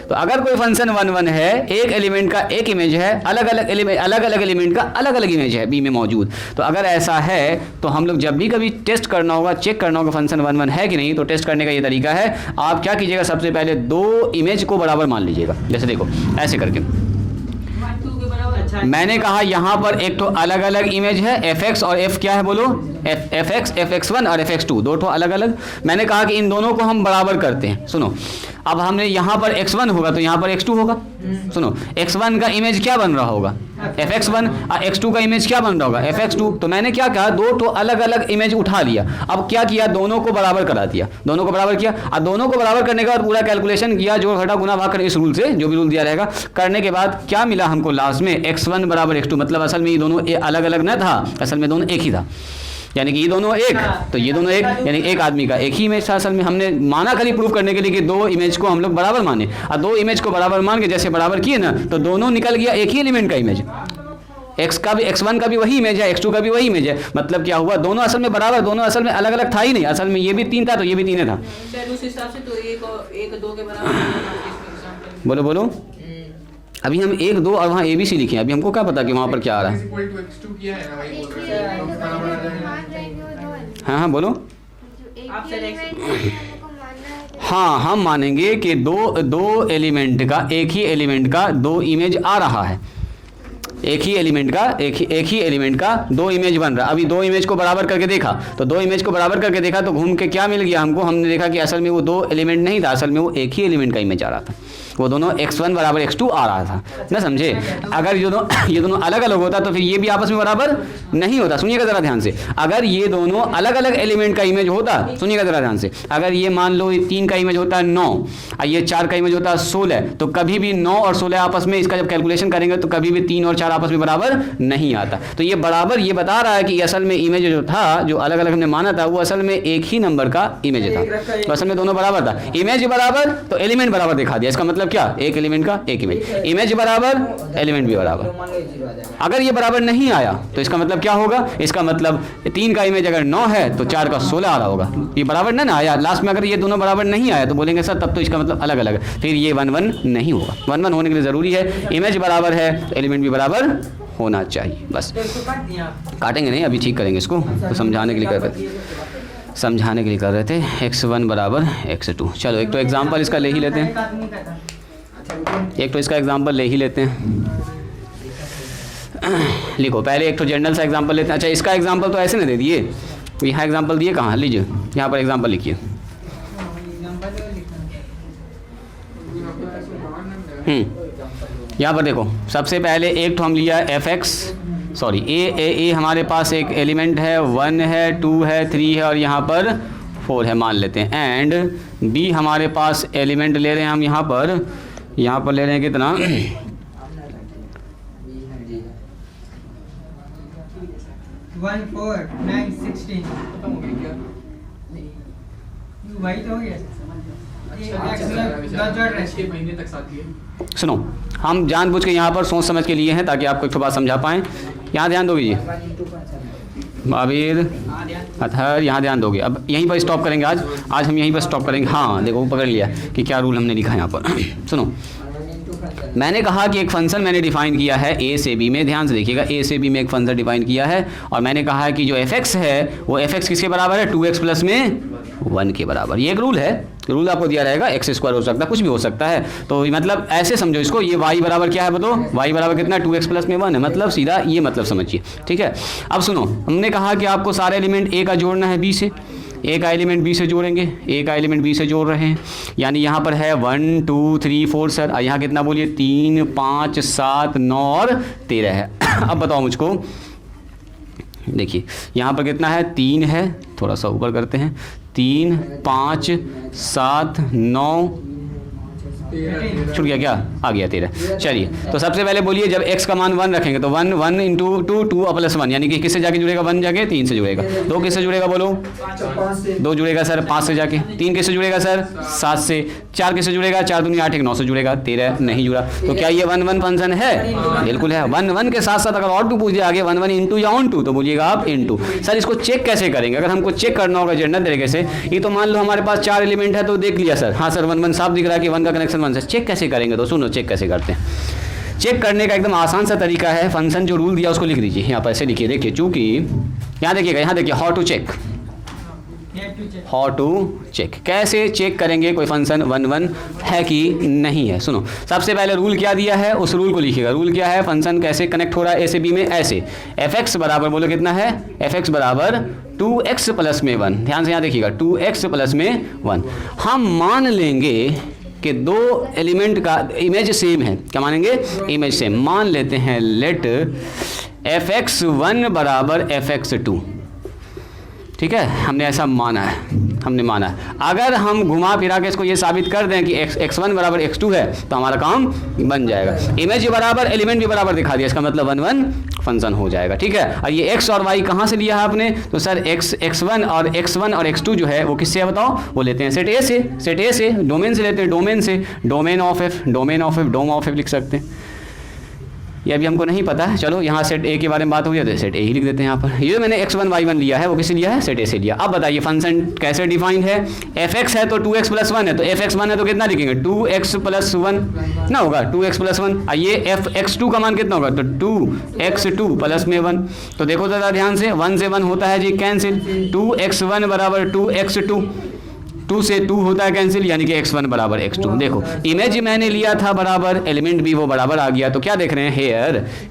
तो अगर कोई फंक्शन 1 1 है, एक एलिमेंट का एक इमेज है, अलग अलग एलिमेंट का अलग अलग इमेज है बी में मौजूद, तो अगर ऐसा है तो हम लोग जब भी कभी टेस्ट करना होगा, चेक करना होगा फंक्शन 1 1 है कि नहीं, तो टेस्ट करने का ये तरीका है, आप क्या कीजिएगा, सबसे पहले दो इमेज को बराबर मान लीजिएगा। जैसे देखो ऐसे करके मैंने कहा यहाँ पर एक तो अलग अलग इमेज है, fx और f क्या है बोलो, fx1 और fx2 दो तो अलग अलग। मैंने कहा कि इन दोनों को हम बराबर करते हैं। सुनो, अब हमने यहाँ पर x1 होगा तो यहाँ पर x2 होगा। सुनो, x1 का इमेज क्या बन रहा होगा, fx1, और x2 का इमेज क्या बन रहा होगा, fx2। तो मैंने क्या कहा, दो तो अलग अलग इमेज उठा लिया, अब क्या किया, दोनों को बराबर करा दिया, दोनों को बराबर किया, और दोनों को बराबर करने के बाद पूरा कैलकुलेशन किया, जोड़ घटा गुना भाग कर इस रूल से, जो भी रूल दिया रहेगा, करने के बाद क्या मिला हमको लास्ट में, x1 बराबर x2। मतलब असल में ये दोनों अलग अलग न था, असल में दोनों एक ही था, यानी कि ये दोनों एक, तो ये दोनों एक, यानी एक आदमी का एक ही इमेज था। असल में हमने माना खाली प्रूव करने के लिए कि दो इमेज को हम लोग बराबर माने, और दो इमेज को बराबर मान के जैसे बराबर किए ना, तो दोनों निकल गया एक ही एलिमेंट का इमेज। x का भी, x1 का भी वही इमेज है, x2 का भी वही इमेज है। मतलब क्या हुआ, दोनों असल में बराबर, दोनों असल में अलग अलग था ही नहीं। असल में ये भी 3 था तो ये भी 3 था। उस हिसाब से तो एक दो के बराबर। बोलो बोलो, अभी हम 1 2 और वहाँ ABC लिखे, अभी हमको क्या पता कि वहाँ पर क्या आ रहा है। हाँ हाँ बोलो। हाँ, हम मानेंगे कि दो एलिमेंट का, एक ही एलिमेंट का दो इमेज आ रहा है, एक ही एलिमेंट का दो इमेज बन रहा है। अभी दो इमेज को बराबर करके देखा, तो दो इमेज को बराबर करके देखा तो घूम के क्या मिल गया हमको, हमने देखा कि असल में वो दो एलिमेंट नहीं था, असल में वो एक ही एलिमेंट का इमेज आ रहा था। वो दोनों x1 बराबर x2 आ रहा था ना, समझे। अगर ये दोनों अलग अलग होता तो फिर ये भी आपस में बराबर नहीं होता। सुनिएगा ज़रा ध्यान से, अगर ये दोनों अलग अलग एलिमेंट का इमेज होता, सुनिएगा ज़रा ध्यान से, अगर ये मान लो 3 का इमेज होता है 9 और ये 4 का इमेज होता है 16, तो कभी भी 9 और 16 आपस में, इसका जब कैलकुलेशन करेंगे तो कभी भी 3 और 4 आपस में बराबर नहीं आता। तो ये बराबर ये बता रहा है कि असल में इमेज जो था, जो अलग अलग हमने माना था, वो असल में एक ही नंबर का इमेज था, तो असल में दोनों बराबर था। इमेज बराबर तो एलिमेंट बराबर दिखा दिया, इसका मतलब क्या, एक एलिमेंट का एक इमेज बराबर, एलिमेंट भी बराबर। अगर ये बराबर नहीं आया तो इसका मतलब क्या होगा, इसका मतलब 3 का इमेज अगर 9 है तो 4 का 16 आ रहा होगा। ये बराबर ना आया, लास्ट में अगर ये दोनों बराबर नहीं आया तो बोलेंगे सर तब तो इसका मतलब अलग अलग है, फिर ये 1 1 नहीं होगा। 1 1 होने के लिए ज़रूरी है इमेज बराबर है तो एलिमेंट भी बराबर होना चाहिए। बस काटेंगे नहीं, अभी ठीक करेंगे इसको, तो समझाने के लिए कर रहे थे x1 बराबर x2। चलो एक तो एग्जाम्पल इसका ले ही लेते हैं, लिखो पहले एक तो जनरल सा एग्जांपल लेते हैं। अच्छा, इसका एग्जांपल तो ऐसे नहीं दे दिए, यहाँ एग्जांपल दिए कहाँ, लीजिए यहाँ पर एग्जांपल लिखिए। यहाँ पर देखो, सबसे पहले एक तो हम लिया ए हमारे पास एक एलिमेंट है, 1 है, 2 है, 3 है और यहाँ पर 4 है मान लेते हैं। एंड बी हमारे पास एलिमेंट ले रहे हैं हम यहाँ पर ले रहे हैं कितना 1 4 9 16 वही तो हो गया। सुनो, हम जानबूझ के यहाँ पर सोच समझ के लिए हैं ताकि आपको एक बात समझा पाएँ। यहाँ ध्यान दोगे जी, आबिद अतहर, यहाँ ध्यान दोगे। अब यहीं पर स्टॉप करेंगे, आज हम यहीं पर स्टॉप करेंगे। हाँ देखो, वो पकड़ लिया कि क्या रूल हमने लिखा है यहाँ पर। सुनो, मैंने कहा कि एक फंक्शन मैंने डिफाइन किया है ए से बी में, ध्यान से देखिएगा, ए से बी में एक फंक्शन डिफाइन किया है और मैंने कहा है कि जो एफ है वो एफ किसके बराबर है, 2x प्लस में 1 के बराबर। ये एक रूल है, रूल आपको दिया रहेगा, x² हो सकता है, कुछ भी हो सकता है। तो मतलब ऐसे समझो इसको, ये y बराबर क्या है बताओ, y बराबर कितना, 2x प्लस में 1 है, मतलब सीधा ये मतलब समझिए, ठीक है। अब सुनो, हमने कहा कि आपको सारे एलिमेंट a का जोड़ना है b से, ए का एलिमेंट बी से जोड़ेंगे, ए का एलिमेंट बी से जोड़ रहे हैं, यानी यहाँ पर है 1 2 3 4 सर, और यहाँ कितना बोलिए 3 5 7 9 और 13 है। अब बताओ मुझको, देखिए यहाँ पर कितना है, 3 है, थोड़ा सा ऊपर करते हैं, 3 5 7 9 छूट गया क्या, आ गया 13। चलिए तो सबसे पहले बोलिए जब x का मान 1 रखेंगे तो 1 1 इंटू 2 2 प्लस 1, यानी कि किससे जाके जुड़ेगा, 1 जाके 3 से जुड़ेगा, 2 किससे जुड़ेगा बोलो, 2 जुड़ेगा सर 5 से जाके, 3 किससे जुड़ेगा सर 7 से, 4 किससे जुड़ेगा, 4 दूनी 8 1 9 से जुड़ेगा, 13 नहीं जुड़ा। तो क्या ये 1 1 फंक्शन है, बिल्कुल है। 1 1 के साथ साथ अगर और टू पूछ दिया आगे 1 1 इंटू या ऑन टू, तो बोलिएगा आप इंटू। सर इसको चेक कैसे करेंगे, अगर हमको चेक करना होगा जनरल तरीके से, ये तो मान लो हमारे पास 4 एलिमेंट है तो देख लिया सर, हाँ सर 1 1 साफ दिख रहा है कि 1 का कनेक्शन 1 से, चेक कैसे करेंगे, तो सुनो चेक कैसे करते हैं। चेक करने का एकदम आसान सा तरीका है, फंक्शन जो रूल दिया उसको लिख दीजिए यहाँ पर, ऐसे लिखिए, देखिए चूंकि यहाँ देखिएगा, यहाँ देखिए how to check, how to check, कैसे चेक करेंगे कोई फंक्शन 1 1 है कि नहीं है। सुनो सबसे पहले रूल क्या दिया है उस रूल को लिखिएगा, रूल क्या है, फंक्शन कैसे कनेक्ट हो रहा है ए से बी में, ऐसे f(x) बराबर बोलो कितना है, f(x) बराबर 2x प्लस में 1, ध्यान से यहाँ देखिएगा 2x प्लस में 1। हम मान लेंगे कि दो एलिमेंट का इमेज सेम है, क्या मानेंगे, इमेज सेम, मान लेते हैं लेट f(x1) बराबर f(x2), ठीक है, हमने ऐसा माना है, हमने माना है। अगर हम घुमा फिरा के इसको ये साबित कर दें कि x1 बराबर x2 है तो हमारा काम बन जाएगा, इमेज बराबर एलिमेंट भी बराबर दिखा दिया, इसका मतलब 1 1 फंक्शन हो जाएगा, ठीक है। और ये x और y कहाँ से लिया है आपने, तो सर x1 और x2 जो है वो किससे है बताओ, वो लेते हैं सेट ए से, सेट ए से, डोमेन से लेते हैं, डोमेन से, domain of f, domain of f, dom of f लिख सकते हैं। ये अभी हमको नहीं पता है, चलो यहाँ सेट ए के बारे में बात हो गई तो सेट ए ही लिख देते हैं यहाँ पर। ये मैंने x1 y1 लिया है वो किसे लिया है, सेट ए से लिया। अब बताइए फंक्शन कैसे डिफाइंड है, f(x) है तो 2x प्लस 1 है, तो f(x) 1 है तो कितना लिखेंगे, 2x प्लस 1 ना होगा, 2x प्लस 1। ये f(x2) का मान कितना होगा, तो 2x2 प्लस में 1। तो देखो ज़रा ध्यान से, 1 से 1 होता है जी कैंसिल, 2x1 बराबर 2x2, 2 से 2 होता है कैंसिल, यानी कि x1 बराबर x2। देखो इमेज मैंने लिया था बराबर, एलिमेंट भी वो बराबर आ गया, तो क्या देख रहे हैं,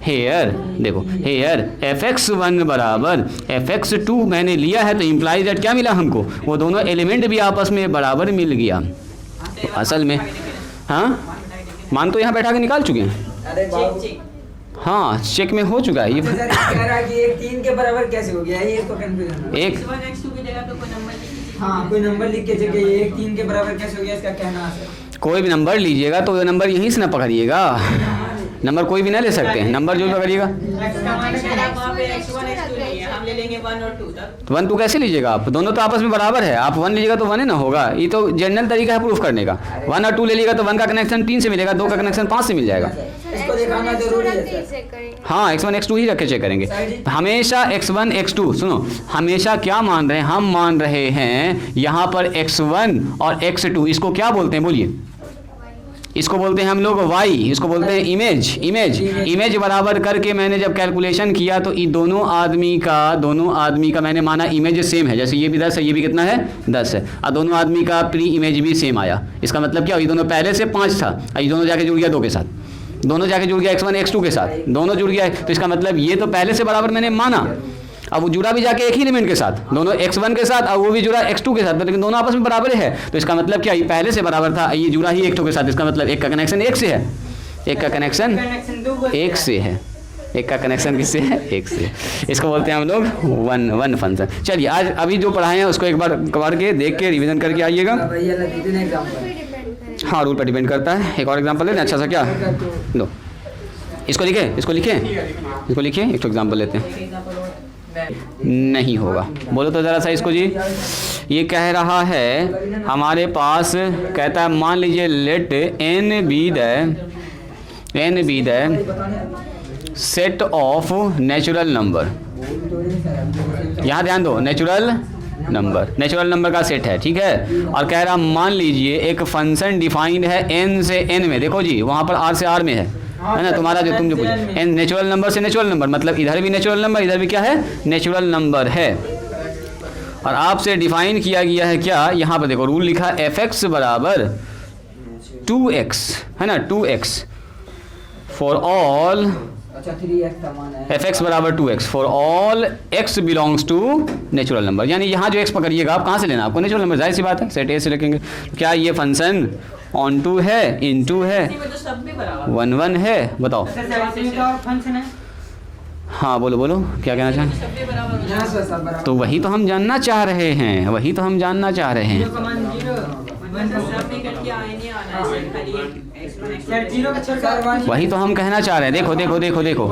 हेयर देखो, हेयर f(x1) बराबर f(x2) मैंने लिया है, तो इम्प्लाइज दैट क्या मिला हमको, वो दोनों एलिमेंट भी आपस में बराबर मिल गया। तो असल में हाँ मान तो यहाँ बैठा के निकाल चुके हैं, हाँ चेक में हो चुका है ये। सर कह रहा है कि एक 3 के बराबर कैसे हो गया, ये इसको कंफ्यूजन है। एक x1 x2 की जगह पे कोई नंबर लिख दीजिए। हाँ कोई नंबर लिख के जगह ये एक 3 के बराबर कैसे हो गया, इसका कहना है सर। कोई भी नंबर लीजिएगा तो वो नंबर यहीं से ना पकड़िएगा, नंबर कोई भी ना ले सकते हैं, नंबर जो भी पकड़िएगा। x का मान अगर आप वहाँ पे x1 x2 लिए, हम ले लेंगे 1 और 2 तक। 1 2 कैसे लीजिएगा आप, दोनों तो आपस में बराबर है, आप 1 लीजिएगा तो 1 ही ना होगा, ये तो जनरल तरीका है प्रूफ करने का। 1 और 2 ले लीजिएगा तो 1 का कनेक्शन 3 से मिलेगा, 2 का कनेक्शन 5 से मिल जाएगा। इसको दिखाना जरूरी है सर। हाँ x1 x2 ही रख के चेक करेंगे हमेशा, x1 x2 सुनो, हमेशा क्या मान रहे हैं, हम मान रहे हैं यहाँ पर x1 और x2, इसको क्या बोलते हैं बोलिए, इसको बोलते हैं हम लोग y, इसको बोलते हैं इमेज बराबर करके मैंने जब कैलकुलेशन किया तो ये दोनों आदमी का मैंने माना इमेज सेम है, जैसे ये भी 10 है, ये भी कितना है 10 है, और दोनों आदमी का प्री इमेज भी सेम आया। इसका मतलब क्या, ये दोनों पहले से 5 था, ये दोनों जाके जुड़ गया 2 के साथ, दोनों जाके जुड़ गया x1 x2 के साथ, दोनों जुड़ गया, तो इसका मतलब ये तो पहले से बराबर मैंने माना, अब वो जुड़ा भी जाके एक ही एलिमेंट के साथ, दोनों x1 के साथ, और वो भी जुड़ा x2 के साथ, लेकिन दोनों आपस में बराबर है, तो इसका मतलब क्या, ये पहले से बराबर था, ये जुड़ा ही x2 के साथ, इसका मतलब एक का कनेक्शन 1 से है, एक का कनेक्शन 1 से है, एक का कनेक्शन किससे है, 1 से। इसको बोलते हैं हम लोग 1 1 फंक्शन। चलिए आज अभी जो पढ़ाए हैं उसको एक बार कवर के देख के रिविजन करके आइएगा। हाँ रूल पर डिपेंड करता है। एक और एग्जांपल लेते हैं अच्छा सा, क्या लो इसको लिखे एक तो एग्जांपल लेते हैं, नहीं होगा बोलो तो ज़रा सा इसको जी। ये कह रहा है हमारे पास, कहता है मान लीजिए let n be the set of natural number, यहाँ ध्यान दो, नेचुरल नंबर, नेचुरल नंबर का सेट है, ठीक है। और कह रहा मान लीजिए एक फंक्शन डिफाइंड है n से n में, देखो जी वहाँ पर r से r में है ना तुम्हारा जो तुम जो पूछ n नेचुरल नंबर से नेचुरल नंबर, मतलब इधर भी नेचुरल नंबर, इधर भी क्या है नेचुरल नंबर है। और आपसे डिफाइन किया गया है क्या, यहाँ पर देखो रूल लिखा है f(x) बराबर 2x, है ना 2x फॉर ऑल, अच्छा 3x का मान है, f(x) बराबर 2x for all x belongs to natural number. यानी यहाँ जो x पकड़िएगा आप कहाँ से लेना, आपको नेचुरल नंबर, जाहिर सी बात है सेट ए से रखेंगे। क्या ये फंक्शन ऑन टू है, इन टू है, इसी में तो सब भी बराबर 1 1 है, बताओ। फंक्शन है, हाँ बोलो बोलो क्या कहना चाहें। सब भी बराबर हो यहाँ से सब बराबर, तो वही तो हम जानना चाह रहे हैं, वही तो हम जानना चाह रहे हैं। जाएगा। सब भी करके आए नहीं आना है, सिर्फ खाली x1 x2 जीरो का छक्का, वही तो हम कहना चाह रहे हैं। देखो देखो देखो देखो,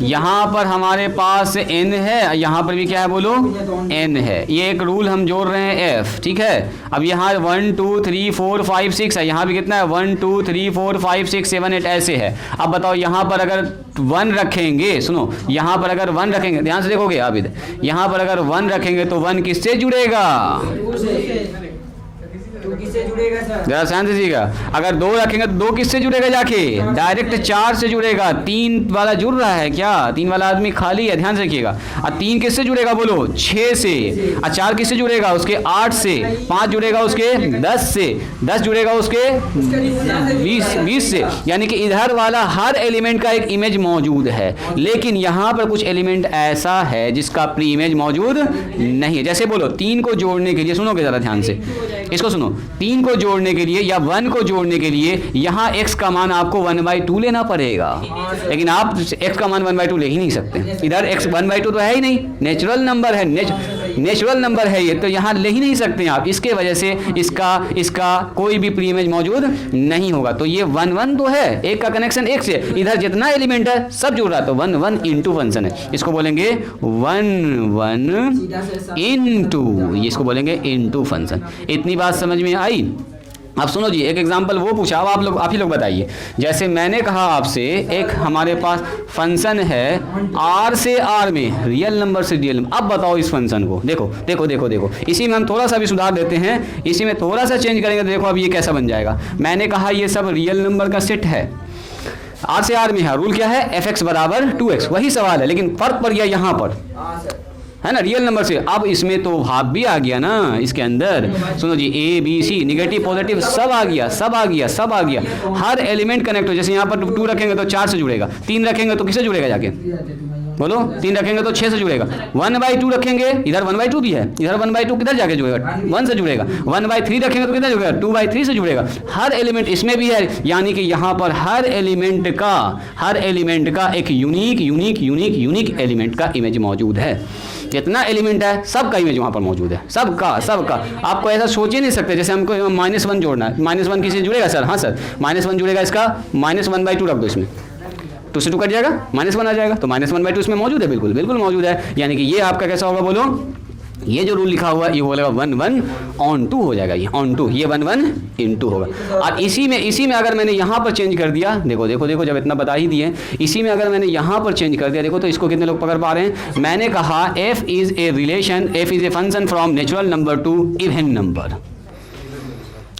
यहाँ पर हमारे पास n है, यहाँ पर भी क्या है बोलो n है। ये एक रूल हम जोड़ रहे हैं f, ठीक है। अब यहाँ 1 2 3 4 5 6 है, यहाँ भी कितना है 1 2 3 4 5 6 7 8 ऐसे है। अब बताओ यहाँ पर अगर 1 रखेंगे, सुनो यहाँ पर अगर 1 रखेंगे, ध्यान से देखोगे आप इधर, यहाँ पर अगर 1 रखेंगे तो 1 किससे जुड़ेगा, तो किससे जुड़ेगा सर? जरा ध्यान दीजिएगा। अगर 2 रखेंगे तो 2 किससे जुड़ेगा, जाके डायरेक्ट 4 से जुड़ेगा। 3 वाला जुड़ रहा है क्या, 3 वाला आदमी खाली है, ध्यान से रखिएगा। और 3 किससे जुड़ेगा बोलो 6 से, और 4 किससे जुड़ेगा उसके 8 से, 5 जुड़ेगा उसके 10 से, 10 जुड़ेगा उसके 20 से। यानी कि इधर वाला हर एलिमेंट का एक इमेज मौजूद है, लेकिन यहाँ पर कुछ एलिमेंट ऐसा है जिसका प्री इमेज मौजूद नहीं है। जैसे बोलो 3 को जोड़ने के लिए, सुनोगे जरा ध्यान से इसको सुनो, 3 को जोड़ने के लिए या 1 को जोड़ने के लिए यहाँ x का मान आपको 1/2 लेना पड़ेगा, लेकिन आप x का मान 1/2 ले ही नहीं सकते। इधर x 1/2 तो है ही नहीं, नेचुरल नंबर है, नेचुरल नंबर है ये, तो यहाँ ले ही नहीं सकते आप। इसके वजह से इसका कोई भी प्री इमेज मौजूद नहीं होगा। तो ये 1 1 तो है, एक का कनेक्शन एक से, इधर जितना एलिमेंट है सब जुड़ रहा है, तो 1 1 इंटू फंक्शन है। इसको बोलेंगे 1 1 इंटू, इसको बोलेंगे इंटू फंक्शन। इतनी बात समझ में आई। अब सुनो जी, एक एग्जांपल वो पूछा, अब आप ही लोग बताइए। जैसे मैंने कहा आपसे, एक हमारे पास फंक्शन है r से r में, रियल नंबर से रियल नंबर। अब बताओ इस फंक्शन को, देखो देखो देखो देखो, इसी में हम थोड़ा सा भी सुधार देते हैं, इसी में थोड़ा सा चेंज करेंगे तो देखो अब ये कैसा बन जाएगा। मैंने कहा ये सब रियल नंबर का सेट है, r से r में है, रूल क्या है f(x) बराबर 2x, वही सवाल है, लेकिन फर्क पड़ गया यहाँ पर, है ना, रियल नंबर से। अब इसमें तो भाग भी आ गया ना इसके अंदर। सुनो जी, A B C negative positive सब आ गया, सब आ गया, सब आ गया, हर एलिमेंट कनेक्ट हो। जैसे यहाँ पर 2 रखेंगे तो 4 से जुड़ेगा, 3 रखेंगे तो किससे जुड़ेगा जाके बोलो, 3 रखेंगे तो 6 से जुड़ेगा। 1/2 रखेंगे, इधर 1/2 भी है, इधर 1/2 किधर जाके जुड़ेगा 1 से जुड़ेगा। 1/3 रखेंगे तो किधर जुड़ेगा 2/3 से जुड़ेगा। हर एलिमेंट इसमें भी है, यानी कि यहाँ पर हर एलिमेंट का एक यूनिक एलिमेंट का इमेज मौजूद है। जितना एलिमेंट है सबका इमेज वहाँ पर मौजूद है, सबका। आपको ऐसा सोच ही नहीं सकते जैसे हमको -1 जोड़ना है, -1 किसी से जुड़ेगा सर, हाँ सर -1 जुड़ेगा, इसका -1/2 रख दो, इसमें 2 से 2 कट जाएगा, -1 आ जाएगा, तो -1/2 इसमें मौजूद है, बिल्कुल बिल्कुल मौजूद है। यानी कि ये आपका कैसा होगा बोलो, ये जो रूल लिखा हुआ है ये बोलेगा 1 1 ऑन 2 हो जाएगा, ये ऑन 2, ये 1 1 इंटू होगा। और इसी में अगर मैंने यहाँ पर चेंज कर दिया, देखो देखो देखो, जब इतना बता ही दिए, इसी में अगर मैंने यहाँ पर चेंज कर दिया, देखो तो इसको कितने लोग पकड़ पा रहे हैं। मैंने कहा f is a function from natural number two even number.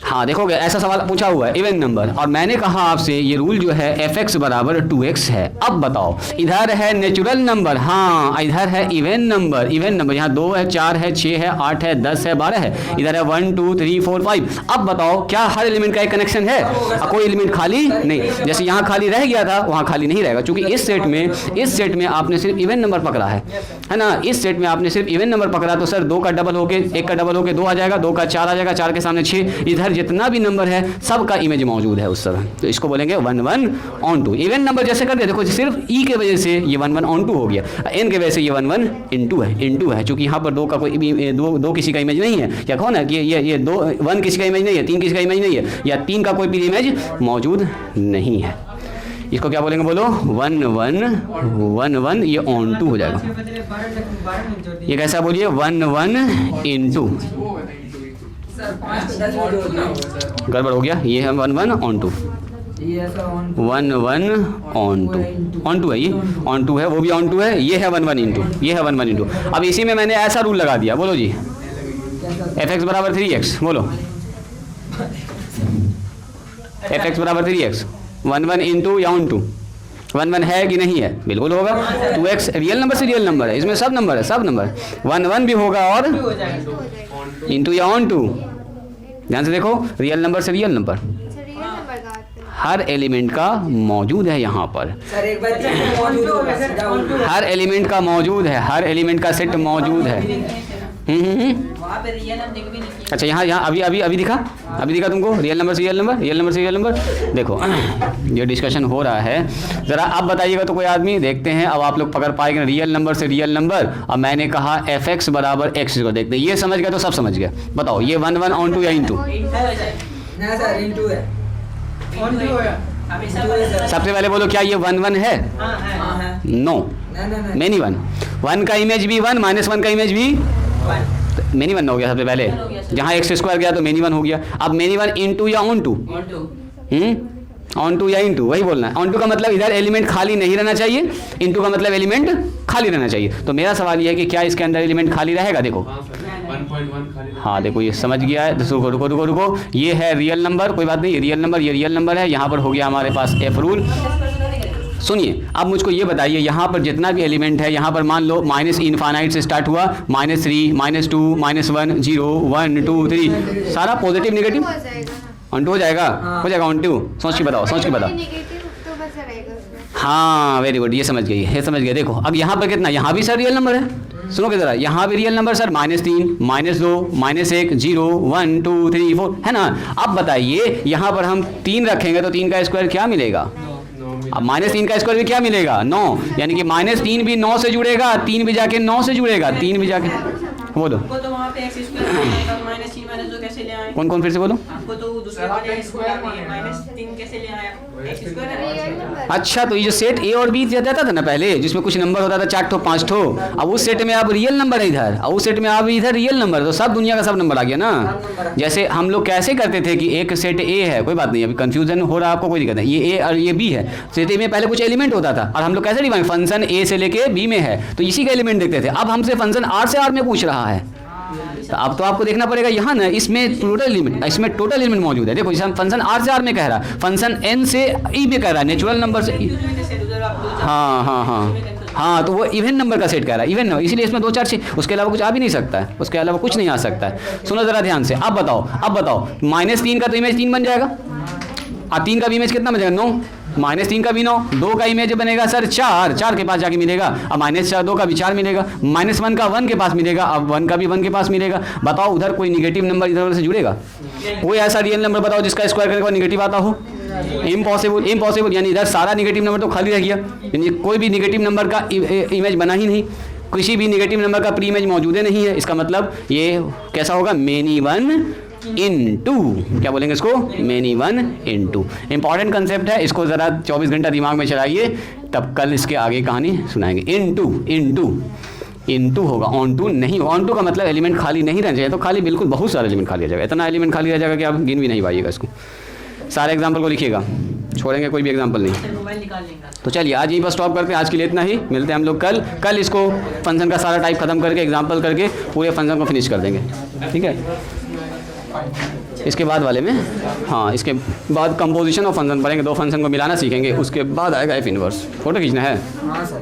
हाँ देखोगे ऐसा सवाल पूछा हुआ है, इवन नंबर, और मैंने कहा आपसे ये रूल जो है f(x) बराबर 2x है। अब बताओ, इधर है नेचुरल नंबर, हाँ इधर है इवन नंबर, यहाँ 2 है, 4 है, 6 है, 8 है, 10 है, 12 है, इधर है 1 2 3 4 5। अब बताओ क्या हर एलिमेंट का एक कनेक्शन है, कोई एलिमेंट खाली नहीं। जैसे यहाँ खाली रह गया था वहाँ खाली नहीं रहेगा, क्योंकि इस सेट में आपने सिर्फ इवन नंबर पकड़ा है ना, इस सेट में आपने सिर्फ इवन नंबर पकड़ा, तो सर 2 का डबल होके 1 का डबल होके 2 आ जाएगा, 2 का 4 आ जाएगा, 4 के सामने 6, इधर जितना भी नंबर है सबका इमेज मौजूद है उस तरह। तो इसको बोलेंगे 1 1 ऑन 2। इवन नंबर जैसे कर दिया, देखो सिर्फ ई के वजह से ये 1 1 ऑन 2 हो गया, एन के वजह से ये 1 1 इंटू है, क्योंकि यहाँ पर 2 का कोई दो किसी का इमेज नहीं है, या कौन है कि ये 2 1 किसी का इमेज नहीं है, 3 किसी का इमेज नहीं है, या 3 का कोई भी इमेज मौजूद नहीं है। इसको क्या बोलेंगे बोलो, 1 1 1 1, ये ऑन 2 हो जाएगा। ये कैसा बोलिए, 1 1 इंटू, गड़बड़ हो गया, ये है 1 1 ऑन 2, 1 1 ऑन 2 है, ये ऑन 2 है, वो भी ऑन 2 है, ये है 1 1 इंटू, ये है 1 1 इंटू। अब इसी में मैंने ऐसा रूल लगा दिया, बोलो जी, fx बराबर 3x, बोलो fx बराबर 3x, 1 1 इंटू या ऑन टू, 1 1 है कि नहीं है, बिल्कुल होगा। 2x रियल नंबर से रियल नंबर है, इसमें सब नंबर है, सब नंबर 1 1 भी होगा और हो जाएगा। इंटू या ऑन टू। ध्यान से देखो, रियल नंबर से रियल नंबर, हर एलिमेंट का मौजूद है यहाँ पर, सर एक बार मौजूद होगा, सीधा उल्टा। हर एलिमेंट का मौजूद है, हर एलिमेंट का सेट मौजूद है। वहाँ पे रियल हम देख भी नहीं किए। अच्छा यहाँ यहाँ अभी दिखा, अभी दिखा तुमको रियल नंबर से रियल नंबर, रियल नंबर से रियल नंबर। देखो ये डिस्कशन हो रहा है, ज़रा अब बताइएगा तो कोई आदमी, देखते हैं अब आप लोग पकड़ पाएंगे रियल नंबर से रियल नंबर। अब मैंने कहा fx बराबर x को देखते हैं, ये समझ गया तो सब समझ गया। बताओ ये 1 1 ऑन टू या इन टू? ना सर इनटू है, हमेशा सबसे पहले बोलो क्या ये 1 1 है? हाँ है। हाँ है, नो, ना ना ना मेनी 1 का इमेज भी 1, -1 का इमेज भी मेनी 1 हो गया सबसे पहले, जहाँ x स्क्वायर गया तो मेनी 1 हो गया। अब मेनी 1 इंटू या ऑन टू? ऑन टू या इंटू, वही बोलना है। ऑन टू का मतलब इधर एलिमेंट खाली नहीं रहना चाहिए, इंटू का मतलब एलिमेंट खाली रहना चाहिए। तो मेरा सवाल ये है कि क्या इसके अंदर एलिमेंट खाली रहेगा? देखो 1.1 खाली। हाँ देखो ये समझ गया है। तो रुको, ये है रियल नंबर, कोई बात नहीं, रियल नंबर, ये रियल नंबर है। यहाँ पर हो गया हमारे पास एफ रूल। सुनिए अब मुझको ये बताइए, यहाँ पर जितना भी एलिमेंट है, यहाँ पर मान लो माइनस इनफाइनाइट से स्टार्ट हुआ, -3, -2, -1, 0, 1 2 3, सारा पॉजिटिव नेगेटिव ऑन टू हो जाएगा, हो जाएगा ऑन टू। सोच के बताओ, सोच के बताओ। हाँ वेरी गुड, ये समझ गई, ये समझ गए। देखो अब यहाँ पर कितना, यहाँ भी सर रियल नंबर है, सुनोगे ज़रा, यहाँ भी रियल नंबर सर, -3, -2, -1, 0, 1 2 3 4 है ना। अब बताइए यहाँ पर हम 3 रखेंगे तो 3 का स्क्वायर क्या मिलेगा? अब -3 का स्क्वायर भी क्या मिलेगा? 9, यानी कि -3 भी 9 से जुड़ेगा, 3 भी जाके 9 से जुड़ेगा, 3 भी जाके, बोलो आपको तो वहाँ पे x स्क्वायर मिलेगा, -3 -2 कैसे ले आए? कौन कौन, फिर से बोलो। आपको तो दूसरे वाले स्क्वायर -3 कैसे ले आया? x स्क्वायर है। अच्छा तो ये जो सेट ए और बी जाता था ना पहले, जिसमें कुछ नंबर होता था 4 ठो 5 ठो, अब उस सेट में अब रियल नंबर है इधर, अब उस सेट में अब इधर रियल नंबर, तो सब दुनिया का सब नंबर आ गया ना। जैसे हम लोग कैसे करते थे कि एक सेट ए है, कोई बात नहीं, अभी कंफ्यूजन हो रहा है आपको, कोई दिक्कत नहीं, ये ए और ये बी है। सेट ए में पहले कुछ एलिमेंट होता था और हम लोग कैसे डिफाइन, फंक्शन ए से लेके बी में है तो इसी का एलिमेंट देखते थे। अब हमसे फंक्शन आर से आर में पूछ रहा है, तो अब तो आपको देखना पड़ेगा यहाँ ना, इसमें टोटल एलिमेंट मौजूद है। देखो इसे हम फंक्शन आर से आर में कह रहा है, फंक्शन एन से ई में कह रहा है, नेचुरल नंबर से हाँ, तो वो इवन नंबर का सेट कह रहा है, इवन नंबर, इसीलिए इसमें 2 4 6, उसके अलावा कुछ आ भी नहीं सकता है, उसके अलावा कुछ नहीं आ सकता है। सुनो ज़रा ध्यान से, अब बताओ -3 का तो इमेज 3 बन जाएगा, और 3 का भी इमेज कितना बन जाएगा? 9, -3 का भी 9, 2 का इमेज बनेगा सर 4 के पास जाके मिलेगा, अब -2 का भी 4 मिलेगा, -1 का 1 के पास मिलेगा, अब 1 का भी 1 के पास मिलेगा। बताओ उधर कोई निगेटिव नंबर इधर से जुड़ेगा? कोई ऐसा रियल नंबर बताओ जिसका स्क्वायर करने के बाद निगेटिव आता हो? इम्पॉसिबल, यानी इधर सारा निगेटिव नंबर तो खाली रह गया, यानी कोई भी निगेटिव नंबर का इमेज बना ही नहीं, किसी भी निगेटिव नंबर का प्री इमेज मौजूद नहीं है। इसका मतलब ये कैसा होगा? मेनी 1 इंटू, क्या बोलेंगे इसको? Many 1 into. इंपॉर्टेंट कंसेप्ट है, इसको ज़रा 24 घंटा दिमाग में चलाइए, तब कल इसके आगे कहानी सुनाएंगे। इंटू होगा, ऑन टू नहीं होगा। ऑन टू का मतलब एलिमेंट खाली नहीं रहना चाहिए, तो खाली बिल्कुल बहुत सारा एलिमेंट खाली रह जाएगा, इतना एलिमेंट खाली रह जाएगा कि आप गिन भी नहीं पाइएगा इसको। सारे एग्जाम्पल को लिखिएगा, छोड़ेंगे कोई भी एग्जाम्पल नहीं। मोबाइल निकाल लेंगे। तो चलिए आज यहीं पर स्टॉप करते हैं, आज के लिए इतना ही, मिलते हैं हम लोग कल इसको फंक्शन का सारा टाइप खत्म करके एग्जाम्पल करके पूरे फंक्शन को फिनिश कर देंगे, ठीक है। इसके बाद वाले में, हाँ इसके बाद कंपोजिशन ऑफ फंक्शन पढ़ेंगे, 2 फंक्शन को मिलाना सीखेंगे, उसके बाद आएगा एफ इनवर्स। फोटो खींचना है। हाँ सर।